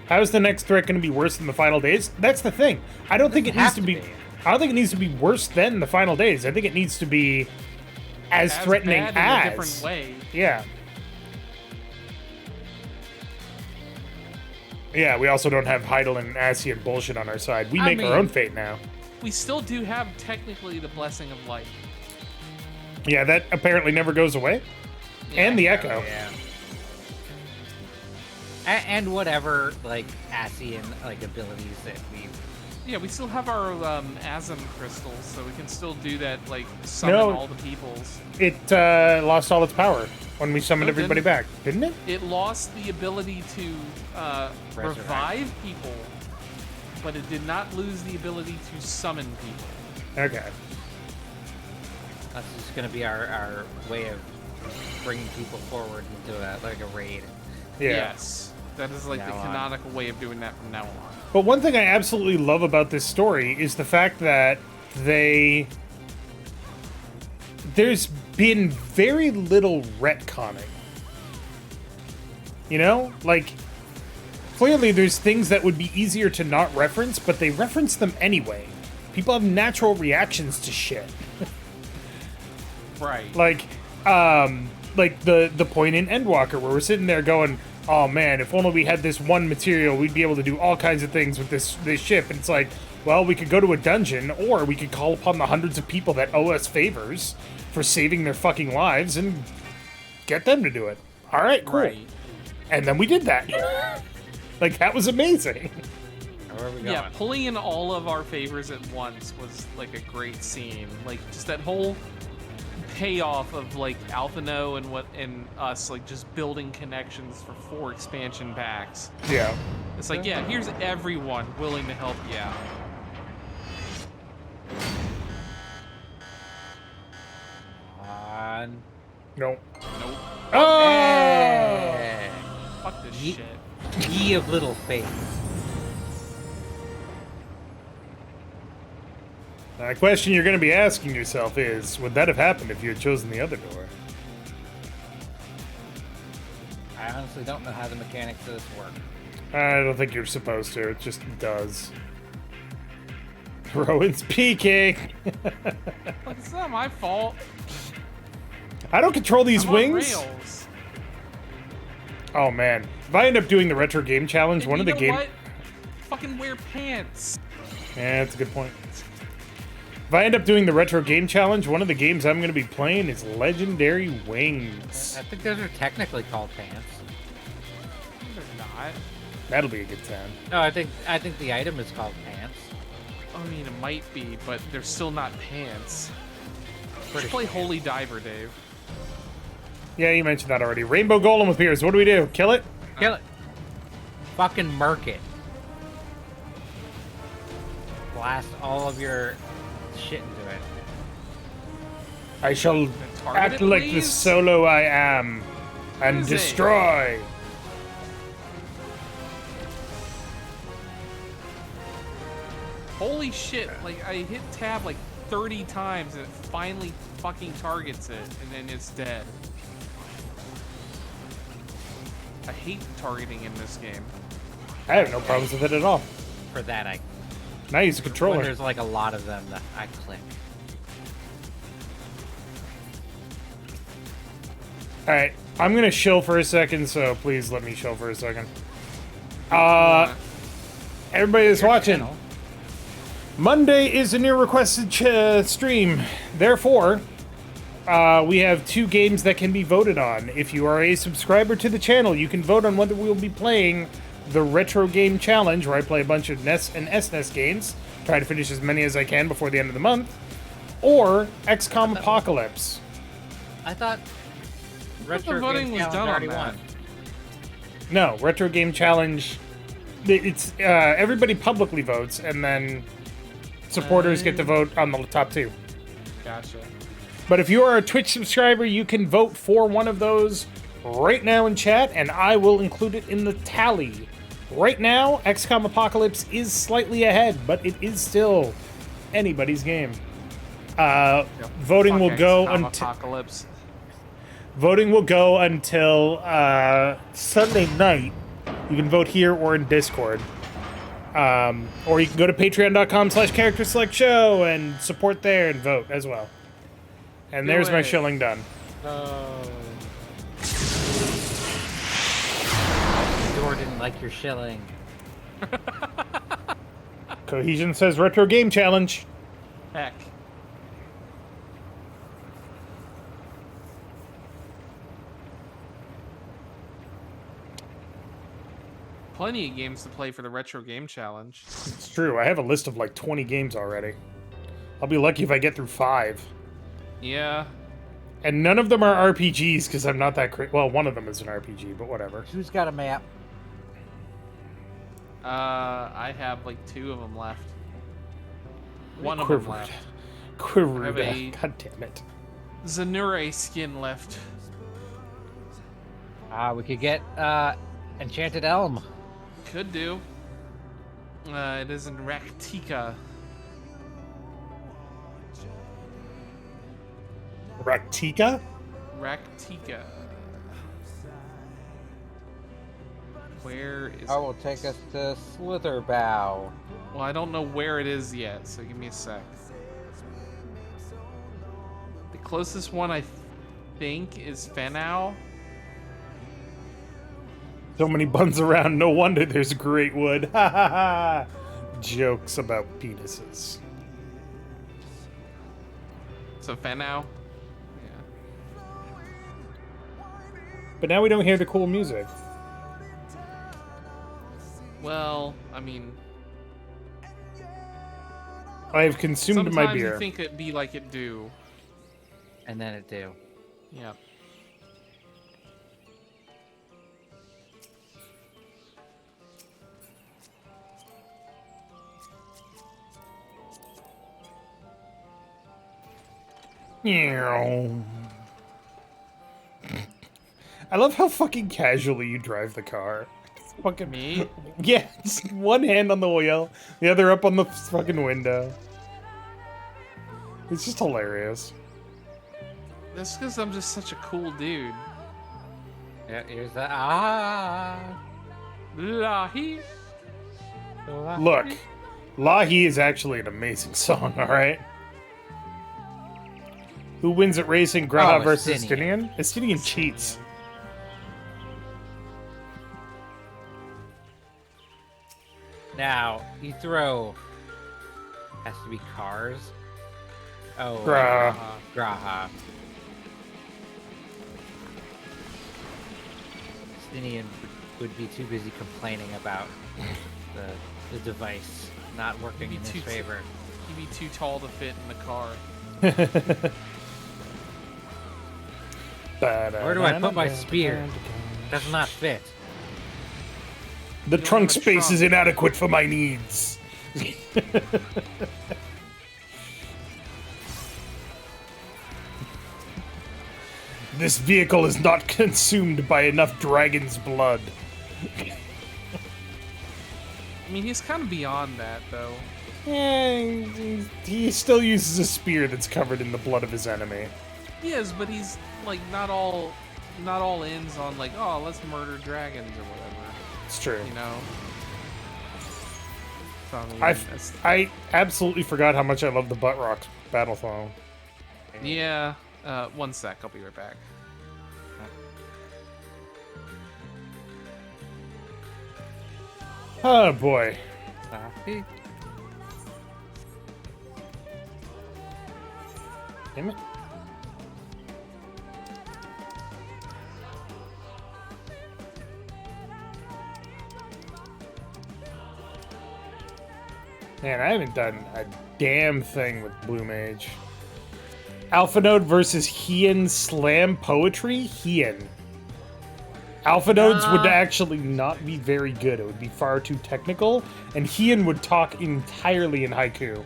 How's the next threat going to be worse than the final days? That's the thing. I don't think it needs to be. I don't think it needs to be worse than the final days. I think it needs to be as threatening bad as. in a different way. Yeah. Yeah, we also don't have Heidel and Asian bullshit on our side. We make our own fate now. We still do have technically the Blessing of Light. Yeah, that apparently never goes away. Yeah, and the Echo. Yeah. And whatever, like, Asian, like, abilities that we... Yeah, we still have our Asm crystals, so we can still do that, like, summon all the peoples. It lost all its power when we summoned everybody back, didn't it? It lost the ability to revive people, but it did not lose the ability to summon people. Okay. That's just going to be our way of bringing people forward into a raid. Yeah. Yes. That is like the canonical way of doing that from now on. But one thing I absolutely love about this story is the fact that there's been very little retconning. You know? Like, clearly there's things that would be easier to not reference, but they reference them anyway. People have natural reactions to shit. Right. Like the point in Endwalker where we're sitting there going, oh man, if only we had this one material, we'd be able to do all kinds of things with this ship. And it's like, well, we could go to a dungeon, or we could call upon the hundreds of people that owe us favors for saving their fucking lives and get them to do it. All right, cool. Right. And then we did that. Like, that was amazing. Where are we going? Yeah, pulling in all of our favors at once was like a great scene. Like, just that whole payoff of like Alphino and us like just building connections for 4 expansion packs. Yeah. It's like, yeah, here's everyone willing to help you out. Nope. Nope. Oh! Hey. Fuck this shit. Ye of little faith. The question you're going to be asking yourself is, would that have happened if you had chosen the other door? I honestly don't know how the mechanics of this work. I don't think you're supposed to. It just does. Rowan's peeking. Look, it's not my fault. I don't control these I'm wings. on rails. Oh man, if I end up doing the retro game challenge, And one of the game. What? Fucking wear pants. Yeah, that's a good point. If I end up doing the retro game challenge, one of the games I'm going to be playing is Legendary Wings. I think those are technically called pants. They're not. That'll be a good time. No, I think the item is called pants. I mean, it might be, but they're still not pants. Pretty Just play pants. Holy Diver, Dave. Yeah, you mentioned that already. Rainbow Golem appears. What do we do? Kill it? Kill it. Fucking murk it. Blast all of your shit into it. I shall Target act it, like the please? solo I am and Is it? destroy. Holy shit, like, I hit tab like 30 times and it finally fucking targets it, and then it's dead. I hate targeting in this game. I have no problems with it at all. For that, Now I use a when controller. there's like a lot of them, that I click. Alright, I'm gonna chill for a second, so please let me chill for a second. Everybody that's watching, channel. Monday is a new requested stream. Therefore, we have 2 games that can be voted on. If you are a subscriber to the channel, you can vote on whether we will be playing the Retro Game Challenge, where I play a bunch of NES and SNES games, try to finish as many as I can before the end of the month, or XCOM Apocalypse. I thought the voting was done on that. No, Retro Game Challenge, it's everybody publicly votes, and then supporters get to vote on the top 2. Gotcha. But if you are a Twitch subscriber, you can vote for one of those right now in chat, and I will include it in the tally. Right now, XCOM Apocalypse is slightly ahead, but it is still anybody's game. Voting will go until Apocalypse. voting will go until Sunday night. You can vote here or in Discord. Or you can go to patreon.com/CharacterSelect show and support there and vote as well. And Do there's my it. shilling done. Door didn't like your shilling. Cohesion says Retro Game Challenge. Heck. Plenty of games to play for the Retro Game Challenge. It's true. I have a list of like 20 games already. I'll be lucky if I get through 5. Yeah. And none of them are RPGs because I'm not that great. Well, one of them is an RPG, but whatever. Who's got a map? I have like 2 of them left. One of Quivered. them left. Quivered. I have a- God damn it. Zanure skin left. We could get Enchanted Elm. Could do. It is in Raktika. Raktika? Raktika. Where is Oh, will take us to Slitherbow. Well, I don't know where it is yet, so give me a sec. The closest one I think is Fenau. So many buns around. No wonder there's great wood. Ha ha ha. Jokes about penises. So Fenau? Yeah. But now we don't hear the cool music. Well, I mean, I have consumed sometimes my beer. you think it'd be like it do. And then it do. Yep. Meow. I love how fucking casually you drive the car. It's fucking Me? Yeah, just one hand on the wheel, the other up on the fucking window. It's just hilarious. That's because I'm just such a cool dude. Yeah, here's the Lahi. Look, Lahi is actually an amazing song, alright? Who wins at racing, Graha Oh, versus Estinian. Estinian? Estinian cheats. Now, you throw... Has to be cars. Oh, Graha. Graha. Estinian would be too busy complaining about the device not working in his favor. He'd be too tall to fit in the car. Where do I put my spear? Does not fit. The trunk have a space trunk. is inadequate for my needs. This vehicle is not consumed by enough dragon's blood. I mean, he's kind of beyond that, though. He still uses a spear that's covered in the blood of his enemy. He is, but he's like not all ends on like, oh, let's murder dragons or whatever. It's true. You know. So, I mean, I absolutely forgot how much I love the Butt Rock battle song. yeah. One sec, I'll be right back. Oh boy. Damn it. Man, I haven't done a damn thing with Blue Mage. Alpha Node versus Heian Slam Poetry? Heian. Alpha Nodes would actually not be very good. It would be far too technical, and Heian would talk entirely in haiku.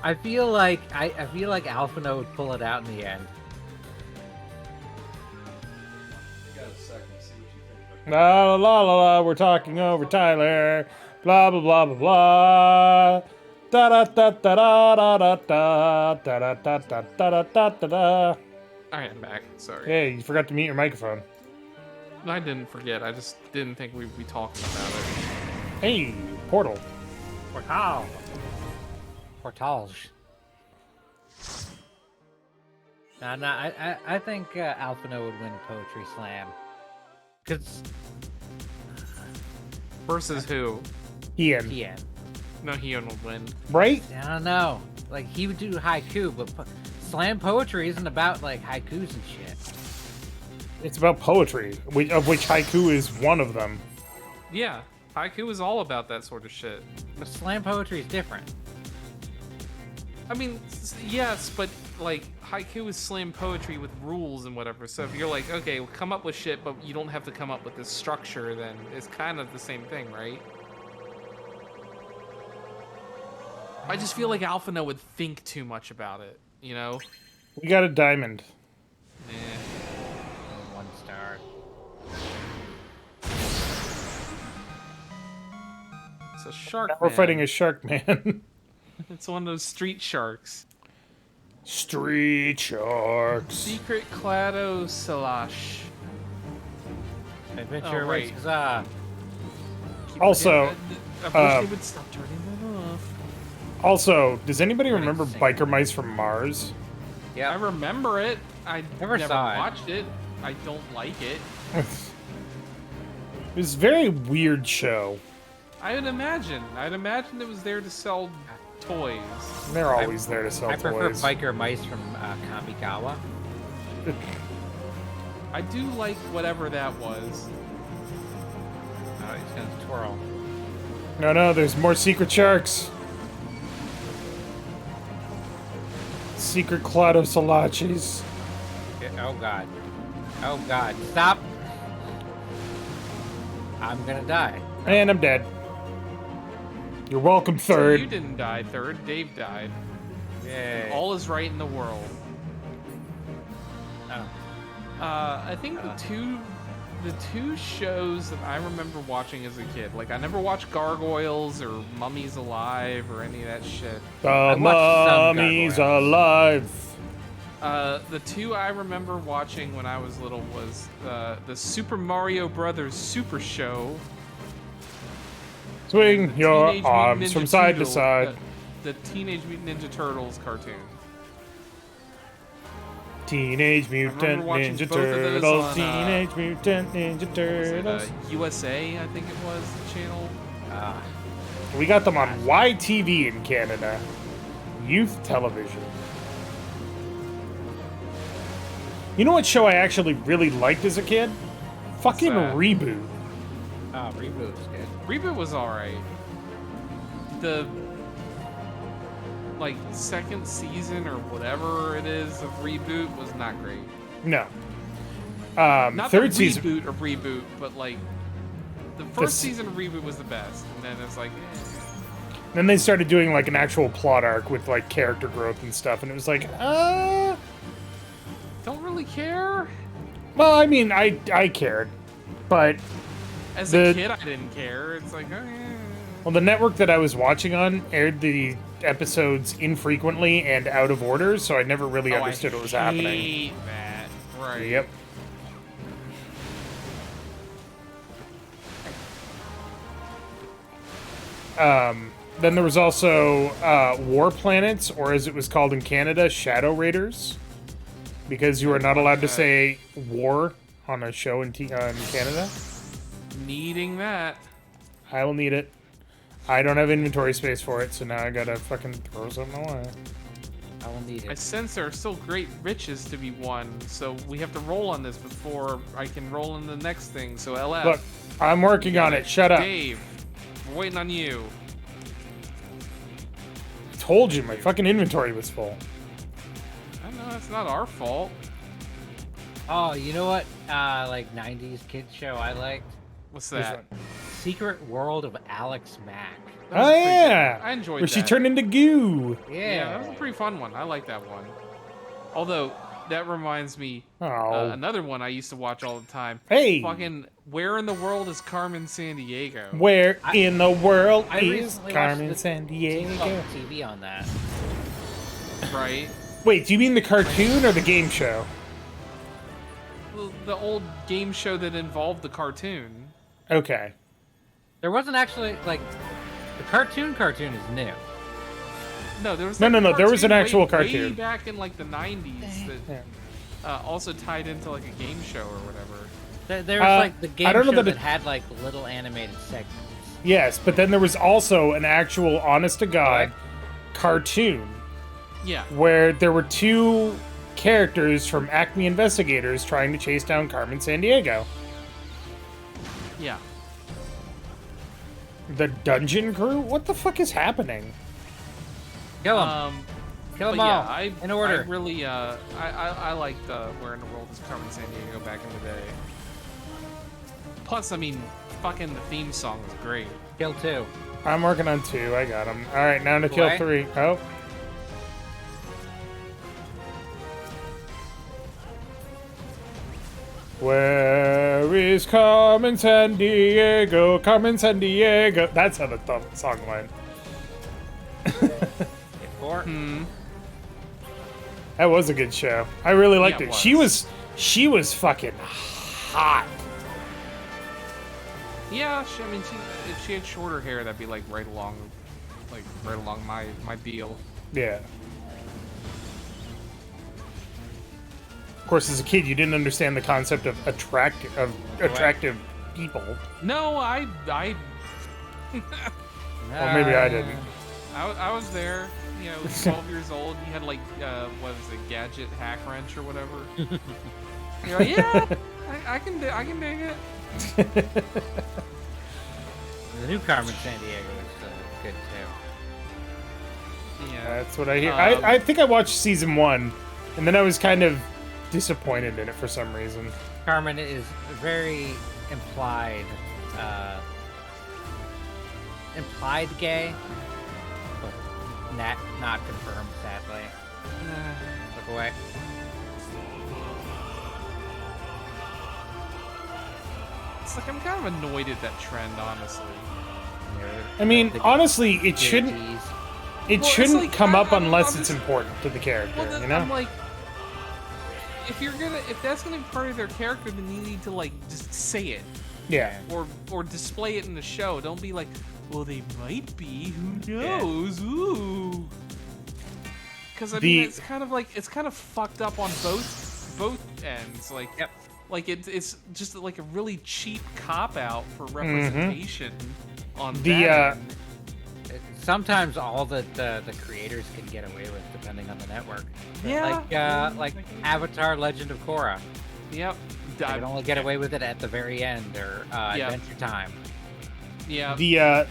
I feel like Alphina would pull it out in the end. La la la la la, we're talking over Tyler. Blah blah blah blah blah. Da da da da da da da da da da da da da da da. All right, I'm back. Sorry. Hey, you forgot to mute your microphone. I didn't forget. I just didn't think we'd be talking about it. Hey, Portal. Portal. Portage. No, I think Alphina would win Poetry Slam. Cause Versus who? Heian. yeah, No, Heian will win. Right? I don't know. Like he would do haiku, but slam poetry isn't about like haikus and shit. It's about poetry, of which haiku is one of them. Yeah, haiku is all about that sort of shit. But slam poetry is different. I mean, yes, but like haiku is slam poetry with rules and whatever. So if you're like, okay, well, come up with shit, but you don't have to come up with this structure, then it's kind of the same thing, right? I just feel like Alphina would think too much about it, you know? We got a diamond. Eh. 1 star. It's a shark. We're man. fighting a shark man. It's one of those street sharks. Street sharks. Secret Clado Salash. Adventure Oh, right. Huzzah. Keep Also, forgetting that. I wish they would stop turning that off. Also, does anybody remember Sing. Biker Mice from Mars? I Yeah. remember it. I Never never saw it. watched it. I don't like it. It was a very weird show. I'd imagine it was there to sell toys. They're always there to sell I prefer toys. biker mice from Kamigawa. I do like whatever that was. Oh, he's gonna twirl. No, there's more secret sharks. Secret Cladosalaches. Oh god. Oh god. Stop! I'm gonna die. And I'm dead. You're welcome, So third. you didn't die, third. Dave died. Yay. All is right in the world. Oh. I think the two shows that I remember watching as a kid, like I never watched Gargoyles or Mummies Alive or any of that shit. The watched some mummy's Gargoyles. alive. The two I remember watching when I was little was the Super Mario Brothers Super Show. Swing and the your Teenage Mutant arms Ninja from side to Turtle- side. The Teenage Mutant Ninja Turtles cartoon. Teenage remember Mutant watching Ninja both of those Turtles. on, Teenage Mutant Ninja What was Turtles. it, USA, I think it was, the channel. We got them on YTV in Canada. Youth television. You know what show I actually really liked as a kid? Fucking that? Reboot. Oh, reboot is good. Reboot was alright. The like second season or whatever it is of Reboot was not great. No. Not Third the season. reboot of Reboot, but like the first season of Reboot was the best, and then it's like, Then they started doing like an actual plot arc with like character growth and stuff, and it was like, don't really care. Well, I mean, I cared, but As The- a kid, I didn't care. It's like, well, the network that I was watching on aired the episodes infrequently and out of order, so I never really understood what was happening. hate that. Right. Yep. Then there was also War Planets, or as it was called in Canada, Shadow Raiders, because you are not allowed to say war on a show in Canada. Needing that. I will need it. I don't have inventory space for it, so now I gotta fucking throw something away. I will need I it. sense there are still great riches to be won, so we have to roll on this before I can roll in the next thing. So LF. Look, I'm working on it. Shut up. Dave, we're waiting on you. told you, my fucking inventory was full. I know that's not our fault. Oh, you know what? Like 90s kids show I liked? What's Which that? one? Secret World of Alex Mack. That was Oh pretty good. yeah, I enjoyed where that. she turned into goo. Yeah, that was a pretty fun one. I like that one. Although that reminds me, Oh. another one I used to watch all the time. Hey. Fucking, where in the world is Carmen Sandiego? Where in the world I is recently Carmen watched the Sandiego? TV on that. Right. Wait, do you mean the cartoon or the game show? The old game show that involved the cartoon. Okay. There wasn't actually like the cartoon is new. No, there was No, that no, there was an cartoon actual way cartoon. back in like the 90s that also tied into like a game show or whatever. There was like the game I don't know show that that had like little animated segments. Yes, but then there was also an actual honest to God cartoon Yeah. where there were two characters from Acme Investigators trying to chase down Carmen Sandiego. Yeah. The Dungeon Crew? What the fuck is happening? Kill him. Kill them But all. yeah, in order. I really, I liked Where in the World is Carmen Sandiego back in the day. Plus, I mean, fucking the theme song was great. Kill 2. I'm working on 2. I got him. All right, now to kill What? 3. Oh. Where is Carmen Sandiego? Carmen Sandiego. That's how the song went. Hit 4. That was a good show. I really liked Yeah, it. it She was fucking hot. Yeah, I mean, if she had shorter hair, that'd be like right along my deal. Yeah. Of course, as a kid, you didn't understand the concept of attractive people. No, I Well, maybe I didn't. I was there. You know, 12 years old. You had like what was it, gadget hack wrench or whatever. You're like, yeah, I can dig it. The new Carmen Sandiego is good too. Yeah, That's what I hear. I think I watched season 1, and then I was kind of disappointed in it for some reason. Carmen is very implied gay, but not confirmed, sadly. Look away. it's like I'm kind of annoyed at that trend, honestly. I mean, The honestly, it shouldn't JTs. it Well, it's shouldn't like, come up I'm unless just- it's important to the character, Well, then you know? I'm like, if that's gonna be part of their character, then you need to like just say it Yeah. or display it in the show. Don't be like, well, they might be. Who knows? Ooh. Because I mean, it's kind of fucked up on both ends. Like, Yep. like it's just like a really cheap cop out for representation on The, that end. Sometimes all that the creators can get away with, depending on the network. Yeah. Like Avatar: Legend of Korra. Yep. They can only get away with it at the very end, or Adventure Time. Yeah.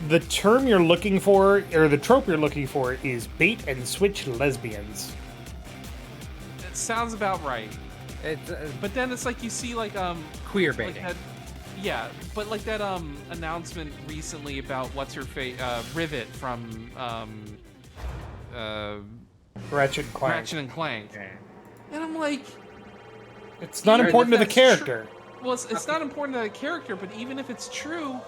The term you're looking for, or the trope you're looking for, is bait and switch lesbians. It sounds about right. It's But then it's like you see like queer like baiting. that, yeah, but like that announcement recently about what's her face Rivet from Ratchet and Clank. Ratchet and Clank, and I'm like, It's not even important to if the that's character. well, it's not important to the character, but even if it's true,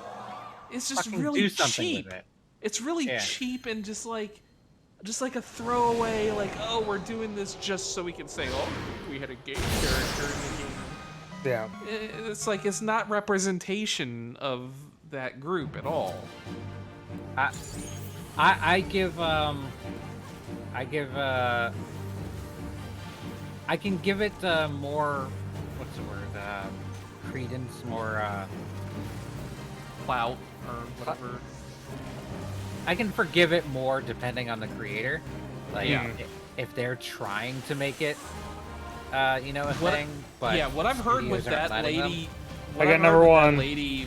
it's just Fucking really do something cheap. with it. It's really Yeah. cheap and just like a throwaway, like, oh, we're doing this just so we can say, oh, we had a gay character in the game. Yeah. It's like it's not representation of that group at all. I can give it more, what's the word, credence, more, Clout or whatever. I can forgive it more depending on the creator. Like, Yeah. if they're trying to make it, a What- thing, but yeah, what I've heard with studios aren't that letting them. lady, I got number 1. That lady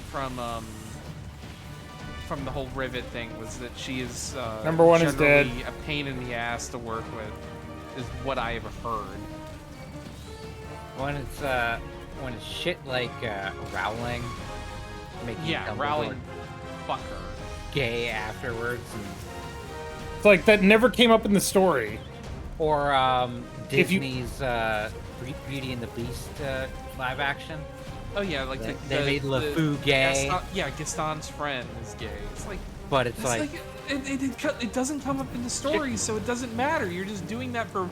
from the whole Rivet thing was that she is Number one is dead. generally a pain in the ass to work with, is what I have heard. When it's shit like Rowling, making Dumbledore Rowling, fuck her. gay afterwards, It's like that never came up in the story. or If you- Disney's Beauty and the Beast live action. Oh yeah, like They made LeFou gay. Gaston's friend is gay. It's like, But it's like it doesn't come up in the story, so it doesn't matter. You're just doing that for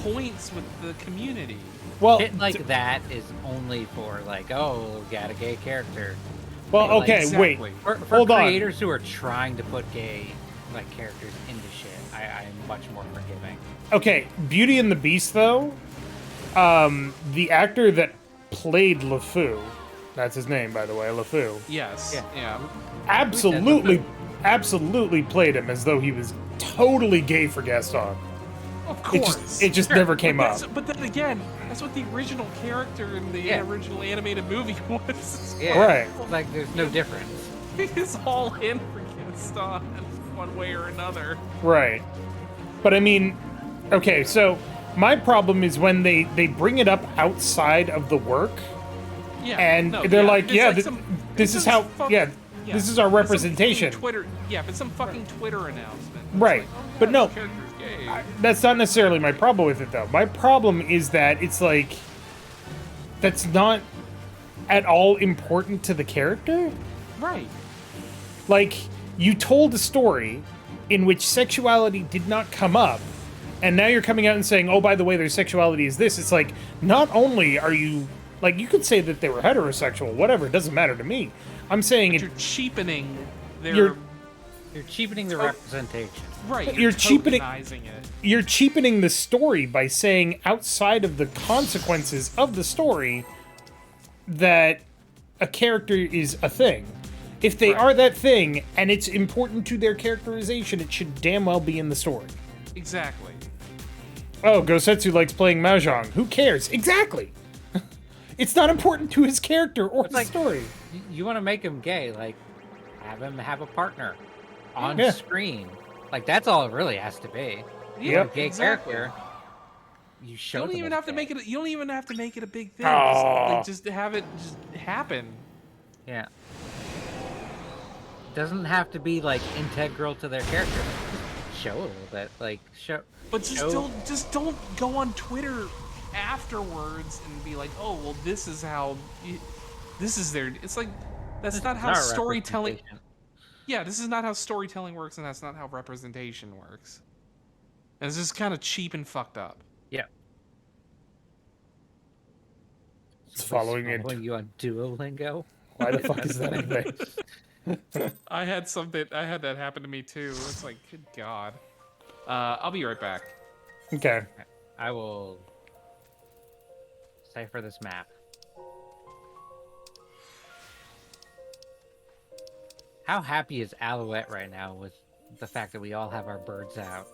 points with the community. Well, shit like that is only for like, oh, we got a gay character. well, like, okay, exactly. wait. For Hold on. creators who are trying to put gay like characters into shit, I'm much more forgiving. Okay, Beauty and the Beast, though, the actor that played LeFou, that's his name, by the way, LeFou, Yes. Yeah. absolutely played him as though he was totally gay for Gaston. Of It course. just never came up. But then again, that's what the original character in the original animated movie was. Yeah, Right. Like there's no difference. It's all in for Gaston one way or another. Right. But I mean, okay, so my problem is when they bring it up outside of the work, Yeah. and no, they're yeah, like, it's yeah, some- this it's is some how, fuck- yeah, this is our it's some fucking representation. Twitter, but some fucking Twitter announcement. It's Right. like, oh, yeah, But no, this character's gay. that's not necessarily my problem with it, though. My problem is that it's like, that's not at all important to the character. Right. Like, you told a story in which sexuality did not come up, and now you're coming out and saying, oh, by the way, their sexuality is this. It's like, not only are you, like, you could say that they were heterosexual, whatever, it doesn't matter to me. I'm saying But it, you're cheapening their. You're- You're cheapening the representation. right. you're cheapening- tokenizing it. you're cheapening the story by saying outside of the consequences of the story that a character is a thing. If they Right. are that thing and it's important to their characterization, it should damn well be in the story. Exactly. Oh, Gosetsu likes playing Mahjong. Who cares? Exactly. It's not important to his character or It's the like- story. You want to make him gay, like have him have a partner on Yeah. screen. Like that's all it really has to be. Yep. A gay exactly. character. You show You don't them even as have to gay. make it. You don't even have to make it a big thing. Aw. Just have it just happen. Yeah. Doesn't have to be like integral to their character. Just show a little bit, like show. But just show- don't go on Twitter afterwards and be like, oh well, this is how. This is their. It's like that's not how Our storytelling. representation. Yeah, this is not how storytelling works, and that's not how representation works. And it's just kind of cheap and fucked up. Yeah. It's following it. Following you on Duolingo. Why the fuck is that a thing? I had that happen to me too. It's like, good God. I'll be right back. Okay. I will cipher this map. How happy is Alouette right now with the fact that we all have our birds out?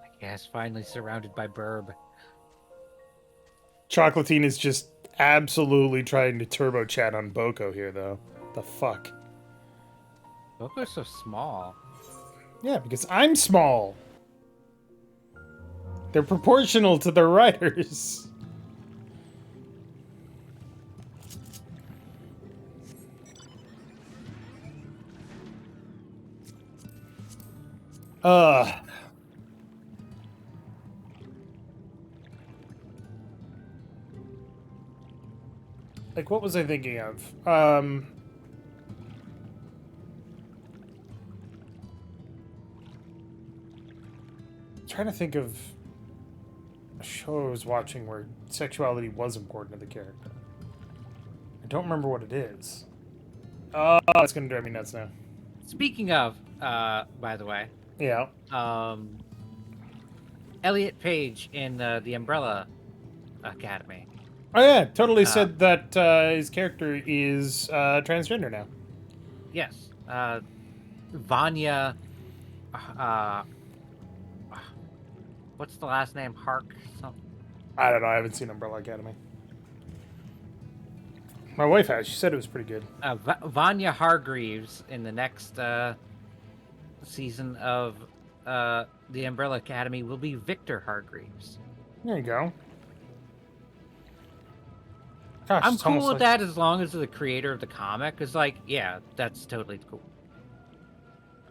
I guess finally surrounded by burb. Chocolatine is just absolutely trying to turbo chat on Boko here, though. The fuck? Boko's so small. Yeah, because I'm small. They're proportional to their riders. Like, what was I thinking of? Trying to think of a show I was watching where sexuality was important to the character. I don't remember what it is. Oh, it's gonna drive me nuts now. Speaking of, by the way, Yeah. Elliot Page in the Umbrella Academy. Oh yeah, totally said that his character is transgender now. Yes. Vanya. What's the last name? Hark? Something. I don't know. I haven't seen Umbrella Academy. My wife has. She said it was pretty good. Vanya Hargreaves in the next season of the Umbrella Academy will be Victor Hargreaves. There you go. Gosh, I'm it's cool almost with that as long as the creator of the comic is like, yeah, that's totally cool.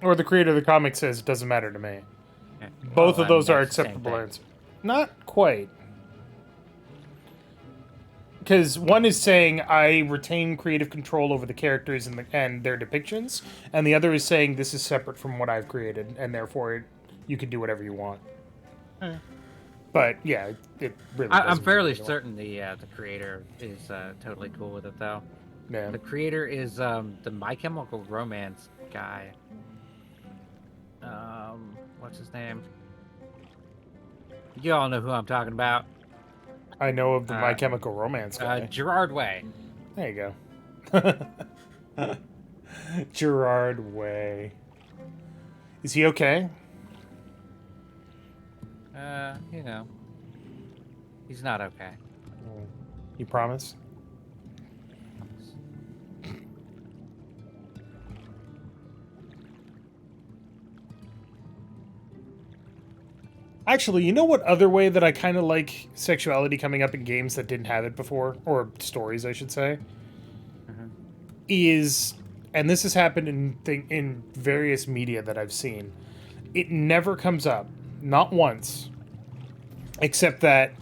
Or the creator of the comic says it doesn't matter to me. Yeah. Both Well, of those are that's the same acceptable thing. answers. Not quite. Because one is saying I retain creative control over the characters and their depictions, and the other is saying this is separate from what I've created, and therefore you can do whatever you want. But yeah, it really. I'm doesn't fairly matter. certain the creator is totally cool with it, though. Yeah. The creator is the My Chemical Romance guy. What's his name? You all know who I'm talking about. I know of the My Chemical Romance guy. Gerard Way. There you go. Gerard Way. Is he okay? You know, he's not okay. You promise? Actually, you know what other way that I kind of like sexuality coming up in games that didn't have it before? Or stories, I should say. Is, and this has happened in various media that I've seen, it never comes up. Not once. Except that,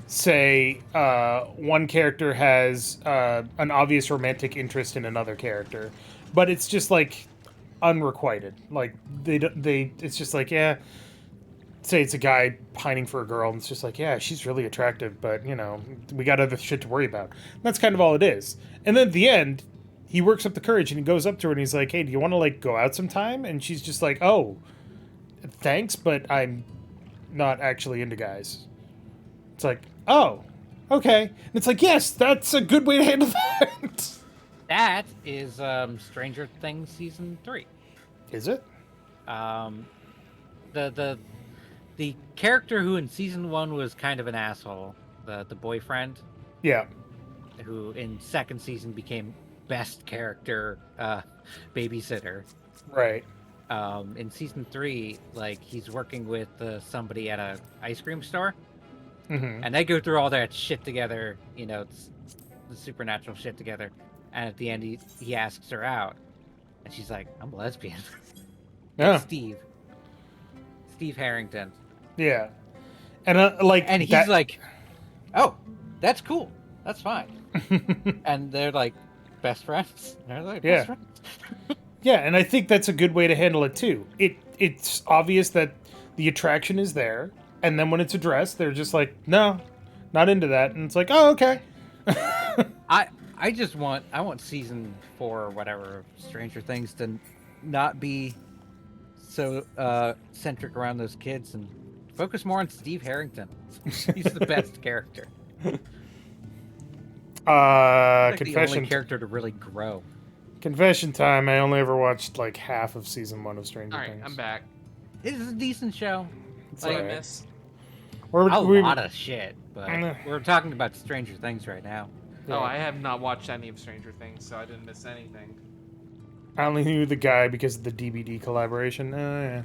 say, one character has an obvious romantic interest in another character. But it's just, like, unrequited. Like, it's just like, yeah... Say it's a guy pining for a girl, and it's just like, yeah, she's really attractive, but, you know, we got other shit to worry about. And that's kind of all it is. And then at the end, he works up the courage, and he goes up to her, and he's like, hey, do you want to, like, go out sometime? And she's just like, oh, thanks, but I'm not actually into guys. It's like, oh, okay. And it's like, yes, that's a good way to handle that. That is Stranger Things Season 3. Is it? The character who in Season 1 was kind of an asshole, the boyfriend, Yeah. who in second season became best character babysitter. Right. In Season 3, like, he's working with somebody at a ice cream store, and they go through all that shit together, you know, the supernatural shit together, and at the end he asks her out, and she's like, I'm a lesbian. Yeah. Steve Harrington. Yeah. And, and he's like, oh, that's cool. That's fine. And they're like best friends. They're like best friends. Yeah, and I think that's a good way to handle it too. It's obvious that the attraction is there, and then when it's addressed, they're just like, no, not into that. And it's like, oh, okay. I want Season 4 or whatever of Stranger Things to not be so centric around those kids and focus more on Steve Harrington. He's the best character. Like Confession. the only character to really grow. Confession time. I only ever watched like half of season 1 of Stranger Things. All right, I'm back. It is a decent show. It's Like, alright. miss. A lot of shit, but we're talking about Stranger Things right now. Oh, I have not watched any of Stranger Things, so I didn't miss anything. I only knew the guy because of the DVD collaboration. Yeah.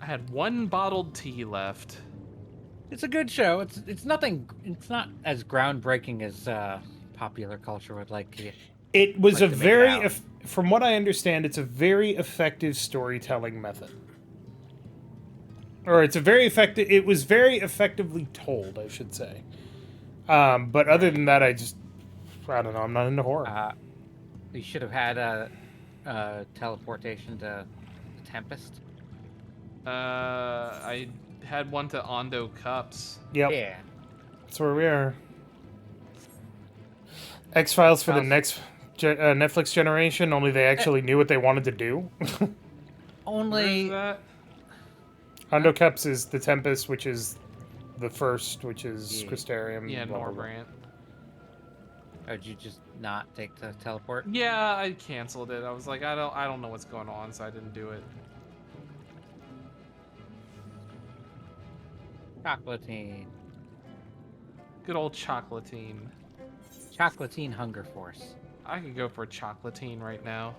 I had one bottled tea left. It's a good show. It's nothing. It's not as groundbreaking as popular culture would like it. It was like a to make very, it out. from what I understand, it's a very effective storytelling method. Or it's a very effective. It was very effectively told, I should say. But other than that, I don't know. I'm not into horror. You should have had a teleportation to Tempest. I had one to Ondo Cups. Yep. Yeah. That's where we are. X-Files for the next Netflix generation, only they actually knew what they wanted to do. Only... Where's that? Hondo Cups is the Tempest, which is the first, which is Crystarium. Yeah, blah, blah, blah. Norbrand. Or did you just not take the teleport? Yeah, I canceled it. I was like, I don't know what's going on, so I didn't do it. Chocolatine. Good old chocolatine. Chocolatine Hunger Force. I could go for chocolatine right now.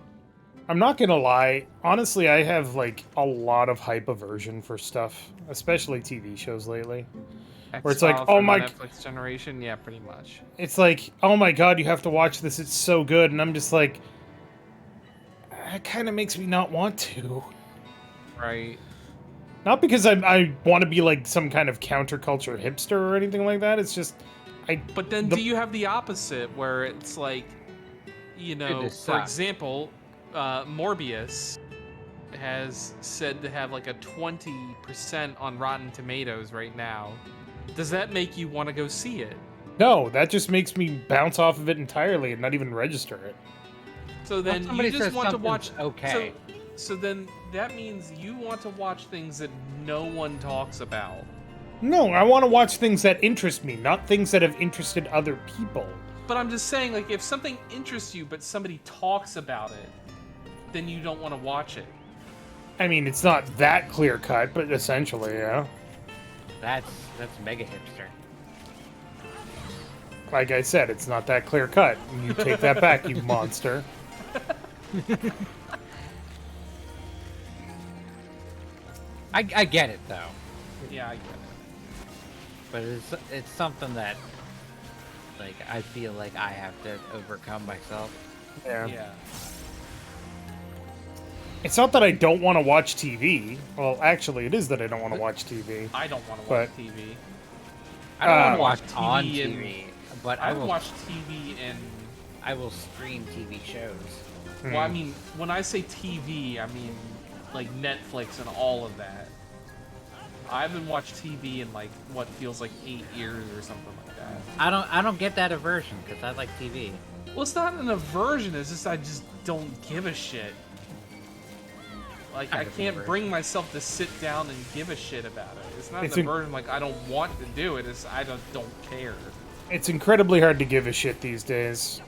I'm not gonna lie. Honestly, I have like a lot of hype aversion for stuff, especially TV shows lately. Where it's like, X-Files oh from my, the Netflix generation, yeah, pretty much. it's like, oh my god, you have to watch this. It's so good, and I'm just like, that kind of makes me not want to. Right. Not because I want to be like some kind of counterculture hipster or anything like that. It's just, But then do you have the opposite where it's like, you know, this for sucks. example, Morbius has said to have like a 20% on Rotten Tomatoes right now. Does that make you want to go see it? No, that just makes me bounce off of it entirely and not even register it. So then somebody you just says want to watch. something's okay. So then that means you want to watch things that no one talks about. No, I want to watch things that interest me, not things that have interested other people. But I'm just saying, like, if something interests you but somebody talks about it, then you don't want to watch it. I mean, it's not that clear cut, but essentially, yeah. That's mega hipster. Like I said, it's not that clear cut. You take that back, you monster. I get it though, Yeah, I get it. but it's something that like I feel like I have to overcome myself. Yeah. Yeah. It's not that I don't want to watch TV. Well, actually, it is that I don't want to watch TV. I don't want to watch But- TV. I don't want to watch watch on TV and- TV, but I I will watch TV and I will stream TV shows. well, I mean, when I say TV, I mean like Netflix and all of that. I haven't watched TV in like what feels like 8 years or something like that. I don't get that aversion because I like TV. Well, it's not an aversion. It's just I just don't give a shit. Like Kind I of an can't aversion. bring myself to sit down and give a shit about it. It's not It's an a- aversion. Like I don't want to do it. It's I don't care. It's incredibly hard to give a shit these days.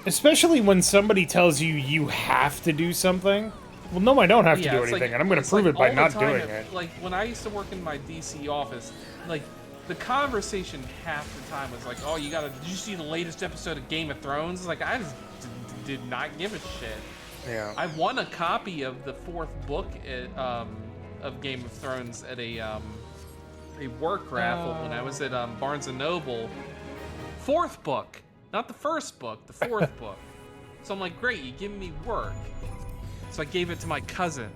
Especially when somebody tells you you have to do something. Well, no, I don't have to do it's anything, like- and I'm going to it's prove like it by all the not time doing at- it. Like when I used to work in my DC office, like the conversation half the time was like, "Oh, did you see the latest episode of Game of Thrones?" Like I just did not give a shit. Yeah. I won a copy of the 4th book of Game of Thrones at a work raffle when I was at Barnes and Noble. 4th book, not the 1st book, the 4th book. So I'm like, great, you give me work. So I gave it to my cousin.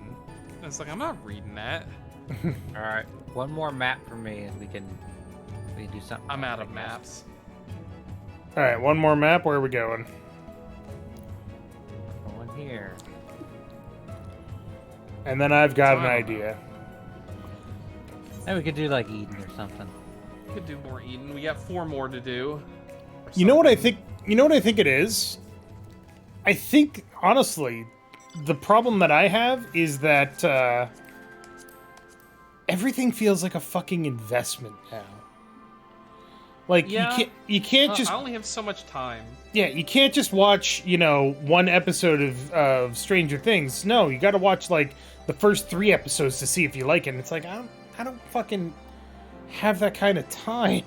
And it's like, I'm not reading that. All right, one more map for me, and we can do something. I'm out I of guess. maps. All right, one more map. Where are we going? One here. And then I've got an Wow. idea. Then we could do like Eden or something. Could do more Eden. We got 4 more to do. You know what I think? You know what I think it is? I think, honestly, the problem that I have is that everything feels like a fucking investment now. Like Yeah. you can't just I only have so much time. yeah, you can't just watch, one episode of Stranger Things. No, you got to watch like the first 3 episodes to see if you like it. And it's like I don't fucking have that kind of time.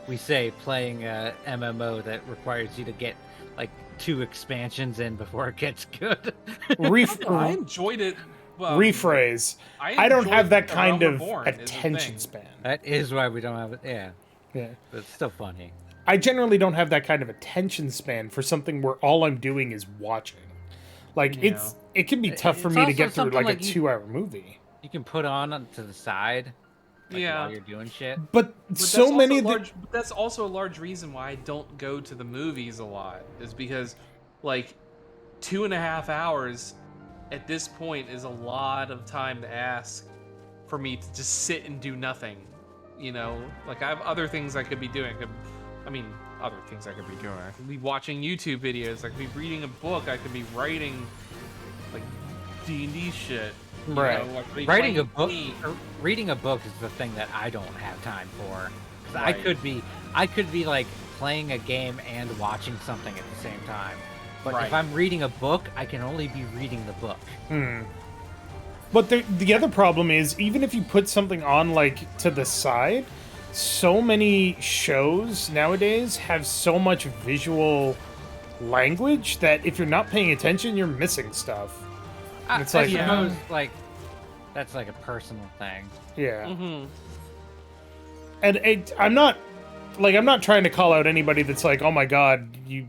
We say playing a MMO that requires you to get like 2 expansions in before it gets good. I enjoyed it. Rephrase. I don't enjoyed have that Realm kind of Reborn is the attention thing. span. That is why we don't have it. Yeah, Yeah. but it's still funny. I generally don't have that kind of attention span for something where all I'm doing is watching. Like it can be tough for It's me to also get through something like a like you- 2-hour movie. You can put on to the side, like, Yeah. while you're doing shit. But But so that's many also of the large, but that's also a large reason why I don't go to the movies a lot. Is because, like, 2.5 hours at this point is a lot of time to ask for me to just sit and do nothing. Like I have other things I could be doing. Other things I could be doing. I could be watching YouTube videos. I could be reading a book. I could be writing, like, D&D shit. you Right. know, I could be Writing a playing book, games. or reading a book is the thing that I don't have time for. 'Cause Right. I could be like playing a game and watching something at the same time. But Right. if I'm reading a book, I can only be reading the book. But the other problem is, even if you put something on like to the side, so many shows nowadays have so much visual language that if you're not paying attention, you're missing stuff. And it's I like, suppose, like, that's like a personal thing. yeah. Mm-hmm. And I'm not trying to call out anybody that's like, oh my god, you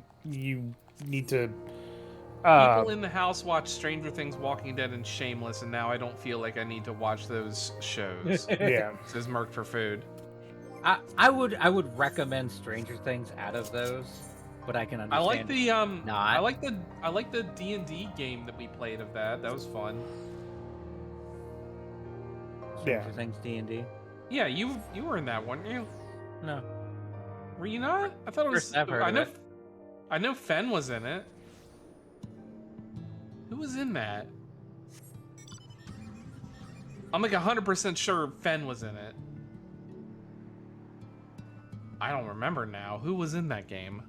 need to. People in the house watch Stranger Things, Walking Dead, and Shameless, and now I don't feel like I need to watch those shows. Yeah. Says Merc for Food. I would recommend Stranger Things out of those, but I can understand. I like the not. I like the D&D game that we played of that. That was fun. Stranger Yeah. Things D&D. Yeah, you were in that one, weren't you? No. Were you not? I thought it was. First I've heard of it. I know Fen was in it. Who was in that? I'm like 100% sure Fen was in it. I don't remember now. Who was in that game?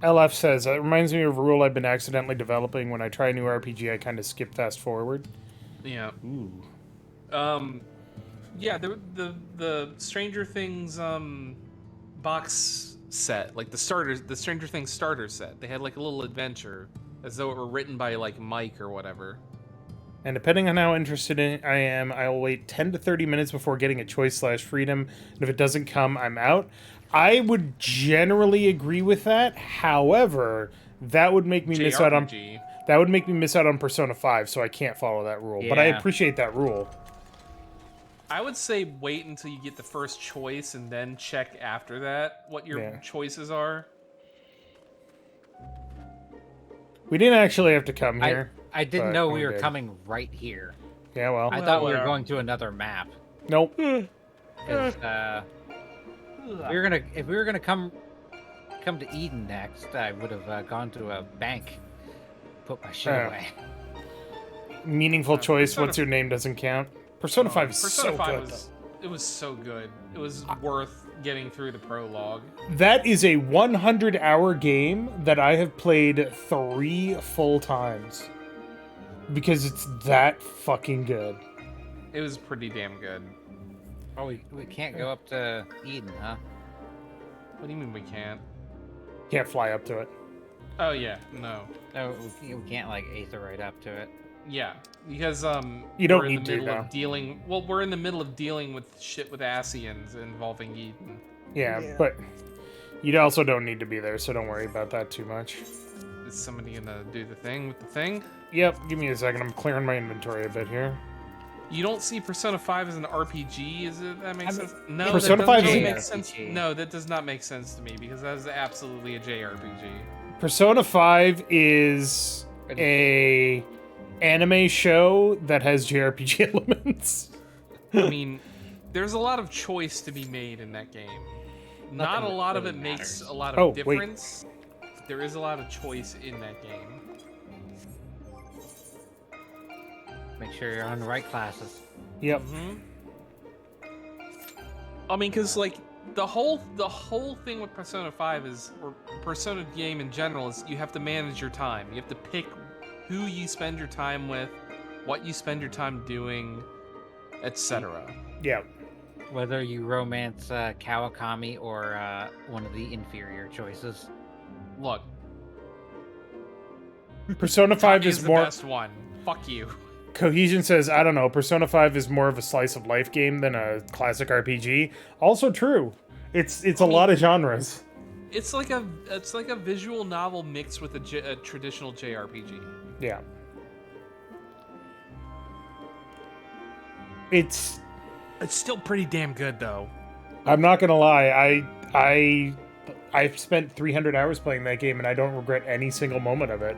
LF says, it reminds me of a rule I've been accidentally developing. When I try a new RPG, I kind of skip fast forward. Yeah. Ooh. Yeah, the Stranger Things box set, like the Stranger Things starter set. They had like a little adventure, as though it were written by like Mike or whatever. And depending on how interested I am, I'll wait 10 to 30 minutes before getting a choice/freedom. And if it doesn't come, I'm out. I would generally agree with that. However, that would make me miss out on Persona 5, so I can't follow that rule. But I Yeah. appreciate that rule. I would say wait until you get the first choice and then check after that what your choices are. We didn't actually have to come here. I didn't but know we were did. coming right here. Yeah, well. I thought we were yeah. going to another map. Nope. 'Cause, if we were gonna come to Eden next, I would have gone to a bank, put my shit away. Meaningful choice. Persona- What's your name doesn't count. Persona 5 is Persona so 5 good. it was so good. It was worth getting through the prologue. That is a 100-hour game that I have played 3 full times. Because it's that fucking good. It was pretty damn good. Oh, we can't go up to Eden, huh? What do you mean we can't? Can't fly up to it. Oh yeah, no. No, we can't like aether right up to it. Yeah, because You don't we're in need the to middle now. of dealing. Well, we're in the middle of dealing with shit with Asians involving Eden. Yeah, but you also don't need to be there, so don't worry about that too much. Is somebody gonna do the thing with the thing? Yep, give me a second. I'm clearing my inventory a bit here. You don't see Persona 5 as an RPG, is it? That makes sense? No, Persona that 5 doesn't is make an sense. No, that does not make sense to me because that is absolutely a JRPG. Persona 5 is a anime show that has JRPG elements. I mean, there's a lot of choice to be made in that game. Not a that lot of really it makes matters. a lot Oh, of wait. difference. There is a lot of choice in that game. Make sure you're on the right classes. Yep. I mean, because like the whole thing with Persona 5 is, or Persona game in general, is you have to manage your time. You have to pick who you spend your time with, what you spend your time doing, etc. Yep. Whether you romance Kawakami or one of the inferior choices. Look, Persona 5 Kage is the more... best one. Fuck you. Cohesion says, I don't know, Persona 5 is more of a slice of life game than a classic RPG. Also true. It's a lot of genres. It's like a visual novel mixed with a traditional JRPG. Yeah. It's still pretty damn good though. I'm not gonna lie, I've spent 300 hours playing that game and I don't regret any single moment of it.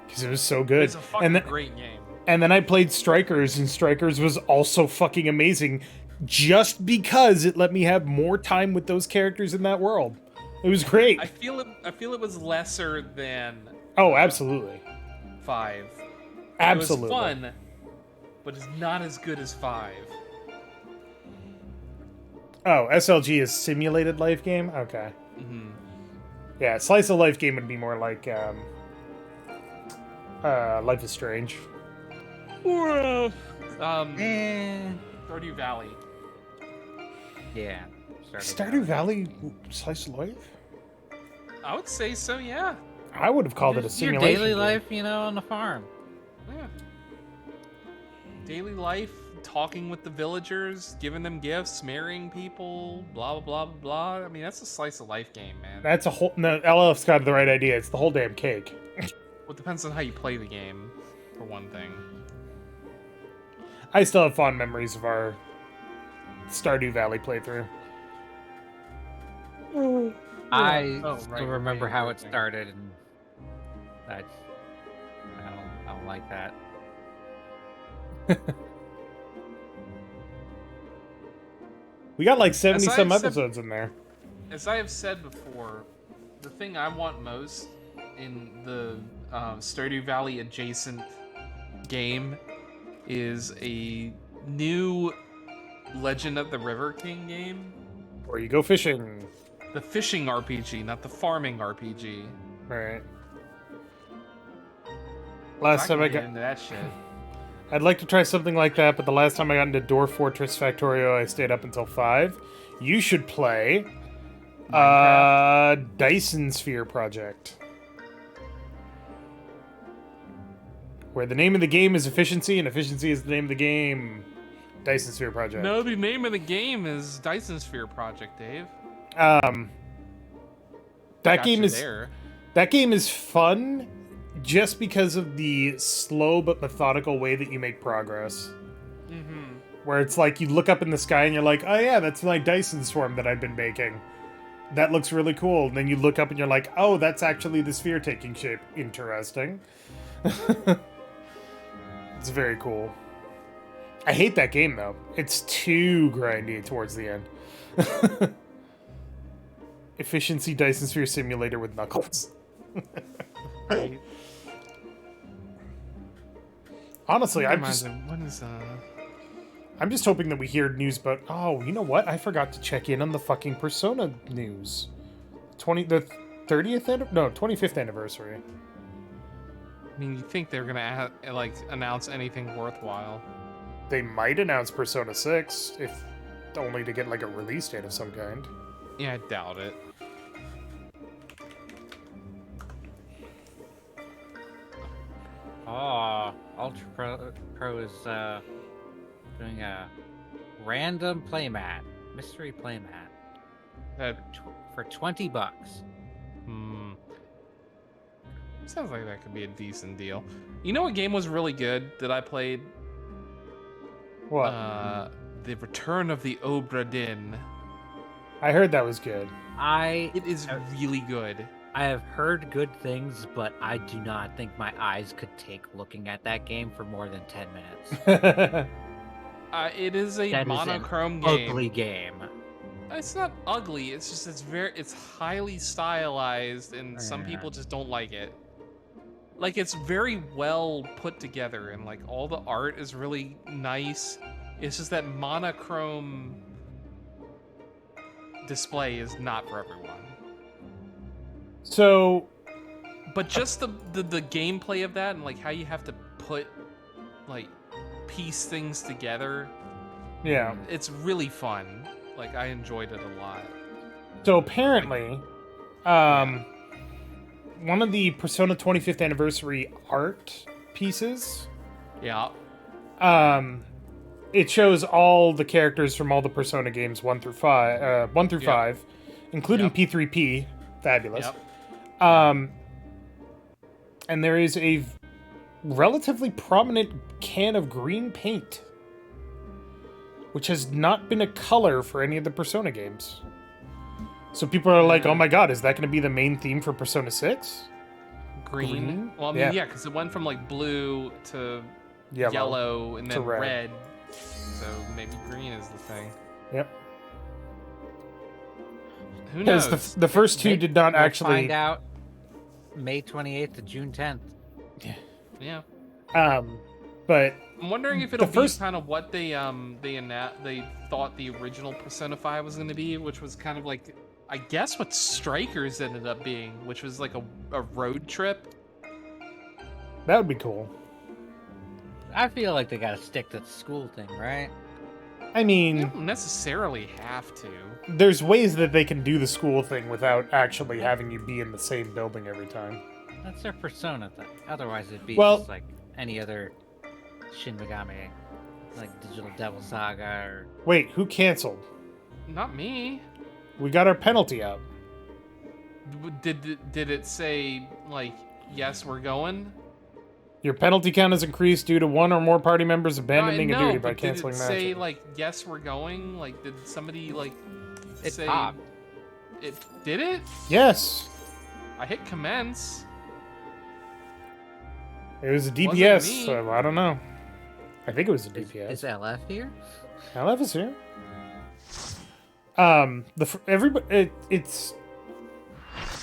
Because it was so good. It's a fucking great game. And then I played Strikers, and Strikers was also fucking amazing, just because it let me have more time with those characters in that world. It was great. I feel it was lesser than Oh, absolutely. 5. Absolutely. It was fun, but it's not as good as 5. Oh, SLG is simulated life game? Okay. Mm-hmm. Yeah, slice of life game would be more like Life is Strange. Stardew Valley. Yeah. Stardew Valley slice of life? I would say so, yeah. I would have called it a Just simulation your daily game. life, you know, on the farm. Yeah. Daily life, talking with the villagers, giving them gifts, marrying people, blah, blah, blah, blah. I mean, that's a slice of life game, man. That's a whole... No, LLF's got the right idea. It's the whole damn cake. Well, it depends on how you play the game, for one thing. I still have fond memories of our Stardew Valley playthrough. I Oh, still right, remember right, how right, it right. started, and I don't like that. We got like 70 As some I've said- episodes in there. As I have said before, the thing I want most in the Stardew Valley adjacent game is a new Legend of the River King game. Where you go fishing. The fishing RPG, not the farming RPG. Alright. Last time I get got... into that shit. I'd like to try something like that, but the last time I got into Dwarf Fortress Factorio, I stayed up until 5. You should play Dyson Sphere Project. Where the name of the game is efficiency, and efficiency is the name of the game. Dyson Sphere Project. No, the name of the game is Dyson Sphere Project, Dave. That Got game you is there. that game is fun just because of the slow but methodical way that you make progress. Mm-hmm. Where it's like you look up in the sky and you're like, oh yeah, that's my Dyson swarm that I've been making. That looks really cool. And then you look up and you're like, oh, that's actually the sphere taking shape. Interesting. It's very cool. I hate that game though. It's too grindy towards the end. Efficiency Dyson Sphere Simulator with Knuckles. Right. Honestly, I'm just hoping that we hear news about... Oh, you know what? I forgot to check in on the fucking Persona news. The 25th anniversary. I mean, you think they're gonna announce anything worthwhile? They might announce Persona 6, if only to get like a release date of some kind. Yeah, I doubt it. Oh, Ultra Pro is doing a random playmat, mystery playmat for $20. Sounds like that could be a decent deal. You know what game was really good that I played? What? The Return of the Obra Dinn. I heard that was good. It is really good. I have heard good things, but I do not think my eyes could take looking at that game for more than 10 minutes. It is a That is monochrome an game. ugly game. It's not ugly. It's just it's highly stylized, and some people just don't like it. Like, it's very well put together, and like all the art is really nice. It's just that monochrome display is not for everyone. So, But just the gameplay of that, and like how you have to piece things together, yeah. it's really fun. Like, I enjoyed it a lot. So apparently, one of the Persona 25th anniversary art pieces, Yeah. it shows all the characters from all the Persona games 1 through 5, including Yep. P3P, fabulous. Yep. And there is a relatively prominent can of green paint, which has not been a color for any of the Persona games. So people are like, oh my god, is that going to be the main theme for Persona 6? Green? Well, I mean, yeah, because it went from like blue to yellow and then red. So maybe green is the thing. Yep. Who knows? Because the first two did not We'll actually... find out May 28th to June 10th. Yeah. But I'm wondering if it'll the first- be kind of what they thought the original Persona 5 was going to be, which was kind of like, I guess, what Strikers ended up being, which was like a road trip. that would be cool. I feel like they gotta stick to the school thing, right? I You mean, don't necessarily have to. there's ways that they can do the school thing without actually having you be in the same building every time. That's their persona thing. Otherwise, it'd be Well- just like any other Shin Megami, like Digital Devil Saga or. Wait, who canceled? Not me. We got our penalty out. Did it say like yes we're going? Your penalty count is increased due to one or more party members abandoning No, a duty by but canceling did it say matches. like yes we're going? Like did somebody like It say popped. it? Did it? Yes, I hit commence. it was a Wasn't DPS, me. so I don't know. I think it was a DPS. Is LF here? LF is here. It's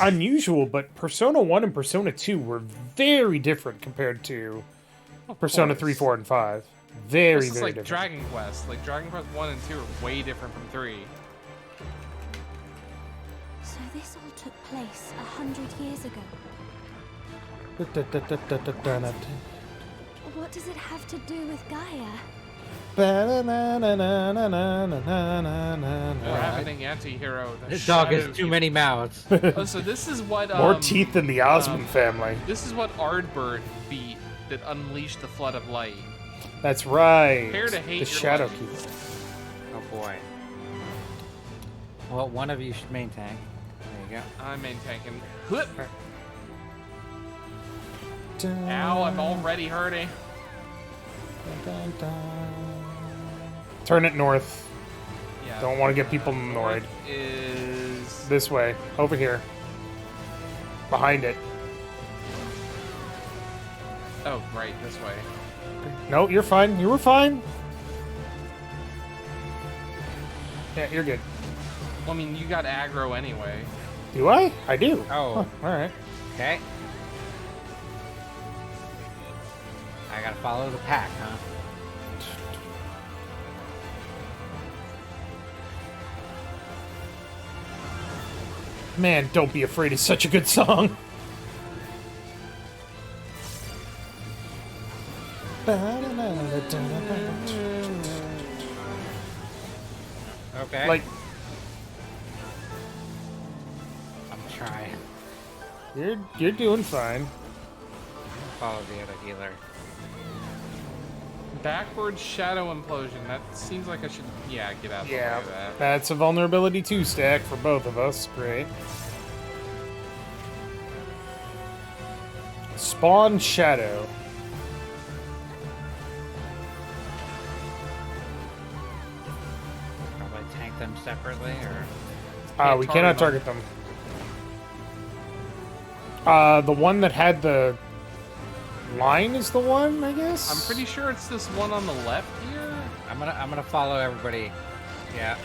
unusual, but Persona 1 and Persona 2 were very different compared to Persona 3, 4, and 5. Very, This is very like different. Dragon Quest. Like Dragon Quest 1 and 2 are way different from 3. So this all took place 100 years ago. What does it have to do with Gaia? We're happening anti-hero. The This dog Shadow has too many mouths. Oh, so this is what More teeth than the Osmond family. This is what Ardbert beat that unleashed the flood of light. That's right. Prepare to hate the your Shadow life. Keeper. Oh boy. Well, one of you should main tank. There you go. I'm main tanking. Whoop. Ow, I'm already hurting. Turn it north. Yeah. Don't want to get people annoyed. North is This way. Over here. Behind it. oh right, this way. No, you're fine. You were fine. Yeah, you're good. Well, I mean, you got aggro anyway. Do I? I do. Oh. Huh, all right. Okay. I gotta follow the pack, huh? Man, Don't Be Afraid is such a good song. Okay. Like, I'm trying. you're doing fine. Follow the other healer. Backward shadow implosion. That seems like I should get out Yeah, of that. that's a vulnerability 2 stack for both of us. Great. Spawn Shadow. Probably tank them separately, or We Can't cannot target target them. The one that had the line is the one, I guess? I'm pretty sure it's this one on the left here. I'm gonna follow everybody. Yeah.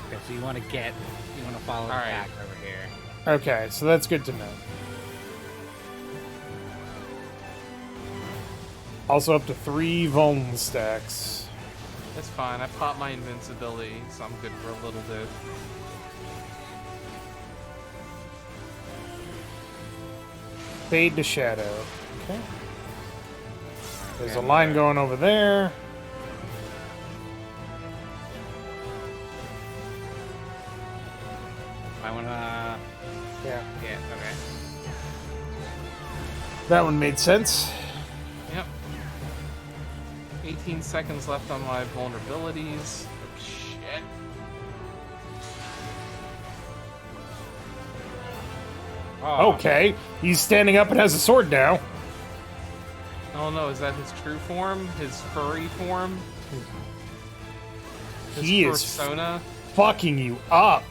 Okay, so you wanna follow the All right. pack over here. Okay, so that's good to know. Also up to 3 vuln stacks. That's fine. I popped my invincibility, so I'm good for a little bit. Fade to Shadow. Okay. There's a line going over there. I wanna. Yeah, Yeah. Okay. that one made sense. Yep. 18 seconds left on my vulnerabilities. Oh, shit. Oh, Okay, he's standing up and has a sword now. Oh no, is that his true form? His furry form? His He is persona? fucking you up.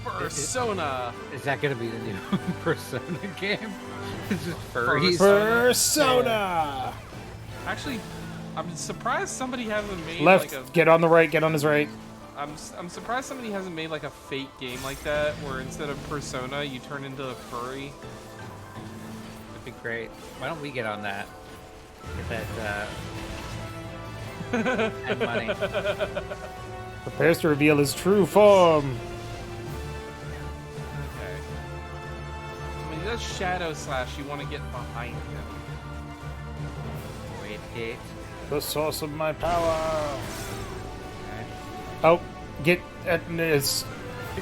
Persona! Is that gonna be the new Persona game? It's just furries. Persona! Actually, I'm surprised somebody hasn't made Left, like a. get on the right, get on his right. I'm surprised somebody hasn't made like a fake game like that, where instead of Persona, you turn into a furry. That'd be great. Why don't we get on that? Get that and money. Prepares to reveal his true form. Okay. When he does Shadow Slash, you want to get behind him. Wait. gate. The source of my power. Okay. Oh, get it's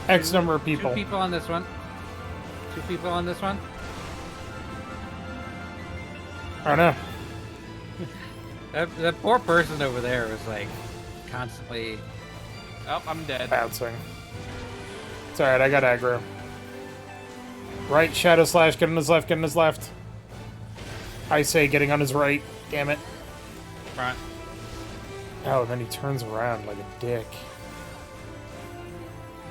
X number of people. 2 people on this one. 2 people on this one. I know. That poor person over there was like constantly. Oh, I'm dead. Bouncing. It's alright, I got aggro. Right, Shadow Slash, get on his left, get on his left. I say getting on his right. Damn it. Front. Oh, then he turns around like a dick.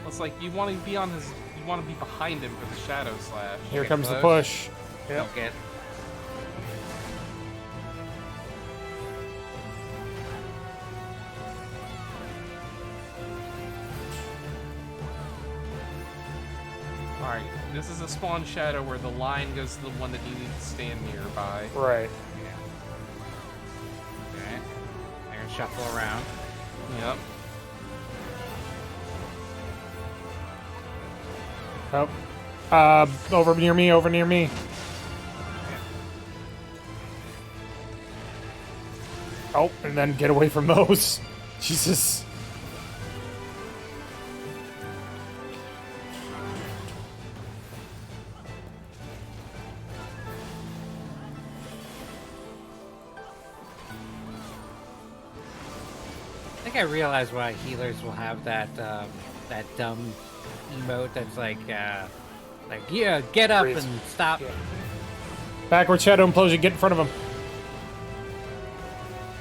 It's like you want to be on his. You want to be behind him for the shadow slash. Here Get comes the close. push. Yep. Don't get. Alright, this is a spawn shadow where the line goes to the one that you need to stand nearby. Right. Yeah. Okay. They're gonna shuffle around. Yep. Oh. Over near me, over near me. Oh, and then get away from those. Jesus. I think I realize why healers will have that that dumb emote that's like yeah, get up Freeze. and stop. Yeah. Backward Shadow Implosion, get in front of him.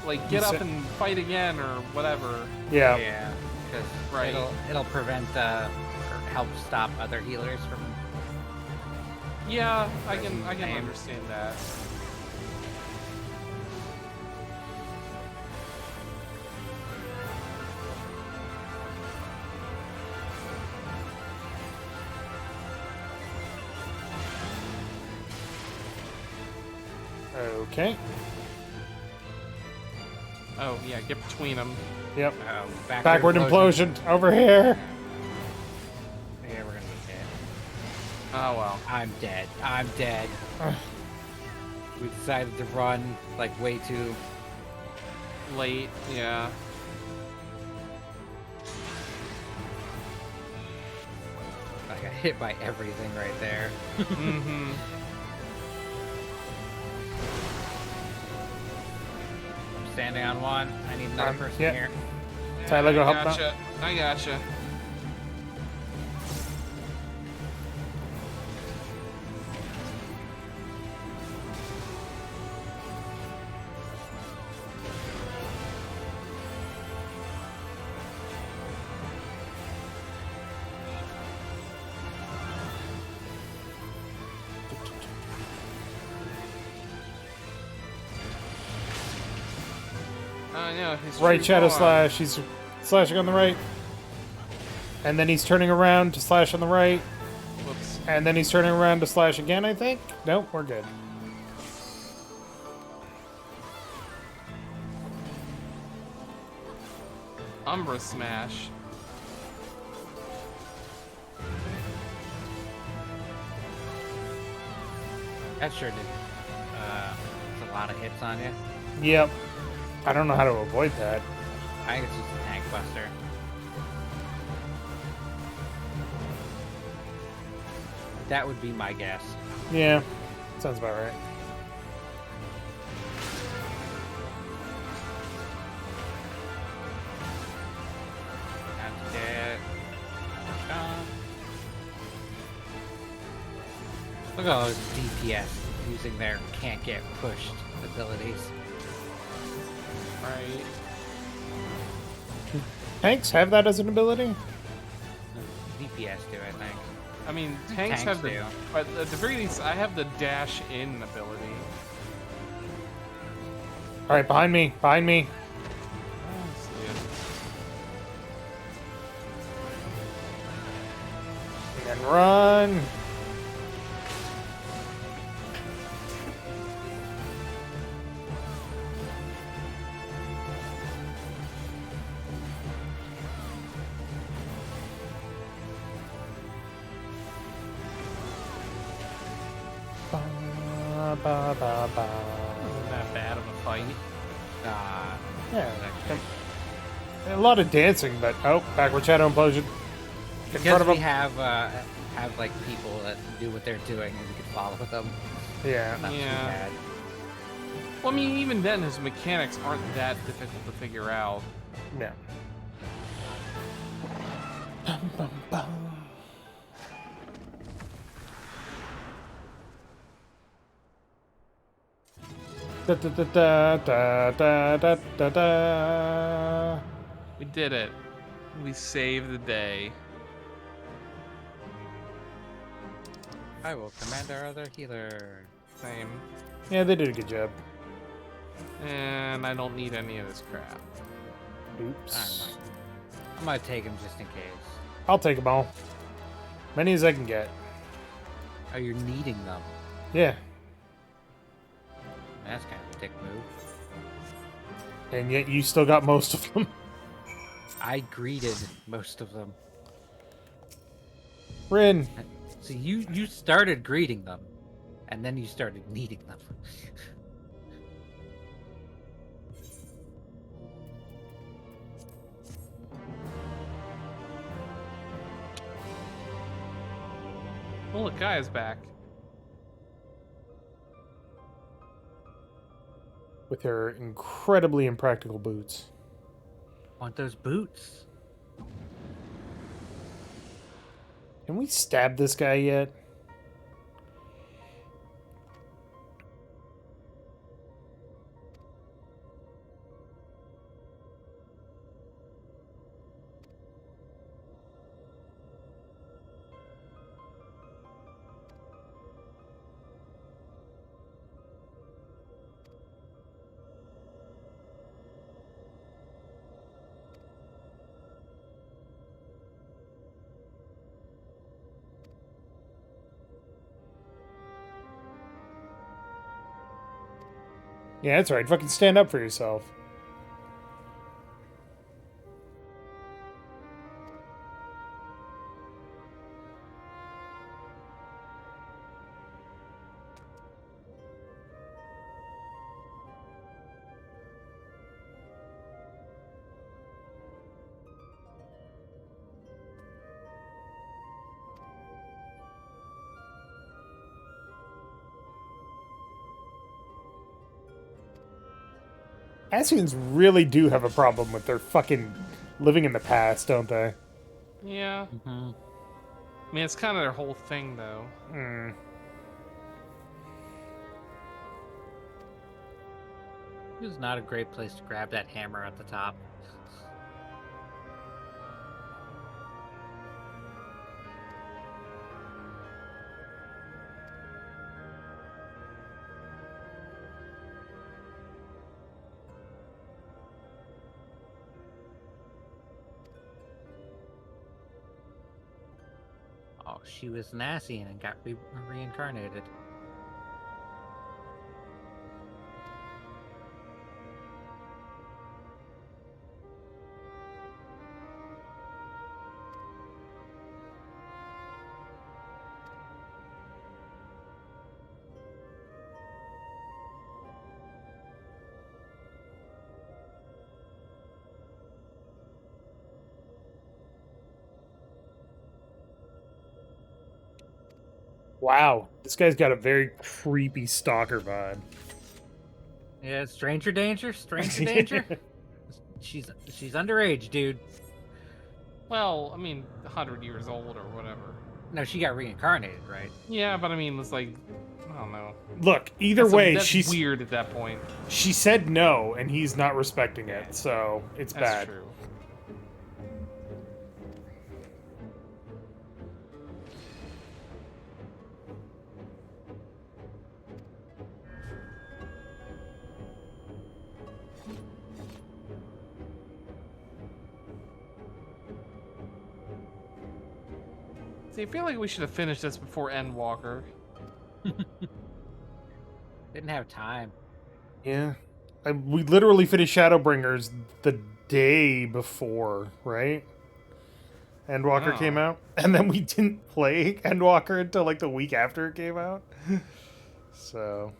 Like, get up and fight again or whatever. Yeah. Yeah, because Right. it'll prevent or help stop other healers from. Yeah, I can Same. understand that. Okay. Oh, yeah, get between them. Yep. Backward Implosion. Over here. Yeah, we're gonna be dead. Oh, well. I'm dead. I'm dead. We decided to run like way too. Late, yeah. I got hit by everything right there. Mm-hmm. I'm standing on one. I need another person yeah. here. Tyler, go I help out. gotcha. I gotcha. I know. His Right true Shadow form. Slash. He's slashing on the right. And then he's turning around to slash on the right. Whoops. And then he's turning around to slash again, I think? Nope, we're good. Umbra Smash. That sure did. It's a lot of hits on you. Yep. I don't know how to avoid that. I think it's just a tank buster. That would be my guess. Yeah. Sounds about right. That's dead. Look at all those DPS using their can't get pushed abilities. Right. Tanks have that as an ability? DPS do, I think. I mean, tanks have the. do. But at the very least, I have the dash in ability. Alright, behind me. Behind me. Oh, see it. And then run. Ba, ba, ba, ba. Wasn't that bad of a fight. Yeah. A lot of dancing, but backward shadow implosion. In front Because of we him. have like people that do what they're doing and we can follow them. Yeah. Not too Yeah. bad. Well, I mean, even then, his mechanics aren't that difficult to figure out. Yeah. Bum, bum, bum. Da, da, da, da, da, da, da, da. We did it. We saved the day. I will command our other healer. Same. Yeah, they did a good job. And I don't need any of this crap. Oops. I'm gonna take him just in case. I'll take them all. Many as I can get. Oh, you're needing them. Yeah. That's kind of a dick move. And yet you still got most of them. I greeted most of them. Rin. So you started greeting them, and then you started needing them. Oh, look, Gaia's back. With her incredibly impractical boots. Want those boots? Can we stab this guy yet? Yeah, that's right. Fucking stand up for yourself. Asians really do have a problem with their fucking living in the past, don't they? Yeah. Mm-hmm. I mean, it's kind of their whole thing, though. Hmm. This is not a great place to grab that hammer at the top. Oh, she was an Asian and got reincarnated. Wow. This guy's got a very creepy stalker vibe. Yeah, stranger danger, stranger danger. She's underage, dude. Well, I mean, 100 years old or whatever. No, she got reincarnated, right? Yeah, but I mean, it's like, I don't know. Look, either That's way, that's she's weird at that point. she said no, and he's not respecting it, so it's That's bad. true. See, I feel like we should have finished this before Endwalker. Didn't have time. Yeah. We literally finished Shadowbringers the day before, right? Endwalker Oh. came out. And then we didn't play Endwalker until like the week after it came out. So.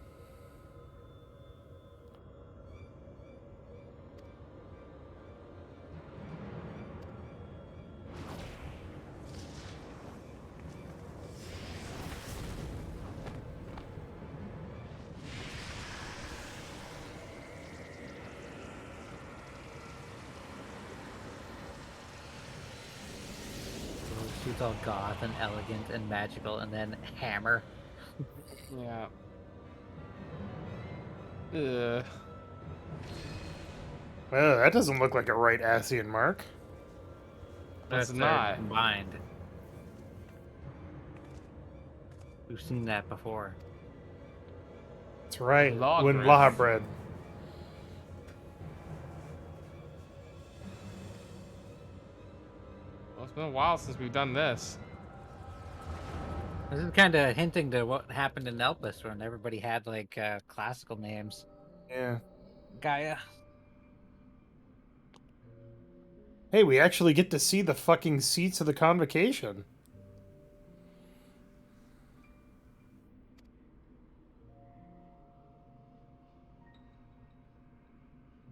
It's all goth and elegant and magical, and then hammer. Yeah. Ugh. Well, that doesn't look like a right Asian mark. That's That's not. combined. We've seen that before. That's right. Law When bread. Law bread. Well, it's been a while since we've done this. This is kind of hinting to what happened in Elpis when everybody had like classical names. Yeah. Gaia. Hey, we actually get to see the fucking seats of the convocation.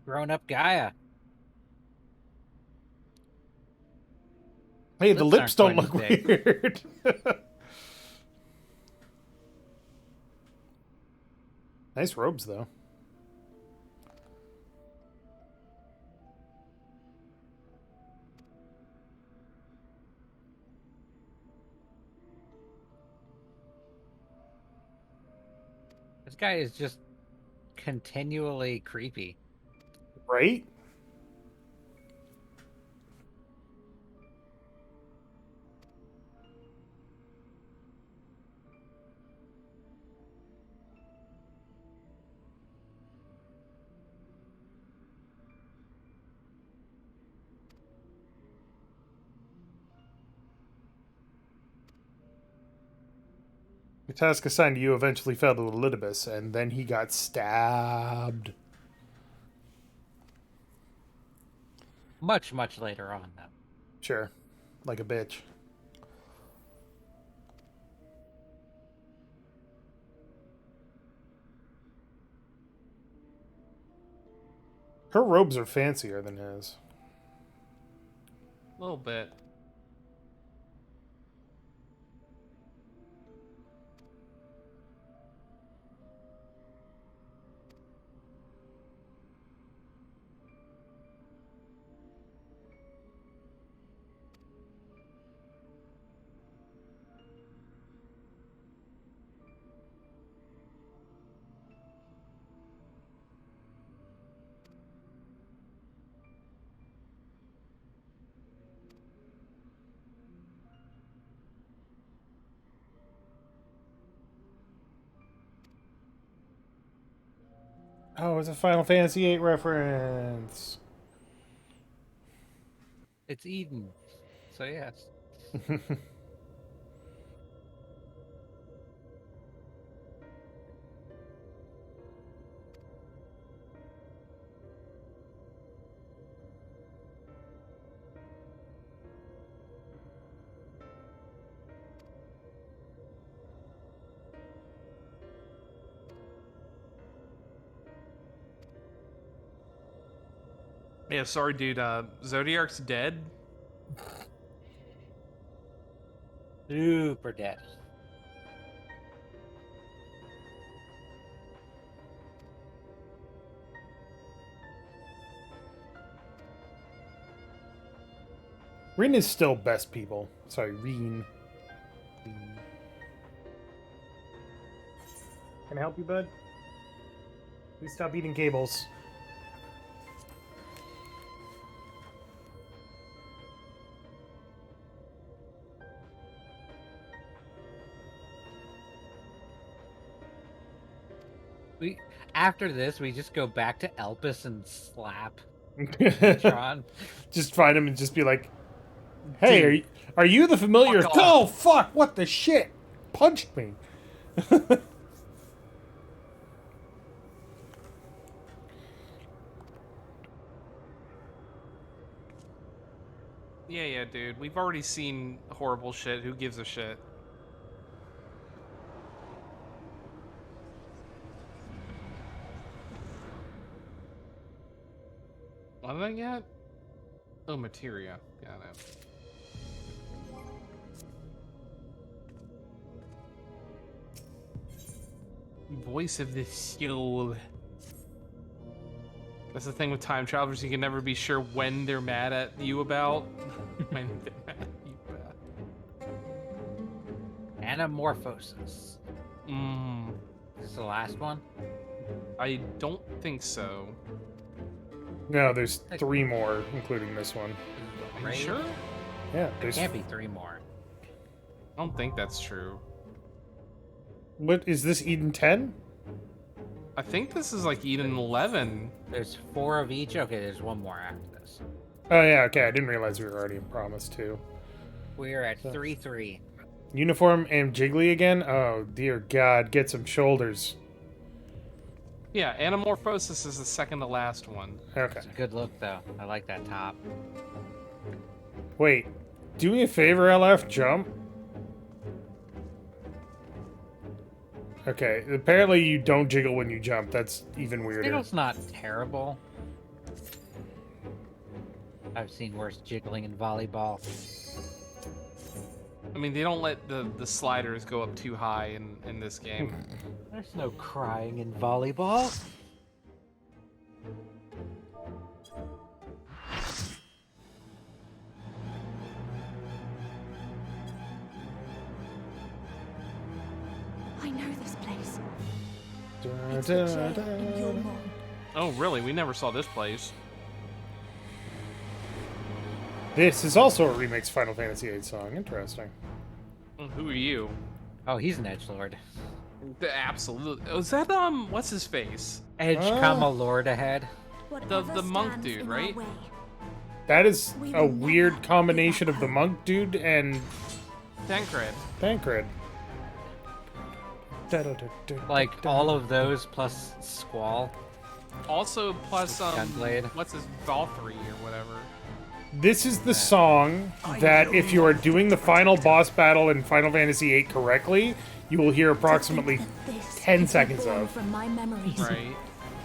Grown up Gaia. Hey, the lips Lips don't aren't look quite as big. weird. Nice robes, though. This guy is just continually creepy. Right? The task assigned to you eventually fell to Elidibus, and then he got stabbed. Much, much later on, though. Sure. Like a bitch. Her robes are fancier than his. A little bit. Oh, it's a Final Fantasy VIII reference. It's Eden. So, yes. Yeah, sorry, dude. Zodiark's dead. Super dead. Ryne is still best people. Sorry, Ryne. Can I help you, bud? Please stop eating cables. After this, we just go back to Elpis and slap Tron. Just find him and just be like, "Hey, Dude. are you the familiar?" Fuck off. Oh fuck! What the shit? Punched me. Yeah, dude. We've already seen horrible shit. Who gives a shit? What did I get? Oh, materia. Got it. Voice of the soul. That's the thing with time travelers, you can never be sure when they're mad at you about. When they're mad at you about. Anamorphosis. Mm, Is this the last one? I don't think so. No, there's 3 more, including this one. Are you Rage? sure? Yeah, There there's. can't be 3 more. I don't think that's true. What is this? Eden 10? I think this is like Eden 11. There's 4 of each. Okay, there's 1 more after this. Oh yeah, okay. I didn't realize we were already in Promise too. We're at 3-3. Uniform and Jiggly again? Oh dear God, get some shoulders. Yeah, Anamorphosis is the second to last one. Okay. It's a good look, though. I like that top. Wait, do me a favor, LF, jump. Okay, apparently you don't jiggle when you jump. That's even weirder. Jiggle's not terrible. I've seen worse jiggling in volleyball. I mean, they don't let the sliders go up too high in this game. There's no crying in volleyball. I know this place. Da, It's da, the da. J in your mall. Oh, really? We never saw this place. This is also a remix Final Fantasy VIII song. Interesting. Who are you? Oh, he's an edgelord. Absolutely. Oh, is that what's his face? Edge, Ah. comma, lord ahead. Whatever the monk stands dude, in our right? way, That is We a will weird never combination give of the up. monk dude and Tancred. Thancred. Like, all of those plus Squall. Also, plus Gunblade. what's his Valkyrie or whatever. This is the song that if you are doing the final boss battle in Final Fantasy VIII correctly, you will hear approximately to think that this 10 could be seconds born of. from my memories. Right.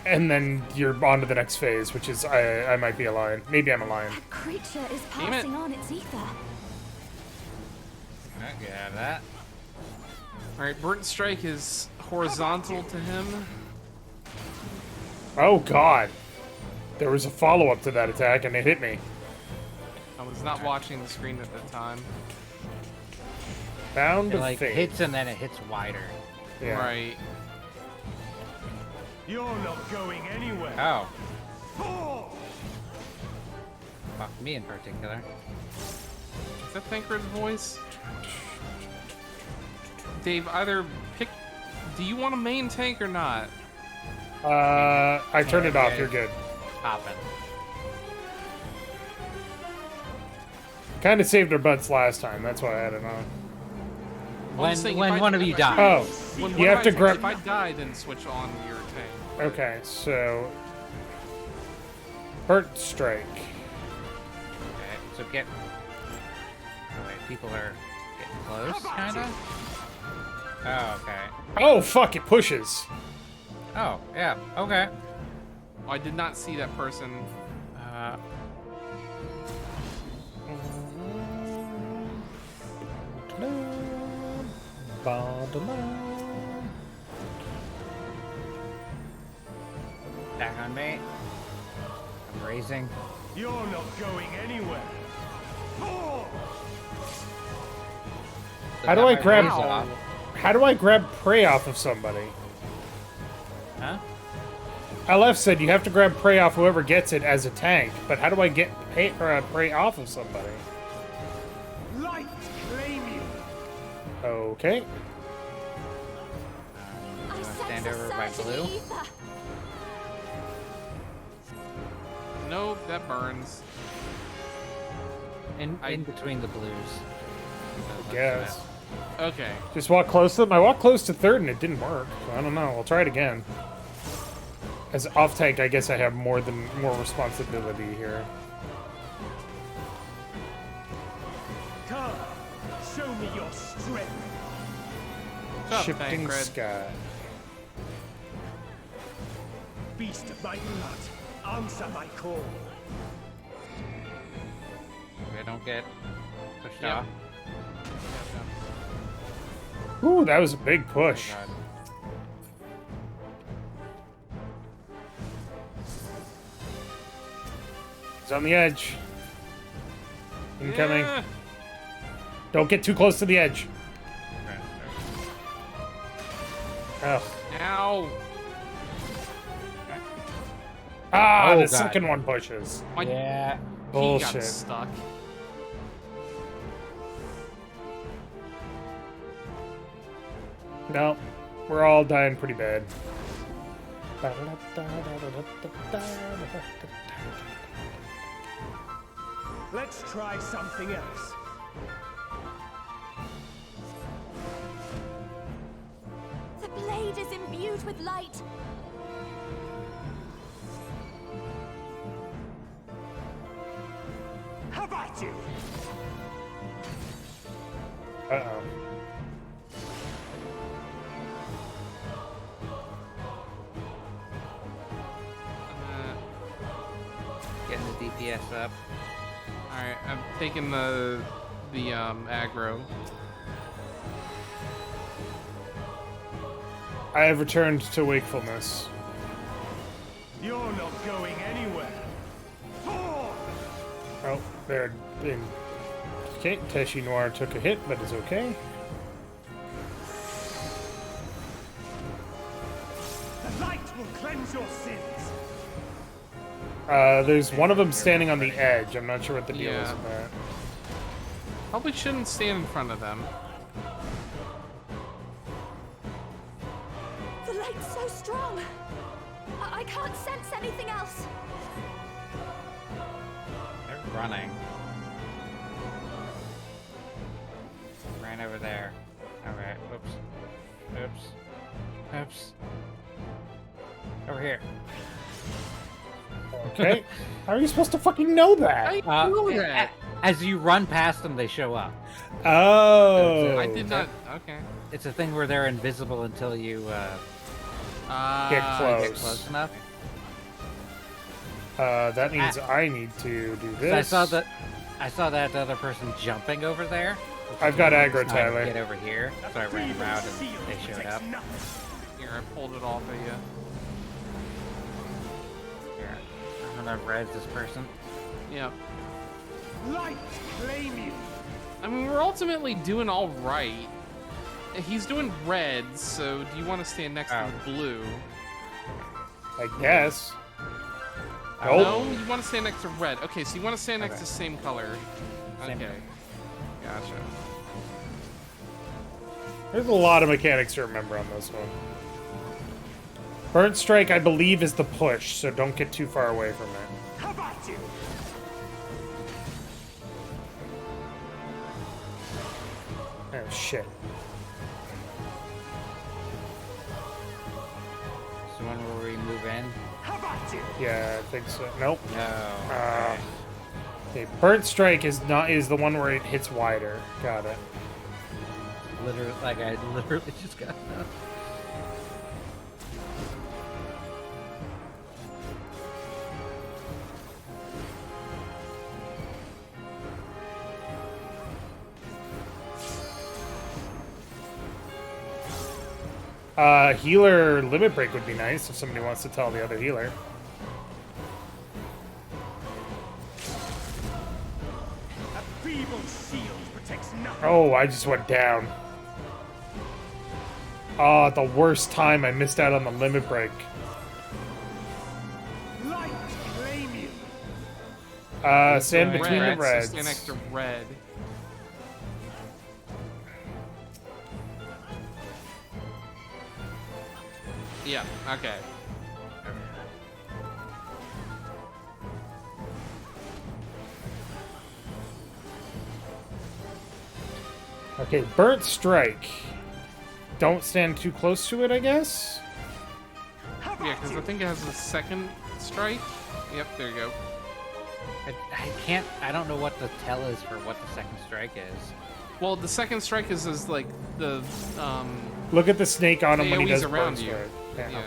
And then you're on to the next phase, which is I might be a lion. Maybe I'm a lion. That creature is Damn it. passing on its ether. Yeah, that. Alright, Burnt Strike is horizontal to him. Oh God. There was a follow-up to that attack and it hit me. I was not watching the screen at the time. Bound It, to like, fate. hits and then it hits wider. Yeah. Right. You're not going anywhere. Oh. Fuck me in particular. Is that Tancred's voice? Dave, either pick... Do you want a main tank or not? I turned it off. Okay. You're good. Poppin'. Kind of saved our butts last time. That's why I had it on. I'm just saying, When if I- one of you if dies. Oh, When you one have of to my- grab. If I die, then switch on your tank. Okay, so Burnt Strike. Okay, so get. Oh, wait, people are getting close, kinda? Oh, okay. Oh fuck! It pushes. Oh, yeah, okay. I did not see that person. Back on me. I'm raising. You're not going anywhere. How do I grab? Raise off. How do I grab prey off of somebody? Huh? LF said you have to grab prey off whoever gets it as a tank, but how do I get prey off of somebody? Light claim you. Okay. I stand sense a over by surge in blue? the ether. Nope, that burns. In between the blues. Guess. Okay. Just walk close to them. I walked close to third and it didn't work. So I don't know. I'll try it again. As off tank, I guess I have more responsibility here. Come, show me your strength. What's up, Shifting Tancred? sky. Beast of my blood, answer my call. I don't get pushed Yep. off. Ooh, that was a big push. God. He's on the edge. Incoming. Yeah. Don't get too close to the edge. Okay, Ugh. Ow! Ah, Oh, the God. second one pushes. My Yeah. key got Bullshit. stuck. No, we're all dying pretty bad. Let's try something else. The blade is imbued with light. How about you? Uh-oh. Getting the DPS up. Alright, I'm taking the aggro. I have returned to wakefulness. You're not going anywhere. Oh, they're in. Okay, Teshi Noir took a hit, but is okay. The light will cleanse your sins. There's one of them standing on the edge. I'm not sure what the deal is Yeah. with that. Probably shouldn't stand in front of them. The light's so strong. I can't sense anything else. They're running. Ran over there. Alright, oops. Oops. Oops. Over here. Okay. How are you supposed to fucking know that? I know that. As you run past them, they show up. Oh. I did not. Okay. It's a thing where they're invisible until you Get close. get close enough. That means I need to do this. I saw that other person jumping over there. I've got aggro, Trying to Tyler. get over here, so I ran around and Shield they showed protects up. nothing. Here, I pulled it off of you. Here, I'm gonna res this person. Yep. Light claim you. I mean, we're ultimately doing all right. He's doing red, so do you want to stand next to the blue? I guess. No, you want to stand next to red. Okay, so you want to stand next Okay. to same color. Same Okay. color. Gotcha. There's a lot of mechanics to remember on this one. Burnt Strike, I believe, is the push, so don't get too far away from it. How about you? Oh, shit. So when will we move in? How about you? Yeah, I think so. Nope. No. Okay, Burnt Strike is the one where it hits wider. Got it. Literally, like I literally just got that. Healer limit break would be nice if somebody wants to tell the other healer. A feeble shield protects nothing. Oh, I just went down. Oh, at the worst time, I missed out on the limit break. Light claim you. Stand Red, between the Red, so reds. stand next to red. Yeah, okay. Okay, Burnt Strike. Don't stand too close to it, I guess? How about Yeah, because I you? think it has a second strike. Yep, there you go. I can't. I don't know what the tell is for what the second strike is. Well, the second strike is like the Look at the snake on him when he AoEs does around Burnt you. Strike. Yeah. Yeah.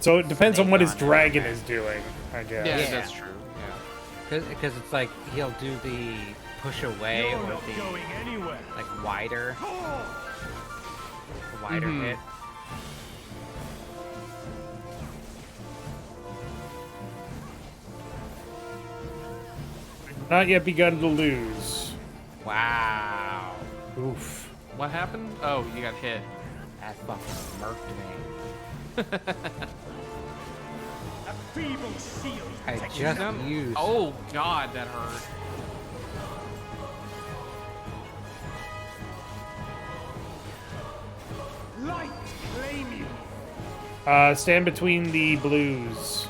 So it depends on what his Snake on it, dragon okay. is doing, I guess. Yeah, Yeah. that's true. Yeah. Because it's like he'll do the push away You're or not the going anywhere. like wider Mhm. hit. Not yet begun to lose. Wow. Oof. What happened? Oh, you got hit. That fucking murked me. A feeble shield I protects just nothing. used. Oh God, that hurt. Light claim you. Stand between the blues.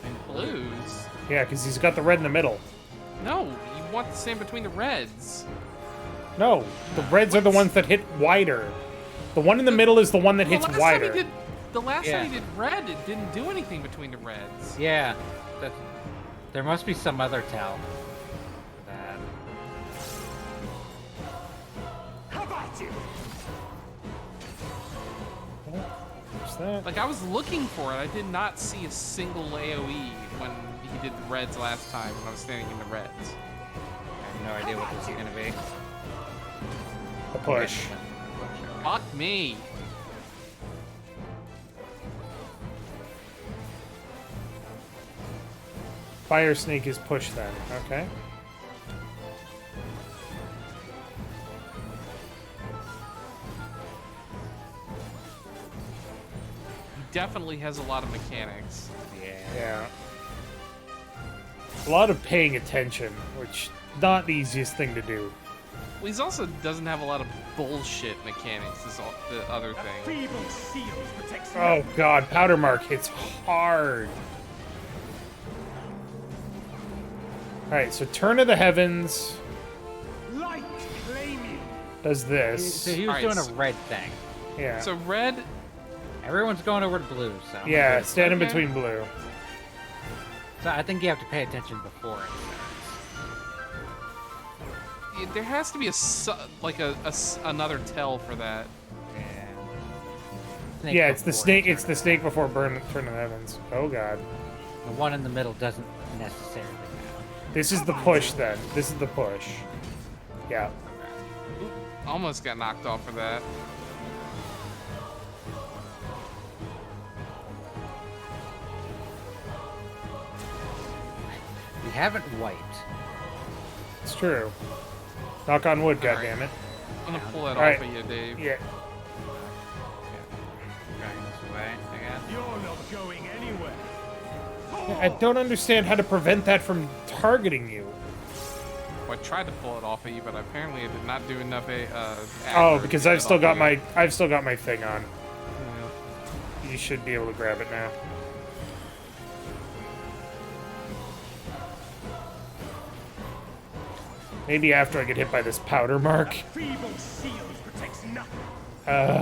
And blues. Yeah, because he's got the red in the middle. No, you want the same between the reds. No, the reds are the ones that hit wider. The one in the middle is the one that hits wider. The last Yeah. time he did red, it didn't do anything between the reds. Yeah. There must be some other tell. For that. How about you? What's that? Like I was looking for it, I did not see a single AOE when he did the reds last time when I was standing in the reds. I have no idea what this is gonna be. A push. Fuck me. Fire snake is push then. Okay. He definitely has a lot of mechanics. Yeah. A lot of paying attention, which not the easiest thing to do. Well, he also doesn't have a lot of bullshit mechanics, is all, the other A thing. feeble shield protects Oh nothing. god, powder mark hits hard. Alright, so Turn of the Heavens Light claim you. does this. So he was Alright, doing a so- red thing. Yeah. So red, Everyone's going over to blue, so. Yeah, stand in Okay. between blue. So I think you have to pay attention before it starts. there has to be another tell for that. Snake Yeah, it's the before snake. it It's the snake before Turn of the Heavens. Oh god. The one in the middle doesn't necessarily matter. This is the push then. This is the push. Yeah. Almost got knocked off for that. We haven't wiped. It's true. Knock on wood, Alright. goddammit. I'm gonna pull that Alright. off of you, Dave. Yeah. Dragging this away, I guess. You're not going anywhere. I don't understand how to prevent that from targeting you. Well, I tried to pull it off of you, but apparently I did not do enough. Oh, aggro to because get I've it still off got of my I've still got my thing on. you. You should be able to grab it now. Maybe after I get hit by this powder mark. Feeble shield protects nothing. Turn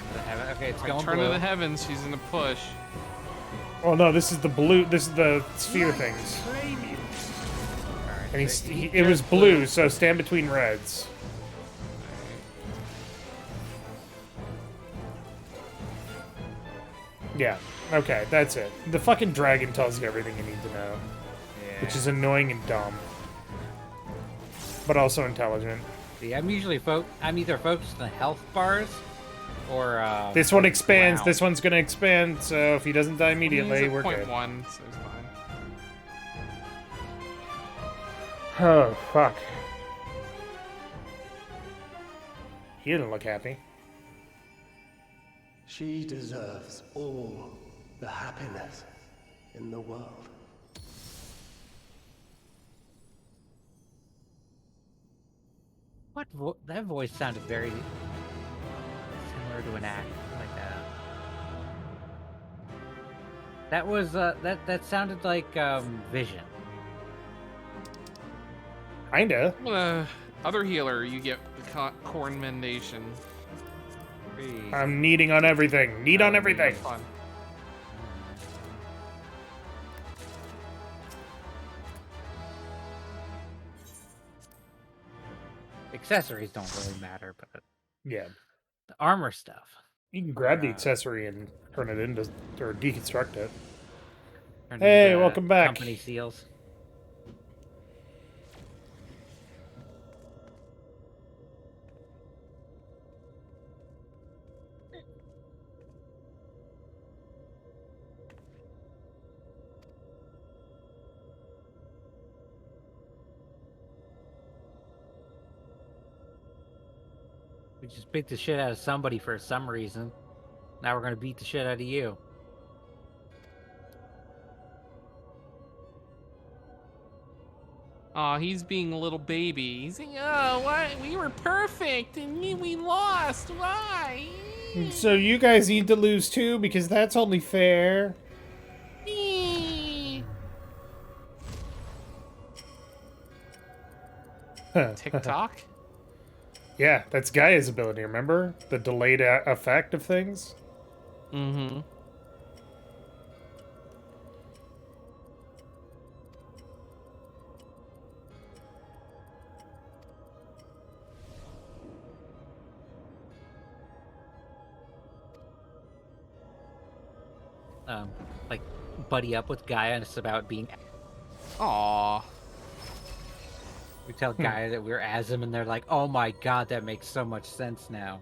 to the heaven. Okay, it's Right, going turn blue. to the heavens. She's in a push. Oh no, this is the blue. This is the sphere Light things. claim you. Alright, And so it was just blue, so stand between reds. Yeah. Okay, that's it. The fucking dragon tells you everything you need to know, Yeah. which is annoying and dumb, but also intelligent. See, I'm either focused on health bars or This one expands. ground. This one's gonna expand. So if he doesn't die immediately, He's at we're good. 0.1, so it's fine. Oh fuck. He didn't look happy. She deserves all the happiness in the world. That voice sounded very similar to an act like that. That was that sounded like Vision. Kinda. Other healer, you get the corn mendation. I'm kneading on everything. Knead on everything. Fun. Accessories don't really matter, but Yeah. the armor stuff. You can grab the accessory and turn it into or deconstruct it. Turn Hey, into welcome back. Company seals. We just beat the shit out of somebody for some reason. Now we're gonna beat the shit out of you. Aw, he's being a little baby. He's saying, oh, why? We were perfect, and we lost. Why? So you guys need to lose too, because that's only fair. Huh. TikTok? Yeah, that's Gaia's ability, remember? The delayed effect of things? Mm-hmm. Like, buddy up with Gaia, and it's about being... Aw. We tell Gaia that we're Asm, and they're like, oh my god, that makes so much sense now.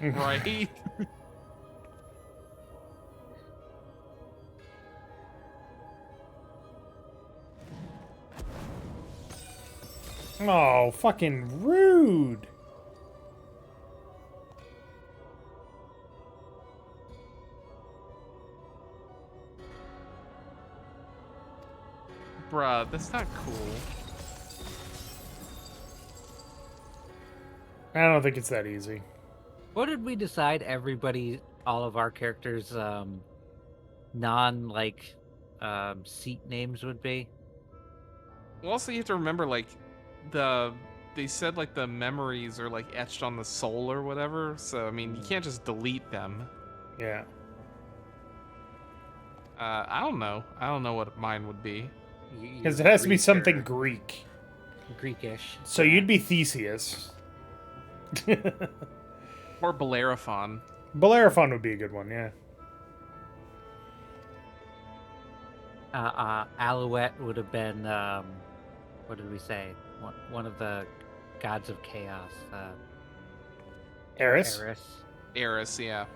Right? Oh, fucking rude. Bruh, that's not cool. I don't think it's that easy. What did we decide everybody, all of our characters, non, seat names would be? Well, also you have to remember, like, they said, like, the memories are, like, etched on the soul or whatever, so, I mean, you can't just delete them. Yeah. I don't know. I don't know what mine would be. Because it has to be something Greek. Greekish. So you'd be Theseus. Or Bellerophon. Bellerophon would be a good one, yeah. Alouette would have been, what did we say? One of the gods of chaos. Eris? Eris, yeah.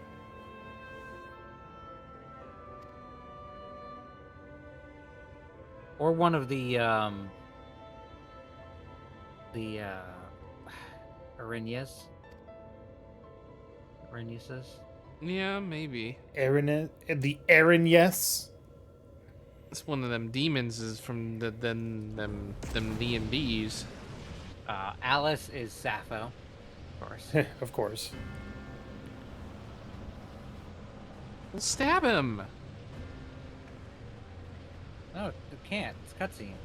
Or one of the Arinyas. Arinyuses. Yeah, maybe. The Erinyes? It's one of them demons is from them D&Ds. Alice is Sappho, of course. Of course. Well, stab him! No, you can't. It's cutscene.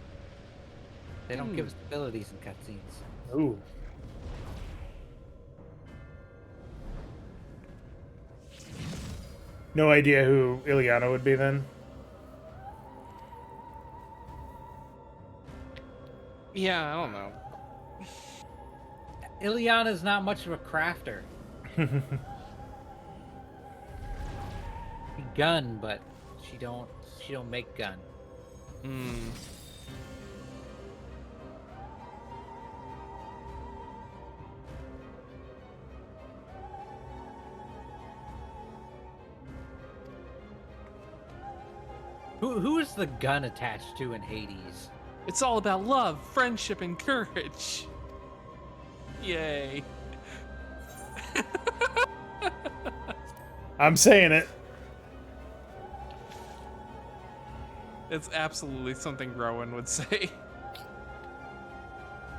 They don't give us abilities in cutscenes. Ooh. No idea who Ileana would be then? Yeah, I don't know. Ileana's not much of a crafter. Gun, but she don't make gun. Who is the gun attached to in Hades? It's all about love, friendship, and courage. Yay. I'm saying it. It's absolutely something Rowan would say.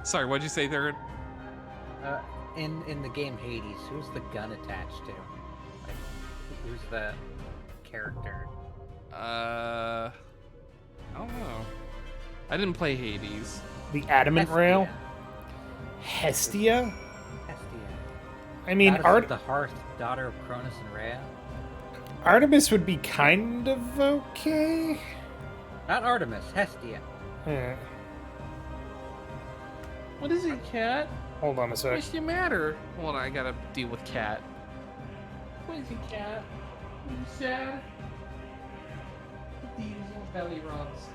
Sorry, what'd you say there? In the game Hades, who's the gun attached to? Like, who's the character? I don't know. I didn't play Hades. The Adamant Rail? Hestia. Hestia? I mean, Goddess of the Hearth, daughter of Cronus and Rhea. Artemis would be kind of okay. Not Artemis, Hestia. Yeah. What is it, Cat? Hold on a sec. What's the matter? Hold on, I gotta deal with Cat. What is it, Cat? Are you sad? These little belly rubs.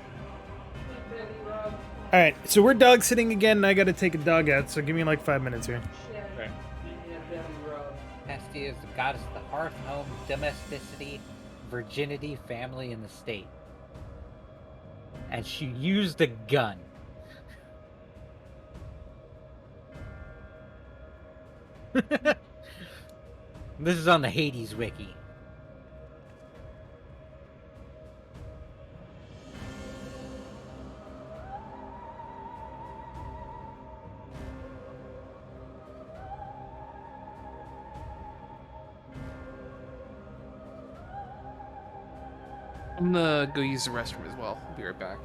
Little belly rub. Alright, so we're dog sitting again, and I gotta take a dog out, so give me like 5 minutes here. Okay. Give me a belly rub. Hestia is the goddess of the hearth, home, domesticity, virginity, family, and the state. And she used a gun. This is on the Hades wiki. I'm gonna go use the restroom as well. I'll be right back.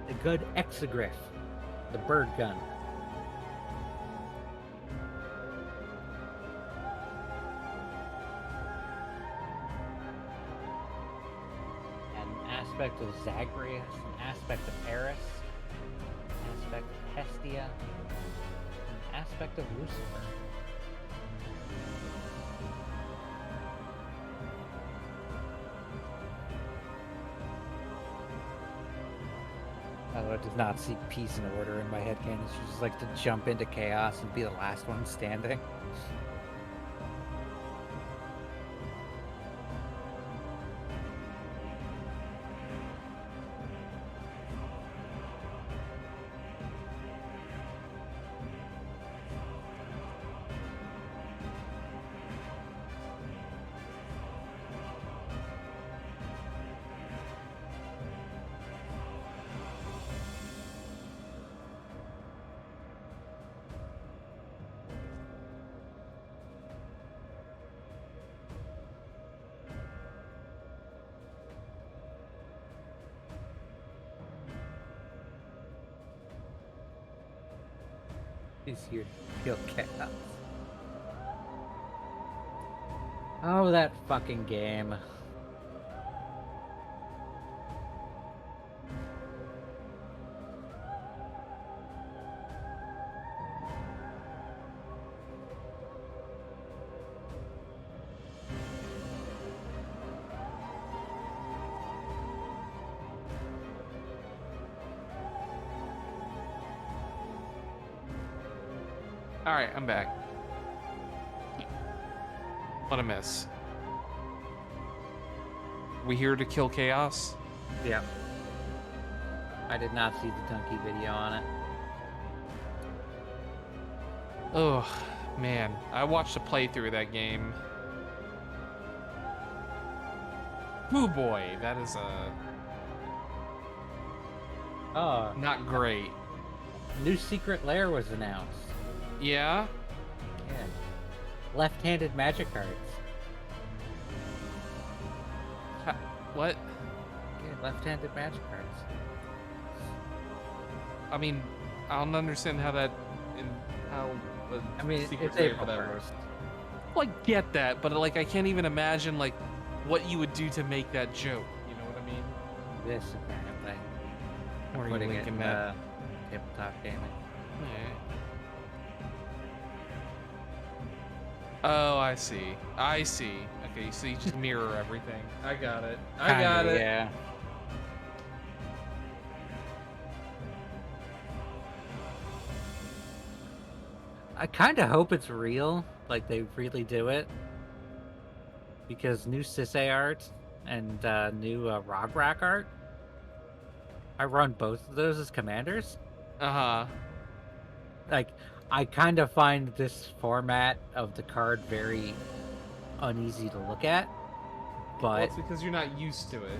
The good XIV, the bird gun. An aspect of Zagreus, an aspect of Eris, an aspect of Hestia, an aspect of Lucifer. Although it does not seek peace and order in my headcanon. She just likes to jump into chaos and be the last one standing. He's here to kill chaos. Oh, that fucking game. All right, I'm back. What a miss. We here to kill chaos? Yeah. I did not see the Donkey video on it. Oh, man. I watched a playthrough of that game. Ooh boy, that is Oh, not great. new secret lair was announced. Yeah? Yeah. Left-handed magic cards. What? Yeah, left-handed magic cards. I mean, I don't understand how that I mean, secret it's layer April for that works. 1st. Well, I get that, but like I can't even imagine like what you would do to make that joke. You know what I mean? This, apparently. Where are you Putting it linking in that? tabletop gaming. Alright. Oh, I see. I see. Okay, so you just mirror everything. I got it. I got it. Yeah. I kind of hope it's real, like they really do it, because new Sisay art and new Rograk art. I run both of those as commanders. Uh-huh. Like, I kind of find this format of the card very uneasy to look at, Well, but it's because you're not used to it.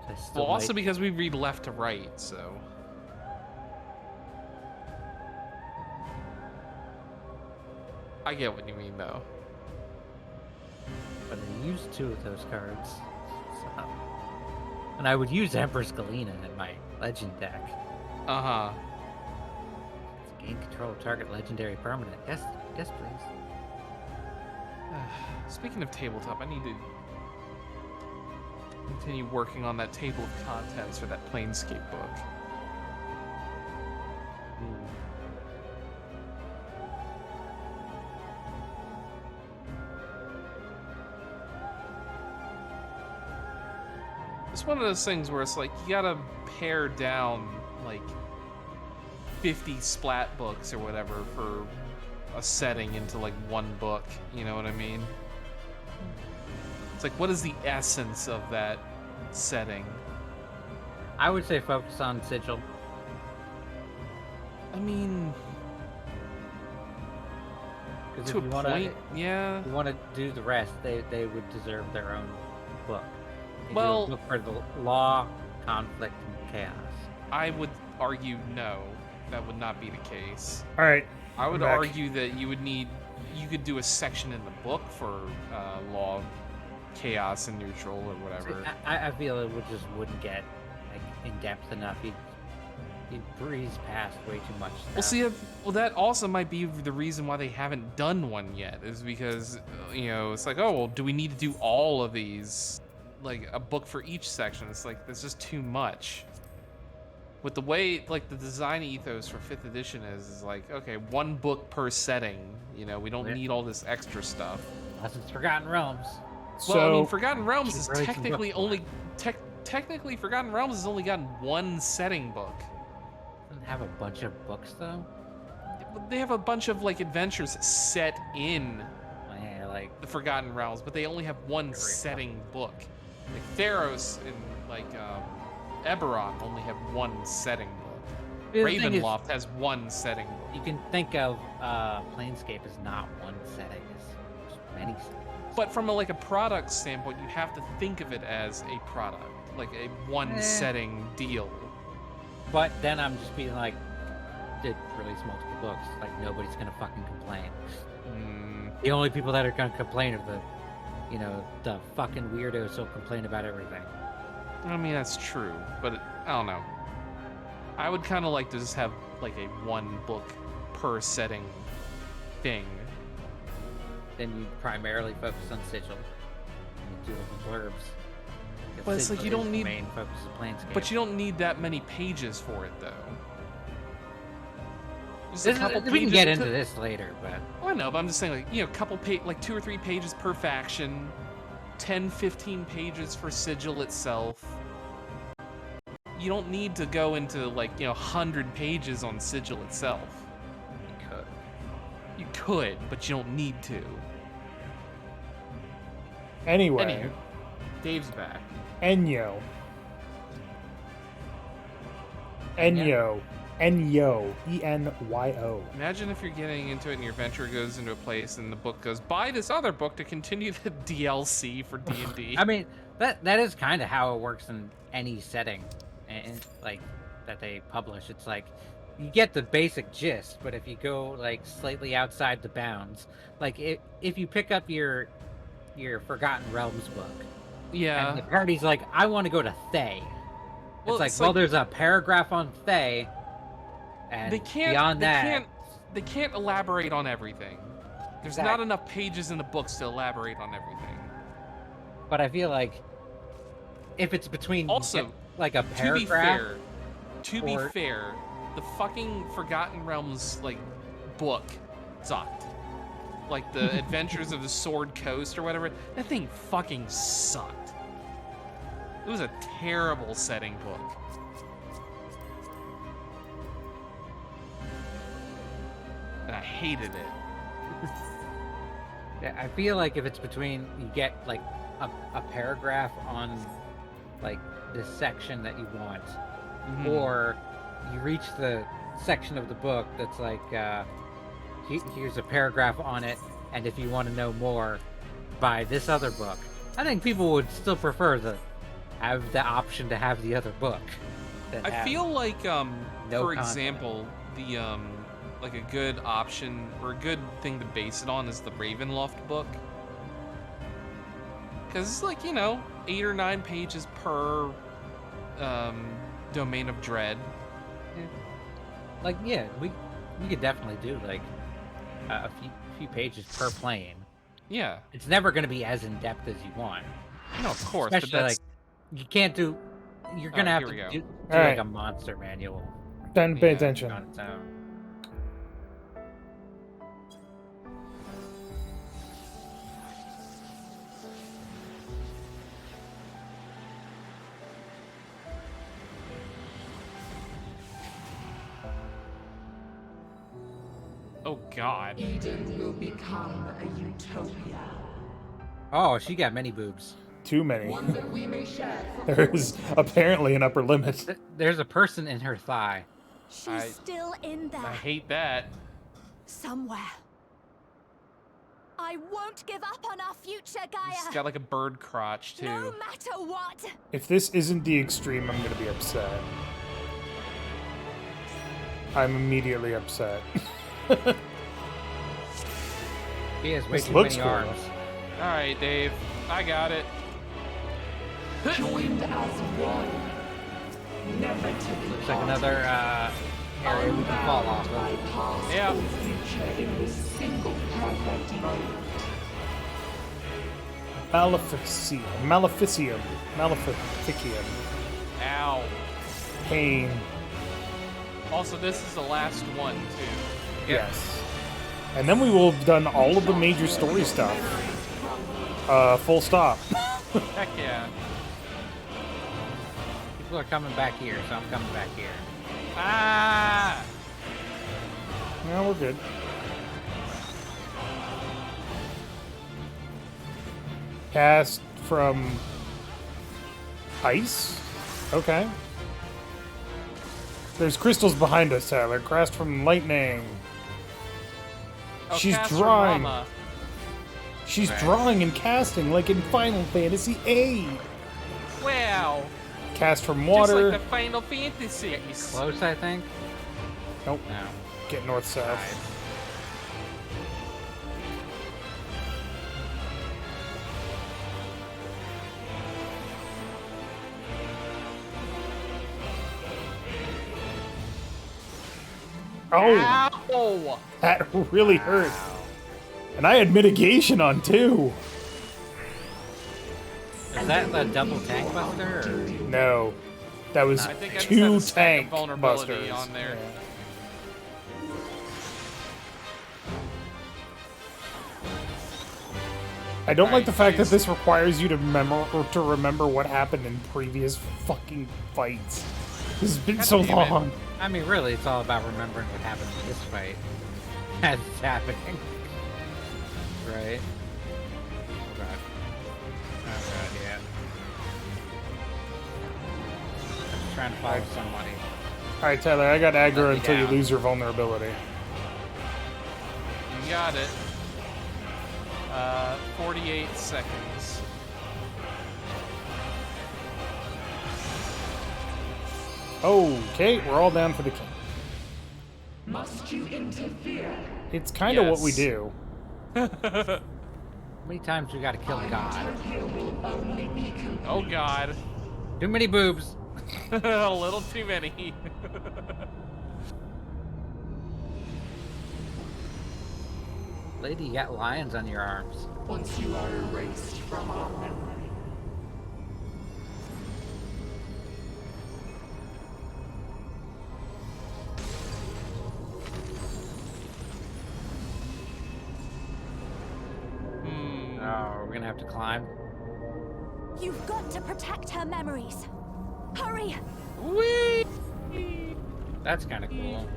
I still Well, also might- because we read left to right, so. I get what you mean, though. but I used 2 of those cards. So. And I would use Empress Galena in my legend deck. Uh-huh. Gain control of target legendary permanent. Yes, yes, please. Speaking of tabletop, I need to continue working on that table of contents for that Planescape book. It's one of those things where it's like you gotta pare down like 50 splat books or whatever for a setting into like one book. You know what I mean? It's like, what is the essence of that setting? I would say focus on Sigil. I mean, Because to a point, yeah. If you want to do the rest, they would deserve their own book. They Well, do a book for the law, conflict, and chaos. I would argue no, that would not be the case. All right. I would I'm back. argue that you could do a section in the book for law, chaos, and neutral or whatever. See, I feel it wouldn't get like in depth enough. You'd breeze past way too much stuff. Well, see, that also might be the reason why they haven't done one yet, is because, it's like, oh, well, do we need to do all of these? Like, a book for each section. It's like, there's just too much. With the way, like, the design ethos for 5th edition is like, okay, one book per setting. We don't need all this extra stuff. Unless it's Forgotten Realms. So, Well, I mean, Forgotten Realms is really technically book only... Technically, Forgotten Realms has only gotten one setting book. Doesn't have a bunch of books, though. They have a bunch of, like, adventures set in Yeah, like... the Forgotten Realms, but they only have one setting book. Like, Theros and, like, Eberron only have one setting book. The thing is, Ravenloft has one setting book. you can think of Planescape as not one setting, it's many settings. But from a product standpoint, you have to think of it as a product, like a one setting deal. But then I'm just being like, did release multiple books, like nobody's gonna fucking complain. The only people that are gonna complain are the fucking weirdos who'll complain about everything. I mean, that's true, but I don't know. I would kind of like to just have like a one book per setting thing. Then you primarily focus on Sigil. And you do the blurbs. But it's like you don't need main focus of Planescape. But you don't need that many pages for it, though. Just a couple we can pages get into this later, but Well, I know, but I'm just saying, couple like 2 or 3 pages per faction, 10, 15 pages for Sigil itself. You don't need to go into 100 pages on Sigil itself. you could. You could, but you don't need to. anyway, Anywho, Dave's back. Enyo. Enyo. Enyo. Imagine if you're getting into it and your adventure goes into a place and the book goes, buy this other book to continue the DLC for D&D. I mean, that is kind of how it works in any setting, and that they publish. It's like you get the basic gist, but if you go slightly outside the bounds, if you pick up your Forgotten Realms book, Yeah. and the party's like, I want to go to Thay. Well, It's like, there's a paragraph on Thay, and beyond that, they can't elaborate on everything. There's Exactly. not enough pages in the books to elaborate on everything. but I feel like if it's between Also, a paragraph, to be fair, the fucking Forgotten Realms book sucked. Like the Adventures of the Sword Coast or whatever, that thing fucking sucked. It was a terrible setting book. And I hated it. Yeah, I feel like if it's between, you get a paragraph on this section that you want, or you reach the section of the book that's here's a paragraph on it, and if you want to know more, buy this other book. I think people would still prefer to have the option to have the other book. I feel like, no for content. example, the a good option or a good thing to base it on is the Ravenloft book, because it's 8 or 9 pages per Domain of Dread. Yeah, we could definitely do a few pages per plane. Yeah, It's never going to be as in depth as you want. no, of course, Especially but that's you can't do. You're gonna have here we to go. do Alright. a monster manual Then pay Yeah, attention. on its own. Oh God. Eden will become a utopia. Oh, she got many boobs. Too many. One that we may share. There is apparently an upper limit. There's a person in her thigh. She's still in there. I hate that. Somewhere. I won't give up on our future, She's Gaia. got like a bird crotch too. No matter what. If this isn't the extreme, I'm gonna be upset. I'm immediately upset. She has way This too looks many cool. arms. All right, Dave. I got it. Joined as one. Never to Looks like another area we can fall off of. past Yeah. or future in this single perfect moment. Maleficium. Ow. Pain. Also, this is the last one too. Yes. And then we will have done all of the major story stuff. Full stop. Heck yeah. People are coming back here, so I'm coming back here. Ah! No, we're good. Cast from ice? Okay. There's crystals behind us, Tyler. Cast from lightning. Oh, She's Cast from drawing. Mama. She's drawing and casting like in Final Fantasy VIII. Wow. Cast from Just water. like the Final Fantasies. Close, I think? Nope. No. Get north south. Oh, Ow! that really hurt. And I had mitigation on too. Is that the double tank buster? Or? No, that was I think I just two had a stack of tank vulnerability busters. on there. Yeah. I don't like the fact that this requires you to remember what happened in previous fucking fights. This has been God so damn it. long. I mean, really, it's all about remembering what happened in this fight as it's happening. Right? Oh god. Oh god, yeah. I'm just trying to follow somebody. Alright, Tyler, I got aggro Let me until you down. lose your vulnerability. You got it. 48 seconds. Okay, we're all down for the king. Must you interfere? It's kind of what we Yes. do. How many times we gotta kill God? Utopia will only be complete. Oh god. Too many boobs. A little too many. Lady, you got lions on your arms. Once you are erased from our memory. Oh, we're gonna have to climb. You've got to protect her memories. Hurry! Whee! That's kind of cool.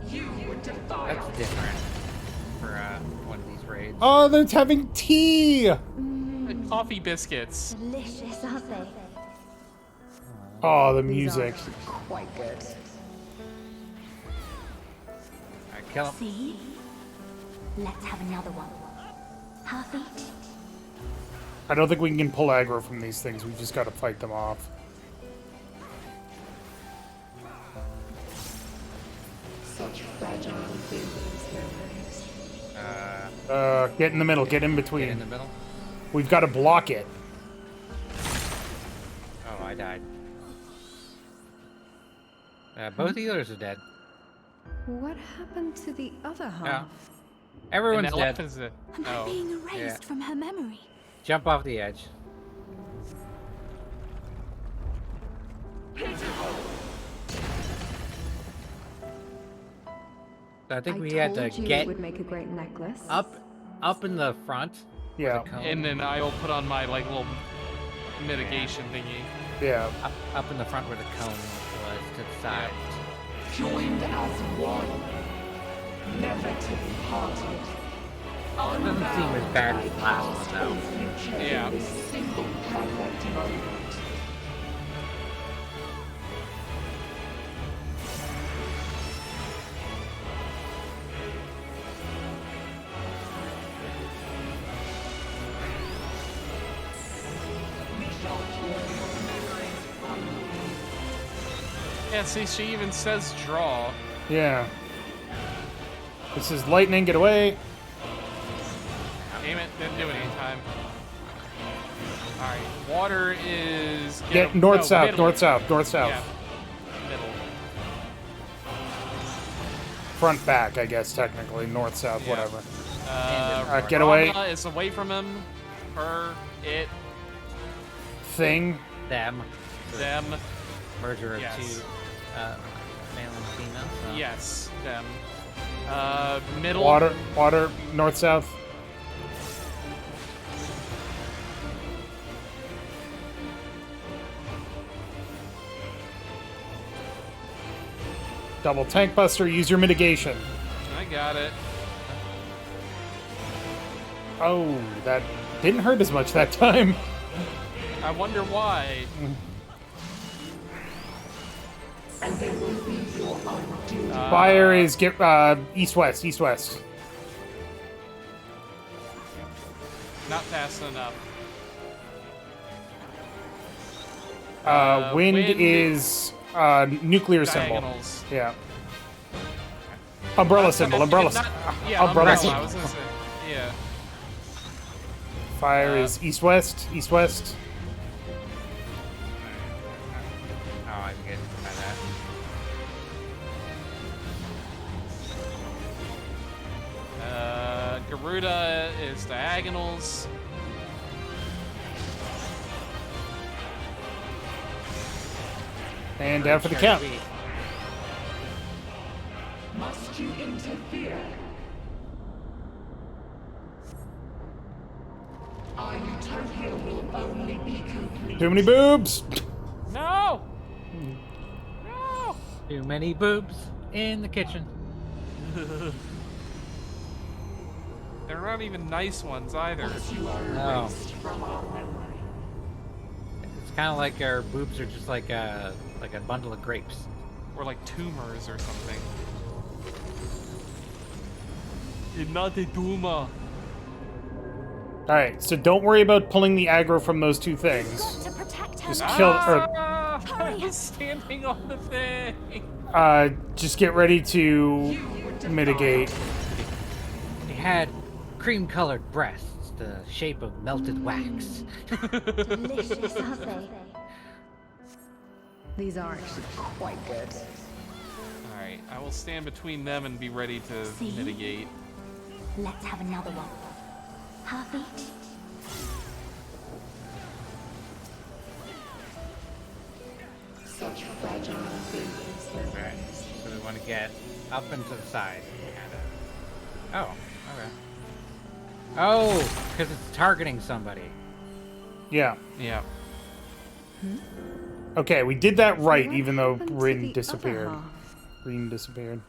You would defy That's different for one of these raids. Oh, they're having tea! Coffee biscuits. Delicious, aren't they? Oh, the music. quite good. Alright, kill him. See? Let's have another one. Half each. I don't think we can pull aggro from these things. We just gotta fight them off. Such fragile things. Get in the middle. Get in between. Get in the middle. We've got to block it. Oh, I died. Both healers are dead. What happened to the other half? Yeah. Everyone's And dead. Elephant's Am I Oh. being erased yeah. from her memory? Jump off the edge. So I think we had to told you get it would make a great necklace. up in the front. Yeah. The cone. And then I will put on my like little mitigation thingy. Yeah. Up in the front where the cone was to the side. Joined as one. never to be parted. Doesn't seem as bad as the last one, though. Future Yeah. in this single perfect moment. Yeah, see, she even says draw. Yeah. This is lightning. Get away. Damn it, didn't do it in time. Alright, water is... Get north, no, south, middle. north, south, north, south. Yeah, middle. Front, back, I guess, technically. North, south, Yeah. whatever. Get away. Rama is away from him. Her, it, Thing. Them. them. Merger of Yes. two male and female. So. Yes, them. Middle. Water, north, south. Double tank buster, use your mitigation. I got it. Oh, that didn't hurt as much that time. I wonder why. And they will be your undoing. Fire is get east-west, east-west. Not fast enough. Wind wind is nuclear symbol. Diagonals. Yeah. Umbrella symbol, umbrella symbol. Yeah, Umbrella I symbol. was gonna say. Yeah. Fire is east-west, east-west. Oh, I can get by that. Garuda is diagonals. And down for the count. Must you interfere? Our utopia will only be complete. Too many boobs. No! No! Too many boobs in the kitchen. They're not even nice ones either. You are No. erased from our memory. It's kind of like our boobs are just like a bundle of grapes. Or like tumors or something. It's not a tumor. Alright, so don't worry about pulling the aggro from those two things. To protect her. Just now. kill Ah, I was standing on the thing. Just get ready to mitigate. They had cream-colored breasts, the shape of melted wax. Delicious, aren't they? These are actually quite good. Alright, I will stand between them and be ready to See? mitigate. Let's have another one. Half each. Such fragile things. Alright, so we want to get up and to the side, kind of. Oh, okay. Oh, because it's targeting somebody. Yeah. Yeah. Okay, we did that right, What even though happened to Ryne the disappeared. other half? Ryne disappeared.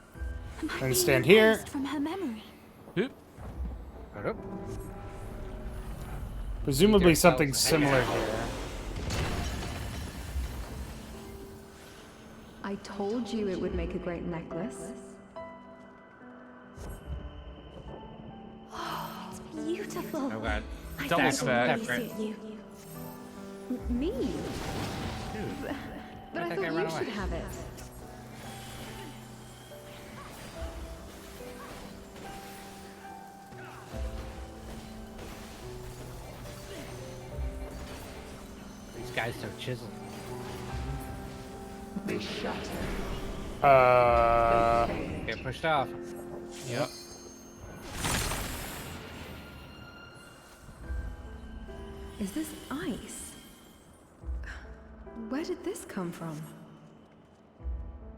Am I And being stand here. erased from her memory? Oop. Hold up. Presumably There's something cells. similar here. I told you it would make a great necklace. It's beautiful. Oh god. I Double think stack. it'll really suit you. Me? Dude. But I think I thought ran you away. should have it. These guys so chiseled. They shatter. Get pushed off. Yep. Is this ice? Where did this come from?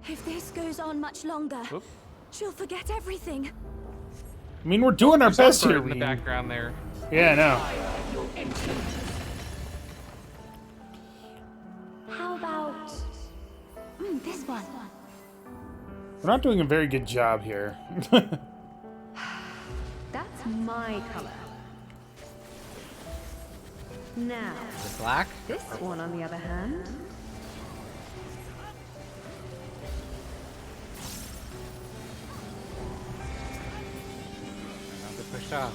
If this goes on much longer, Oop. she'll forget everything. I mean, we're doing our best Bird here, in the Ryne. background there. Yeah, I know. How about this one? We're not doing a very good job here. That's my color. Now, Is it black? this one, on the other hand. I'll get pushed off.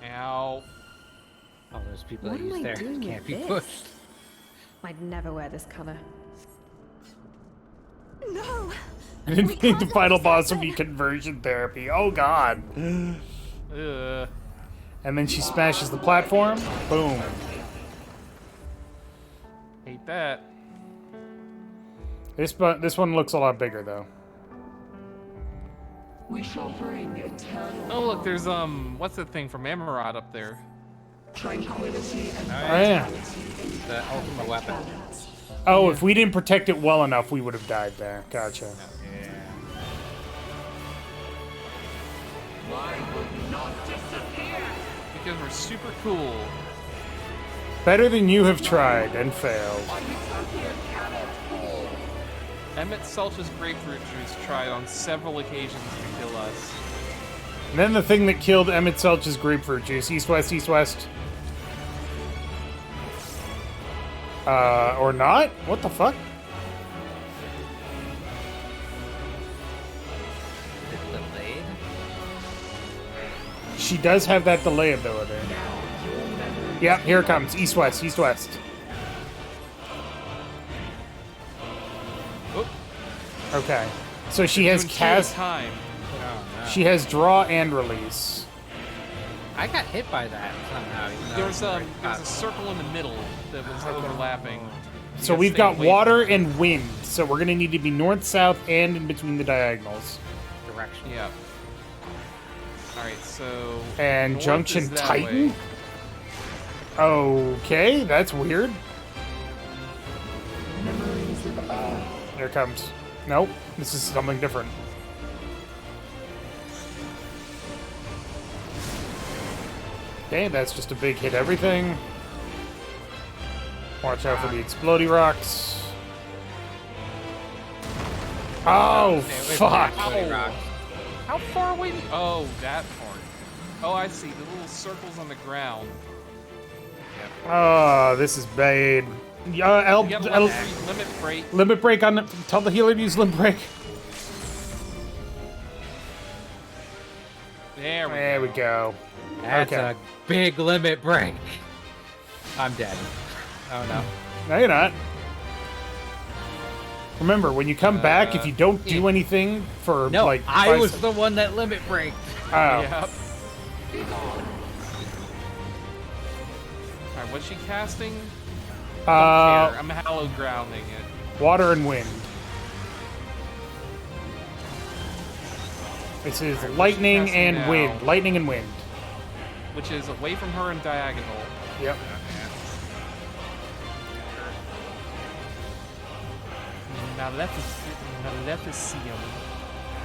Ow. All those people What that am use I there doing can't with be this? pushed. I'd never wear this color. No! I didn't We think the can't final let this boss would be happen. conversion therapy. Oh god. Ugh. And then she smashes the platform. Boom. Hate that. This one looks a lot bigger though. We shall bring eternal Oh look, there's what's that thing from Emerald up there? tranquility and Oh yeah. The ultimate weapon. Oh, if we didn't protect it well enough, we would have died there. Gotcha. Because we're super cool. Better than you have tried and failed. Emmett Selch's grapefruit juice tried on several occasions to kill us. And then the thing that killed Emmett Selch's grapefruit juice. East, west, east, west. Or not? What the fuck? Is it delayed? She does have that delay ability. Yep, here it comes. East, west, east, west. Oop, Okay. So she has doing two at a cast. time. Oh no. She has draw and release. I got hit by that somehow. Even though There I was right there was a circle in the middle that was overlapping. You So gotta we've stay got away water from it. and wind. So we're gonna need to be north, south, and in between the diagonals. direction. Yeah. All right, so. And north Junction is that Titan? way. Okay, that's weird. Here it comes. Nope, this is something different. Okay, that's just a big hit everything. Watch out for the explodey rocks. Oh, Stay away from fuck. the exploding rocks. How far away? Oh, that part. Oh, I see. The little circles on the ground. Oh, this is bad. You gotta limit break. Limit break on the, tell the healer to use limit break. There we go. That's Okay. a big limit break. I'm dead. Oh no. No, you're not. Remember, when you come back, if you don't do anything for No, like I 5 was sec- the one that limit braked. Oh, Yep. Alright, what's she casting? Here, I'm hallowed grounding it. water and wind. This is Alright, what's she lightning casting and now? wind. Lightning and wind. Which is away from her and diagonal. Yep. Maleficium.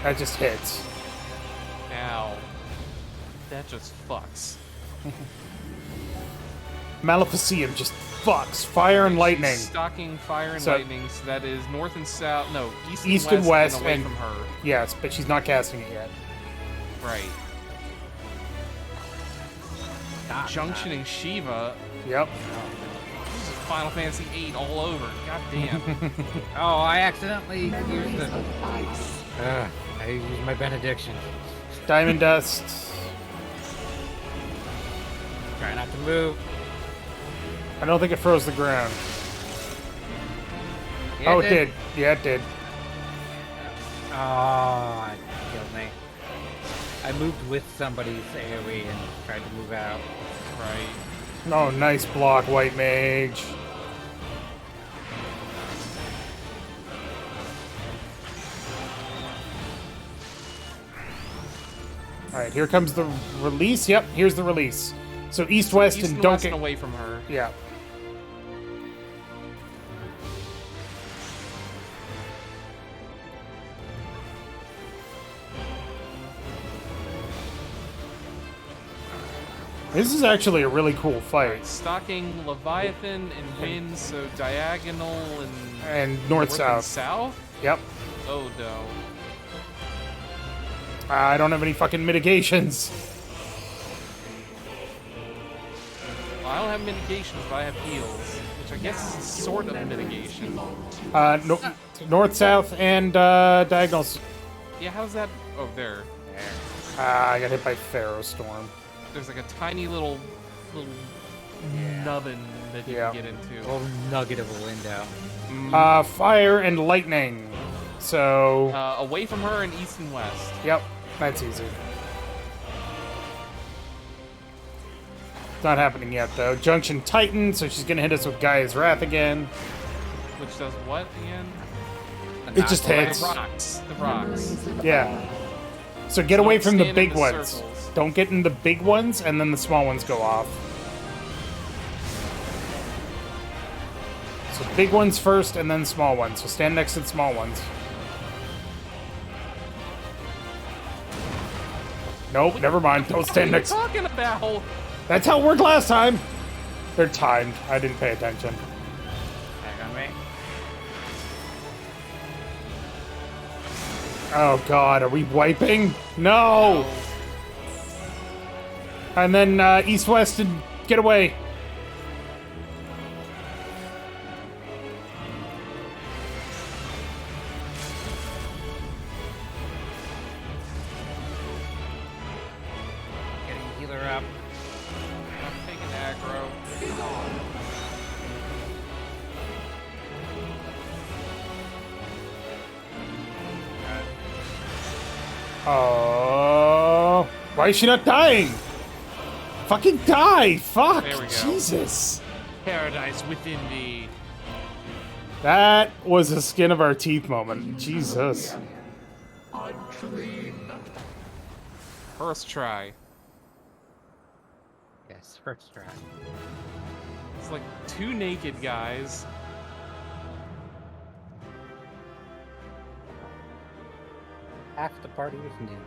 That just hits. Ow. That just fucks. Maleficium just fucks. Fire and lightning. She's stocking fire and So- lightning, so that is north and south. No, East and west, away and- from her. Yes, but she's not casting it yet. Right. Junctioning Shiva. Yep. This is Final Fantasy VIII all over. God damn. Oh, I accidentally used the. I used my benediction. Diamond dust. Try not to move. I don't think it froze the ground. Yeah, Oh, it did. Yeah, it did. Oh, it killed me. I moved with somebody's AoE and tried to move out. Right. Oh, nice block, White Mage. Alright, here comes the release. Yep, here's the release. So east, west, East and and don't west get... and away from her. Yeah. This is actually a really cool fight. Stocking Leviathan and wind, so diagonal and North and south. south. Yep. Oh no. I don't have any fucking mitigations. Well, I don't have mitigations, but I have heals, which I guess is sort of a mitigation. No, north, south, and diagonals. Yeah, how's that? Oh, there. I got hit by Pharaoh Storm. There's like a tiny little nubbin that you Yeah. can get into. Little nugget of a window. Fire and lightning. So, Away from her and east and west. yep, that's easy. It's not happening yet, though. Junction Titan, so she's gonna hit us with Gaia's Wrath again. Which does what again? It just hits. The rocks. The rocks. Yeah. So get away from the stand in big the ones. circles. Don't get in the big ones, and then the small ones go off. So big ones first, and then small ones. So stand next to the small ones. Nope, never mind. Don't stand next. What are you talking about? That's how it worked last time. They're timed. I didn't pay attention. Back on me. Oh god, are we wiping? No! And then east-west and get away. Getting healer up. I'm taking aggro. Oh, why is she not dying? Fucking die! Fuck! There we go. Jesus! Paradise within thee. That was a skin of our teeth moment. Jesus. First try. Yes, first try. It's like two naked guys. Half the party was new.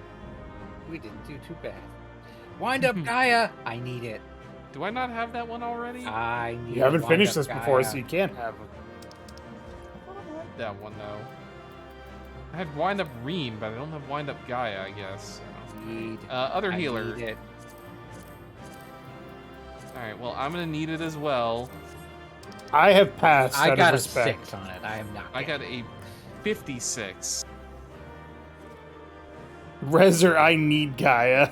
We didn't do too bad. Wind up Gaia! I need it. Do I not have that one already? I need You haven't Wind finished Up this before, Gaia. so you can't have it. That one though. I had wind up Ryne, but I don't have wind up Gaia, I guess. So. Need. Other I healer. need it. Alright, well, I'm gonna need it as well. I have passed I out got of a respect. 6 on it. I am not. I got a 56. Rezer, I need Gaia.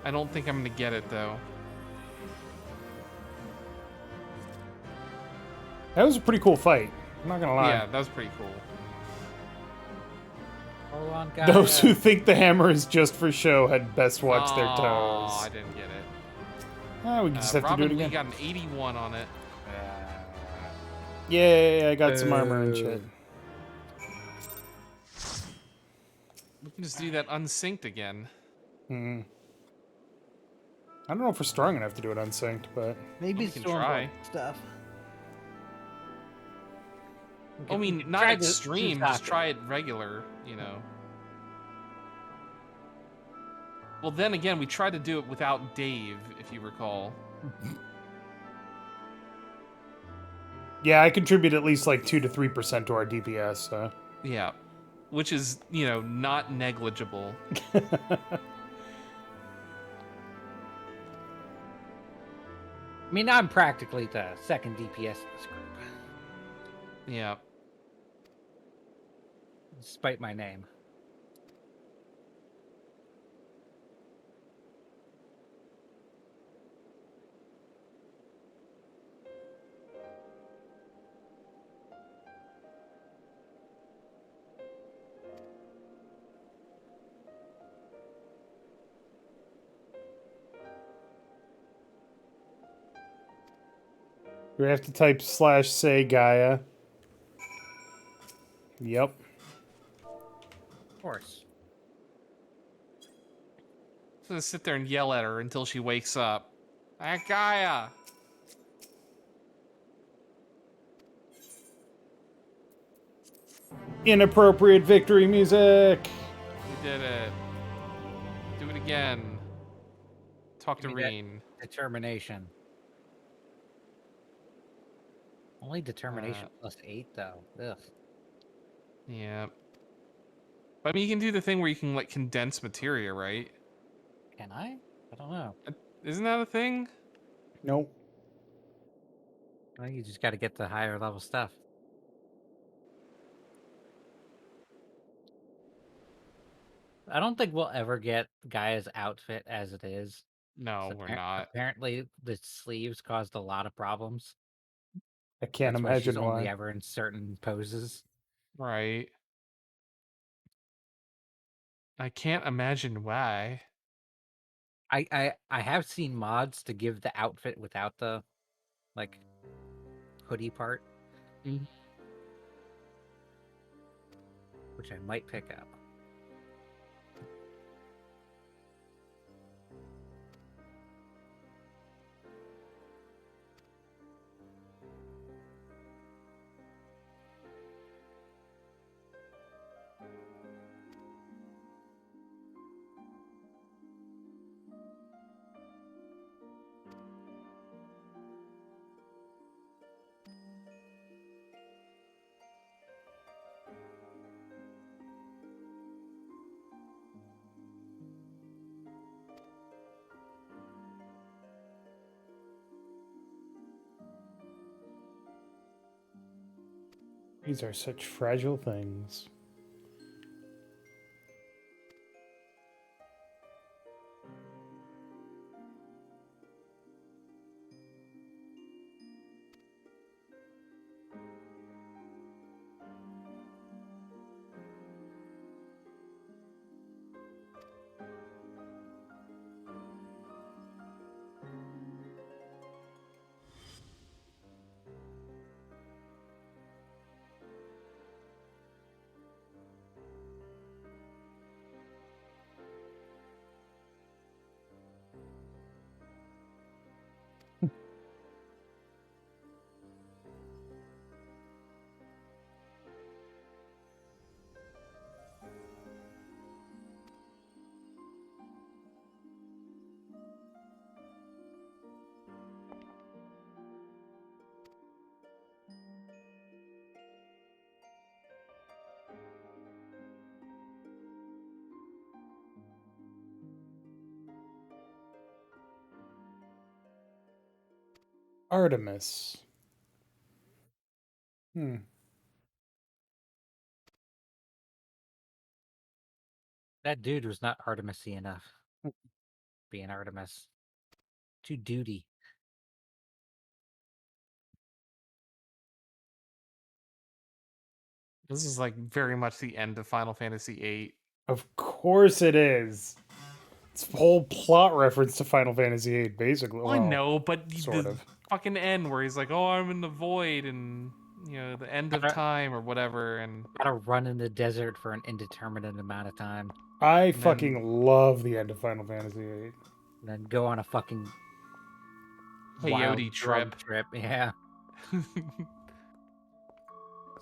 I don't think I'm gonna get it though. That was a pretty cool fight. I'm not gonna lie. Yeah, that was pretty cool. Hold on, Gaia. Those who think the hammer is just for show had best watch their Oh, I toes. didn't get it. We just have to do Robin it Lee again. got an 81 on it. Yay, I got some armor and shit. We can just do that unsynced again. I don't know if we're strong enough to do it unsynced, but Maybe We can try. stuff. I mean, not Try the extreme, two just taco. try it regular, you know. Well, then again, we tried to do it without Dave, if you recall. yeah, I contribute at least like 2 to 3% to our DPS. So. Yeah. Which is, you know, not negligible. I mean, I'm practically the second DPS in this group, Yeah. despite my name. We have to type /say Gaia. Yep. Of course. So gonna sit there and yell at her until she wakes up. Ah, Gaia! Inappropriate victory music. did it. Do it again. Talk to Give me that Ryne. determination. Only determination Uh, plus 8, though. Ugh. Yeah. But I mean, you can do the thing where you can, like, condense materia, right? Can I? I don't know. Isn't that a thing? Nope. Well, you just got to get the higher level stuff. I don't think we'll ever get Gaia's outfit as it is. No, we're not. Apparently, the sleeves caused a lot of problems. I can't That's why she's imagine only why. ever in certain poses. Right. I can't imagine why. I have seen mods to give the outfit without the, like, hoodie part, Mm. which I might pick up. These are such fragile things. Artemis. That dude was not Artemis-y enough. Being Artemis. Too duty. This is, like, very much the end of Final Fantasy VIII. Of course it is. It's a whole plot reference to Final Fantasy VIII, basically. Well, I Well, know, but sort the of. fucking end where he's like, "Oh, I'm in the void," and the end of time or whatever, and Gotta run in the desert for an indeterminate amount of time. I And then- fucking love the end of Final Fantasy VIII. And then go on a fucking wild peyote drug trip. trip. Yeah.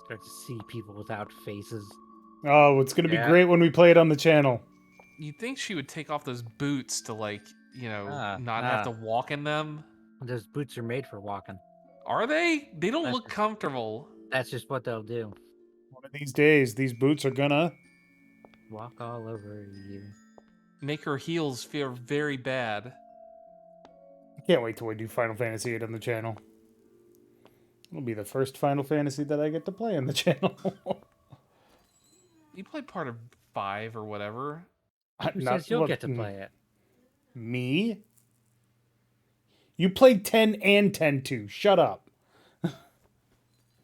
Start to see people without faces. Oh, it's gonna be Yeah. great when we play it on the channel. You'd think she would take off those boots to, like, not have nah. to walk in them. Those boots are made for walking. Are they? They don't That's look just- comfortable. That's just what they'll do. One of these days, these boots are gonna. Walk all over you. Make her heels feel very bad. I can't wait till we do Final Fantasy VIII on the channel. It'll be the first Final Fantasy that I get to play on the channel. You played part of 5 or whatever. Who says you'll get to play it? Me? You played 10 and 10 too. Shut up.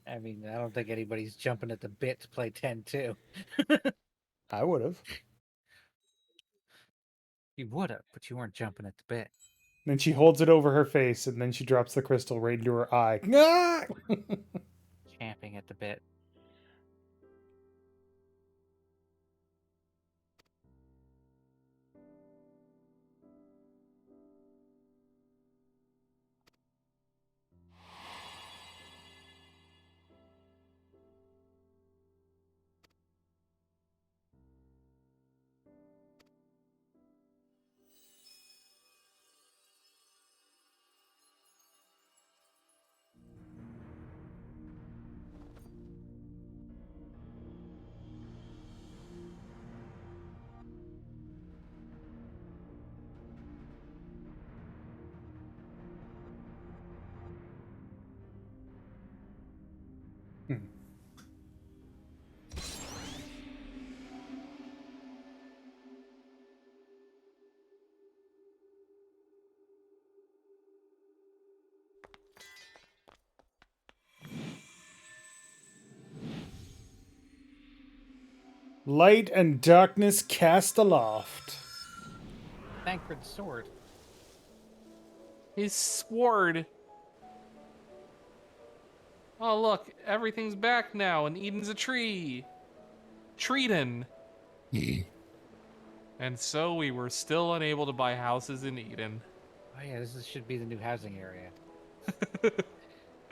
I mean, I don't think anybody's jumping at the bit to play 10 too. I would have. You would have, but you weren't jumping at the bit. Then she holds it over her face, and then she drops the crystal right into her eye. Ah! Champing at the bit. Light and darkness cast aloft. Tancred's sword. His sword. Oh, look, everything's back now, and Eden's a tree. Treeden. And so we were still unable to buy houses in Eden. Oh yeah, should be the new housing area.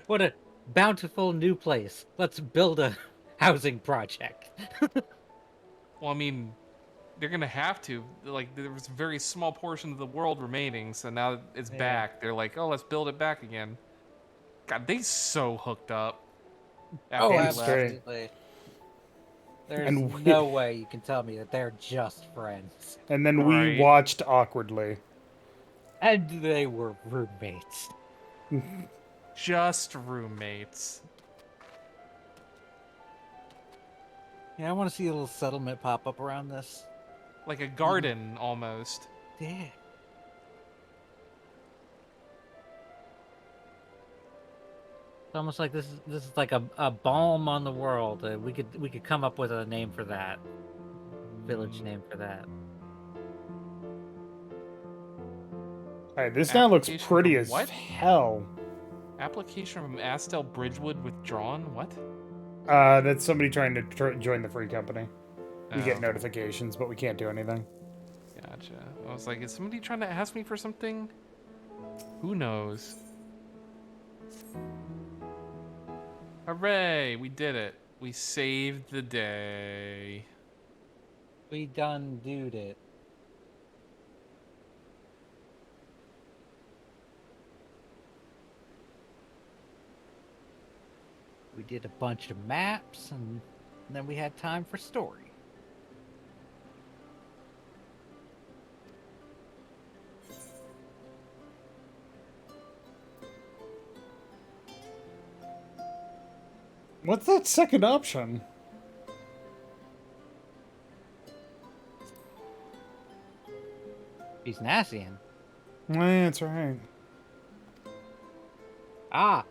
What a bountiful new place. Let's build a housing project. Well, I mean, they're gonna have to. Like, there was a very small portion of the world remaining, so now that it's back, they're like, oh, let's build it back again. God, they so hooked up. After Oh, we absolutely. There's And no way you can tell me that they're just friends. And then Right. we watched awkwardly. And they were roommates. Just roommates. Yeah, I want to see a little settlement pop up around this. Like a garden, almost. Yeah. It's almost like this is like a balm on the world. We could come up with a name for that. Village name for that. Alright, this now looks Application pretty from as what? hell. Application from Astel Bridgewood withdrawn? What? That's somebody trying to join the free company. We get Oh. notifications, but we can't do anything. Gotcha. I was like, is somebody trying to ask me for something? Who knows? Hooray! We did it. We saved the day. We done dude it. We did a bunch of maps, and then we had time for story. What's that second option? He's Nassian. That's right. Ah!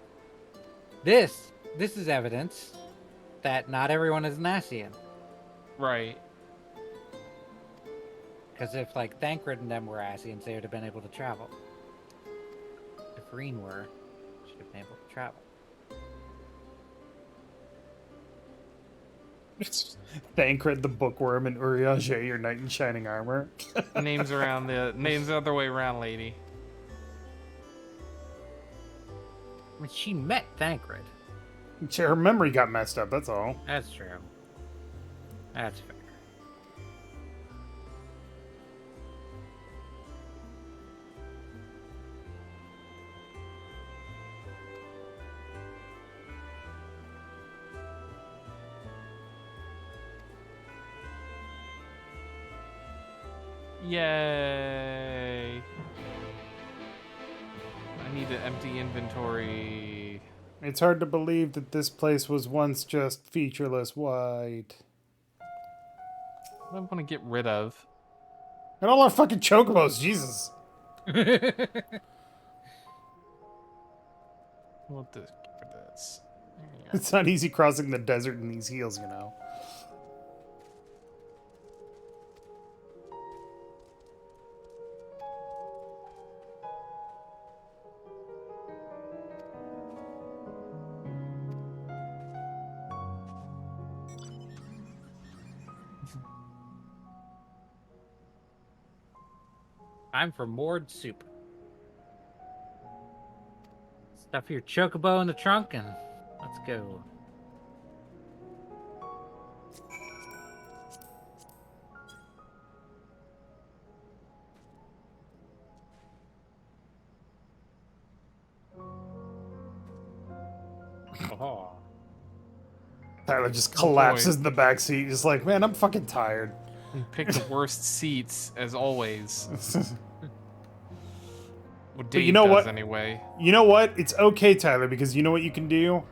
This is evidence that not everyone is Nassian. Right. Because if, like, Thancred and them were Asians, they would have been able to travel. If Ryne were, she'd have been able to travel. Thancred the bookworm and Urianger, your knight in shining armor. Names the other way around, lady. I mean, she met Thancred. Her memory got messed up, that's all. That's true. That's fair. Yay! I need to empty inventory. It's hard to believe that this place was once just featureless white. What do I want to get rid of? And all our fucking chocobos, Jesus. We'll just get rid of this. There you go. It's not easy crossing the desert in these heels, you know. Time for moored soup. Stuff your chocobo in the trunk and let's go. Oh. Tyler just collapses boy. in the back seat, just like, man, I'm fucking tired. Pick the worst seats, as always. What Dave you know does, what? anyway. You know what? It's okay, Tyler, because you know what you can do?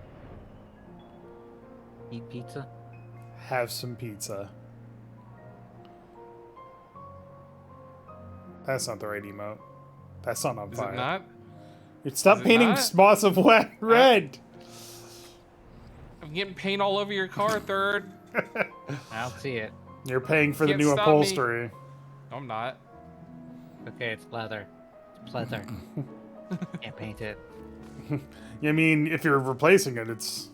Eat pizza? Have some pizza. That's not the right emote. That's not on Is fire. it not? Stop Is it painting not? spots of red. I'm getting paint all over your car, Third. I don't see it. You're paying for the Can't new stop me. upholstery. No, I'm not. Okay, it's leather. It's leather. Can't paint it. I mean, if you're replacing it, it's...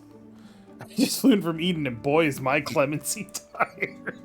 I just flew in from Eden, and boy, is my clemency tired.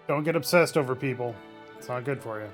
Don't get obsessed over people. It's not good for you.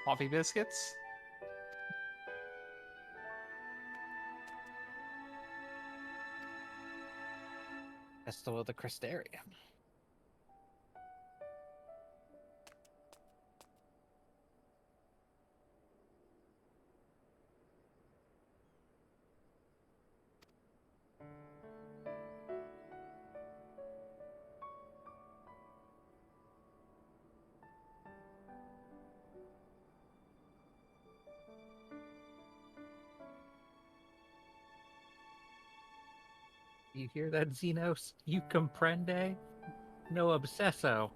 Coffee biscuits? Festival of the Crystarium. You hear that, Xenos? You comprende? No obsesso.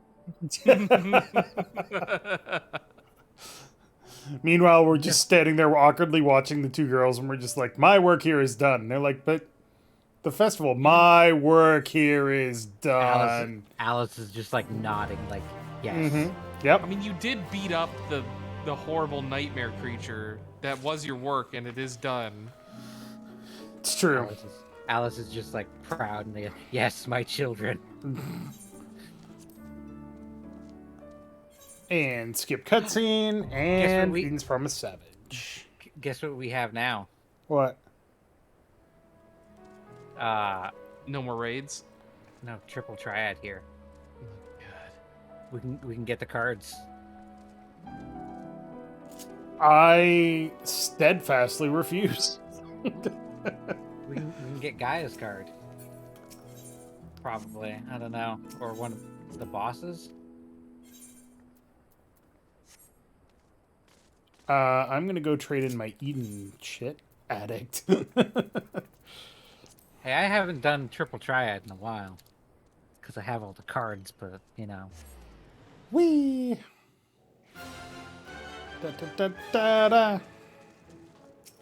Meanwhile, we're just standing there awkwardly watching the two girls, and we're just like, my work here is done. And they're like, but the festival, my work here is done. Alice is just like nodding, like, yes. Yep. I mean, you did beat up the horrible nightmare creature. That was your work, and it is done. It's true. Alice is just like proud and they, yes, my children. And skip cutscene, and we- Eden's from a savage. Guess what we have now? What? No more raids. No, triple triad here. Good. We can get the cards. I steadfastly refuse. We can get Gaia's card. Probably. I don't know. Or one of the bosses. I'm gonna go trade in my Eden shit. Addict. Hey, I haven't done triple triad in a while. Because I have all the cards, but, you know. Whee! Da da da da da.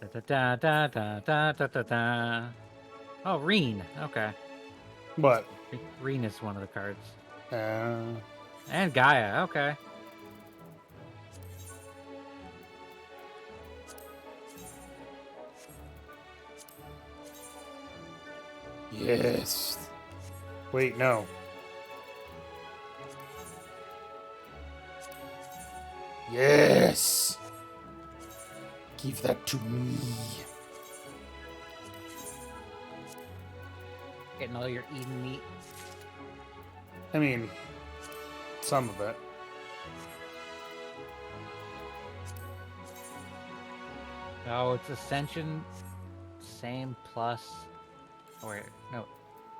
Da da da da da da da da. Oh, Ryne. Okay. What? Ryne is one of the cards. Uh, And Gaia. Okay. Yes. Wait, no. Yes. Give that to me. Getting all your Eden meat. I mean, some of it. No, it's Ascension, same plus, or no,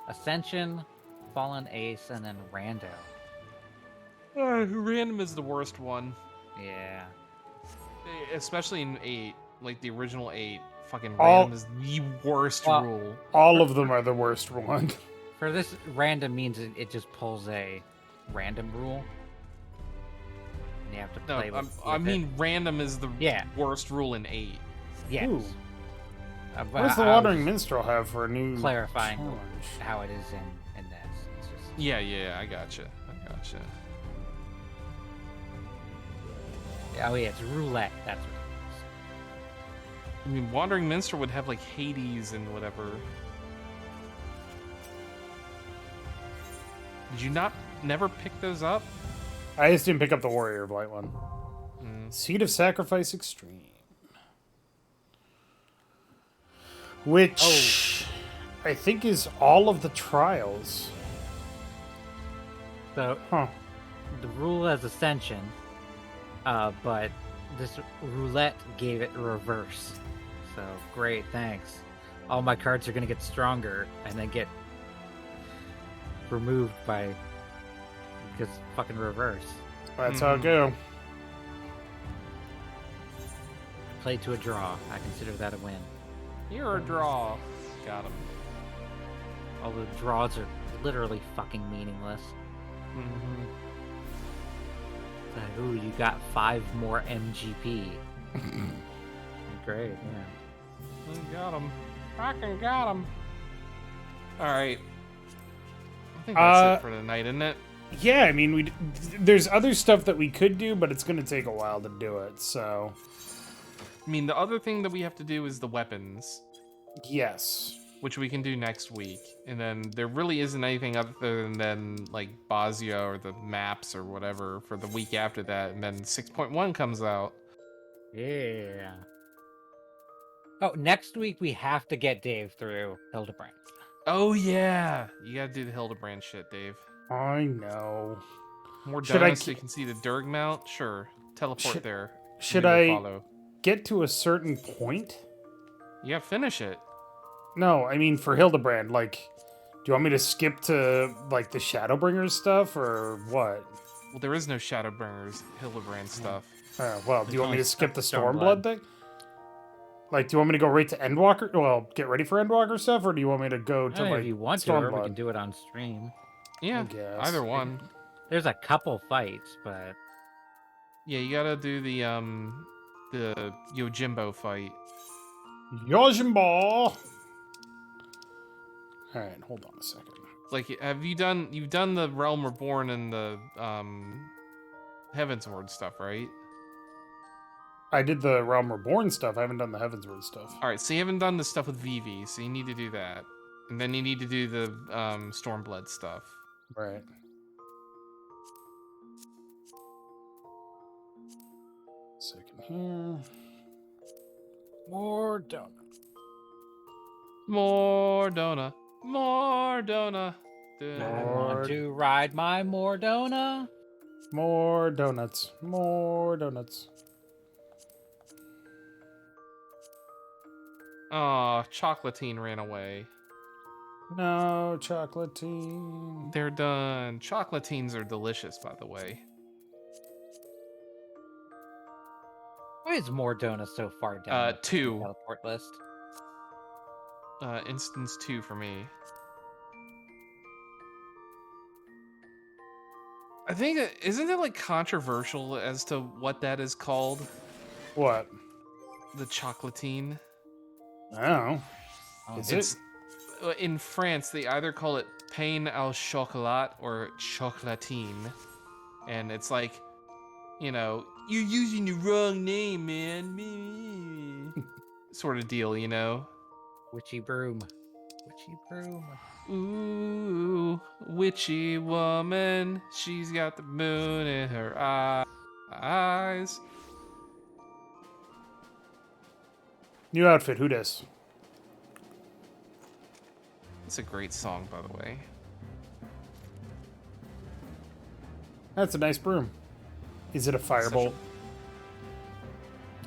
Ascension, Fallen Ace, and then Rando. Random is the worst one. Yeah. Especially in 8, like the original 8. Fucking All- random is the worst Well- rule. All of them are the worst one. For this, random means it just pulls a random rule. And you have to No, play with I it. mean random is the Yeah. worst rule in 8. Yes. Ooh. But What does the I Wandering was Minstrel have for a new clarifying challenge? how it is in this. It's just, Yeah, I gotcha. oh yeah, it's roulette. That's what it is. I mean, Wandering Minstrel would have like Hades and whatever. Did you never pick those up? I just didn't pick up the Warrior Blight one. Mm. Seed of Sacrifice Extreme. Which I think is all of the trials. So Huh. the rule has Ascension, but this roulette gave it reverse. So great, thanks. All my cards are gonna get stronger and then get removed by because fucking reverse. That's how it go. Played to a draw. I consider that a win. You're a draw. Got him. Although draws are literally fucking meaningless. Mm-hmm. Like, ooh, you got 5 more MGP. Great, yeah. Got him. Fucking got him. All right. I think that's it for tonight, isn't it? Yeah, I mean, there's other stuff that we could do, but it's going to take a while to do it, so... I mean, the other thing that we have to do is the weapons, Yes. which we can do next week. And then there really isn't anything other than like Bazia or the maps or whatever for the week after that. And then 6.1 comes out. Yeah. Oh, next week we have to get Dave through Hildebrand. Oh, yeah. You got to do the Hildebrand shit, Dave. I know. More Should I donuts so you can see the Durg mount? Sure. Teleport there. Should We will I follow. get to a certain point? Yeah, finish it. No, I mean for Hildebrand, like, do you want me to skip to, like, the Shadowbringers stuff, or what? Well, there is no Shadowbringers Hildebrand stuff. Well, do you want me to only skip the Stormblood. Stormblood thing? Like, do you want me to go right to Endwalker? Well, get ready for Endwalker stuff, or do you want me to go to, like, If you want to, or we Stormblood? can do it on stream. Yeah, guess. either one. There's a couple fights, but Yeah, you gotta do the Yojimbo fight. Yojimbo! Alright, hold on a second. Like, you've done the Realm Reborn and the Heavensward stuff, right? I did the Realm Reborn stuff, I haven't done the Heavensward stuff. Alright, so you haven't done the stuff with Vivi, so you need to do that. And then you need to do the Stormblood stuff. Right. Second here. More donut. More Dona. More Dona. I want to ride my Mordona. More donuts. More donuts. Aw, Chocolatine ran away. No chocolatine. They're done. Chocolatines are delicious, by the way. Why is Mordona so far down? the 2. teleport list. Instance 2 for me. I think, isn't it like controversial as to what that is called? What? The chocolatine? I don't know. Oh, Is It's it? in France. They either call it pain au chocolat or chocolatine, and it's like, you know, you're using the wrong name, man. Sort of deal, you know. Witchy broom. Witchy broom. Ooh, witchy woman. She's got the moon in her eyes. New outfit. Who dis? It's a great song, by the way. That's a nice broom. Is it a firebolt?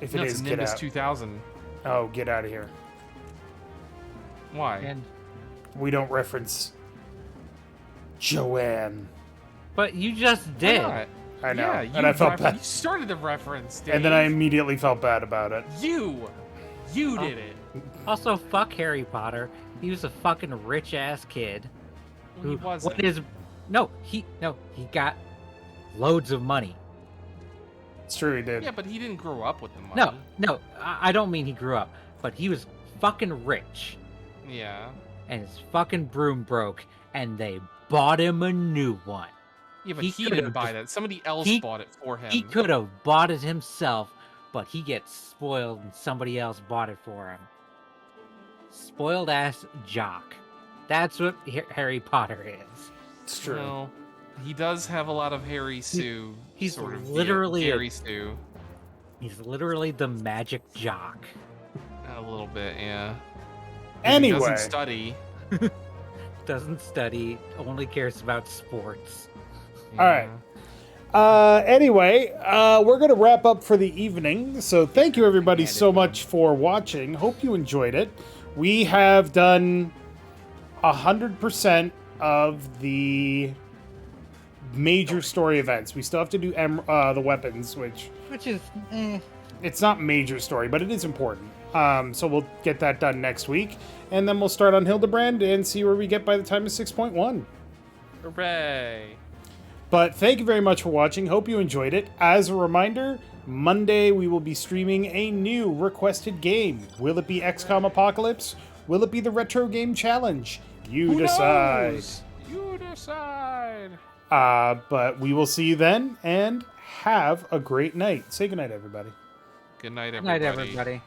If it No, is, it's a get Nimbus out. 2000. Oh, get out of here. Why? And We don't reference Joanne. but you just Why did. not? I know, Yeah, and I felt bad. You started the reference, Dave. And then I immediately felt bad about it. You did it. Also, fuck Harry Potter. He was a fucking rich ass kid. Well, he wasn't. What is? No, he got loads of money. It's true, he did. Yeah, but he didn't grow up with the money. No, I don't mean he grew up, but he was fucking rich, Yeah. and his fucking broom broke, and they bought him a new one. Yeah, but He he could've didn't buy just- that. Somebody else he- bought it for him. He could have bought it himself, but he gets spoiled, and somebody else bought it for him. Spoiled ass jock. That's what Harry Potter is. It's true. Well, he does have a lot of Harry Sue. he's sort of literally Harry Sue. He's literally the magic jock. A little bit, yeah. He Anyway, doesn't study. Doesn't study, only cares about sports. all right. Anyway, we're going to wrap up for the evening. So thank you, everybody, so much for watching. Hope you enjoyed it. We have done 100% of the major story events. We still have to do the weapons, which Which is, it's not major story, but it is important. So we'll get that done next week. And then we'll start on Hildebrand and see where we get by the time of 6.1. Hooray. But thank you very much for watching. Hope you enjoyed it. As a reminder, Monday we will be streaming a new requested game. Will it be XCOM Apocalypse? Will it be the Retro Game Challenge? You Who decide. knows? You decide. But we will see you then, and have a great night. Say goodnight, everybody. Good night, good everybody. night, everybody.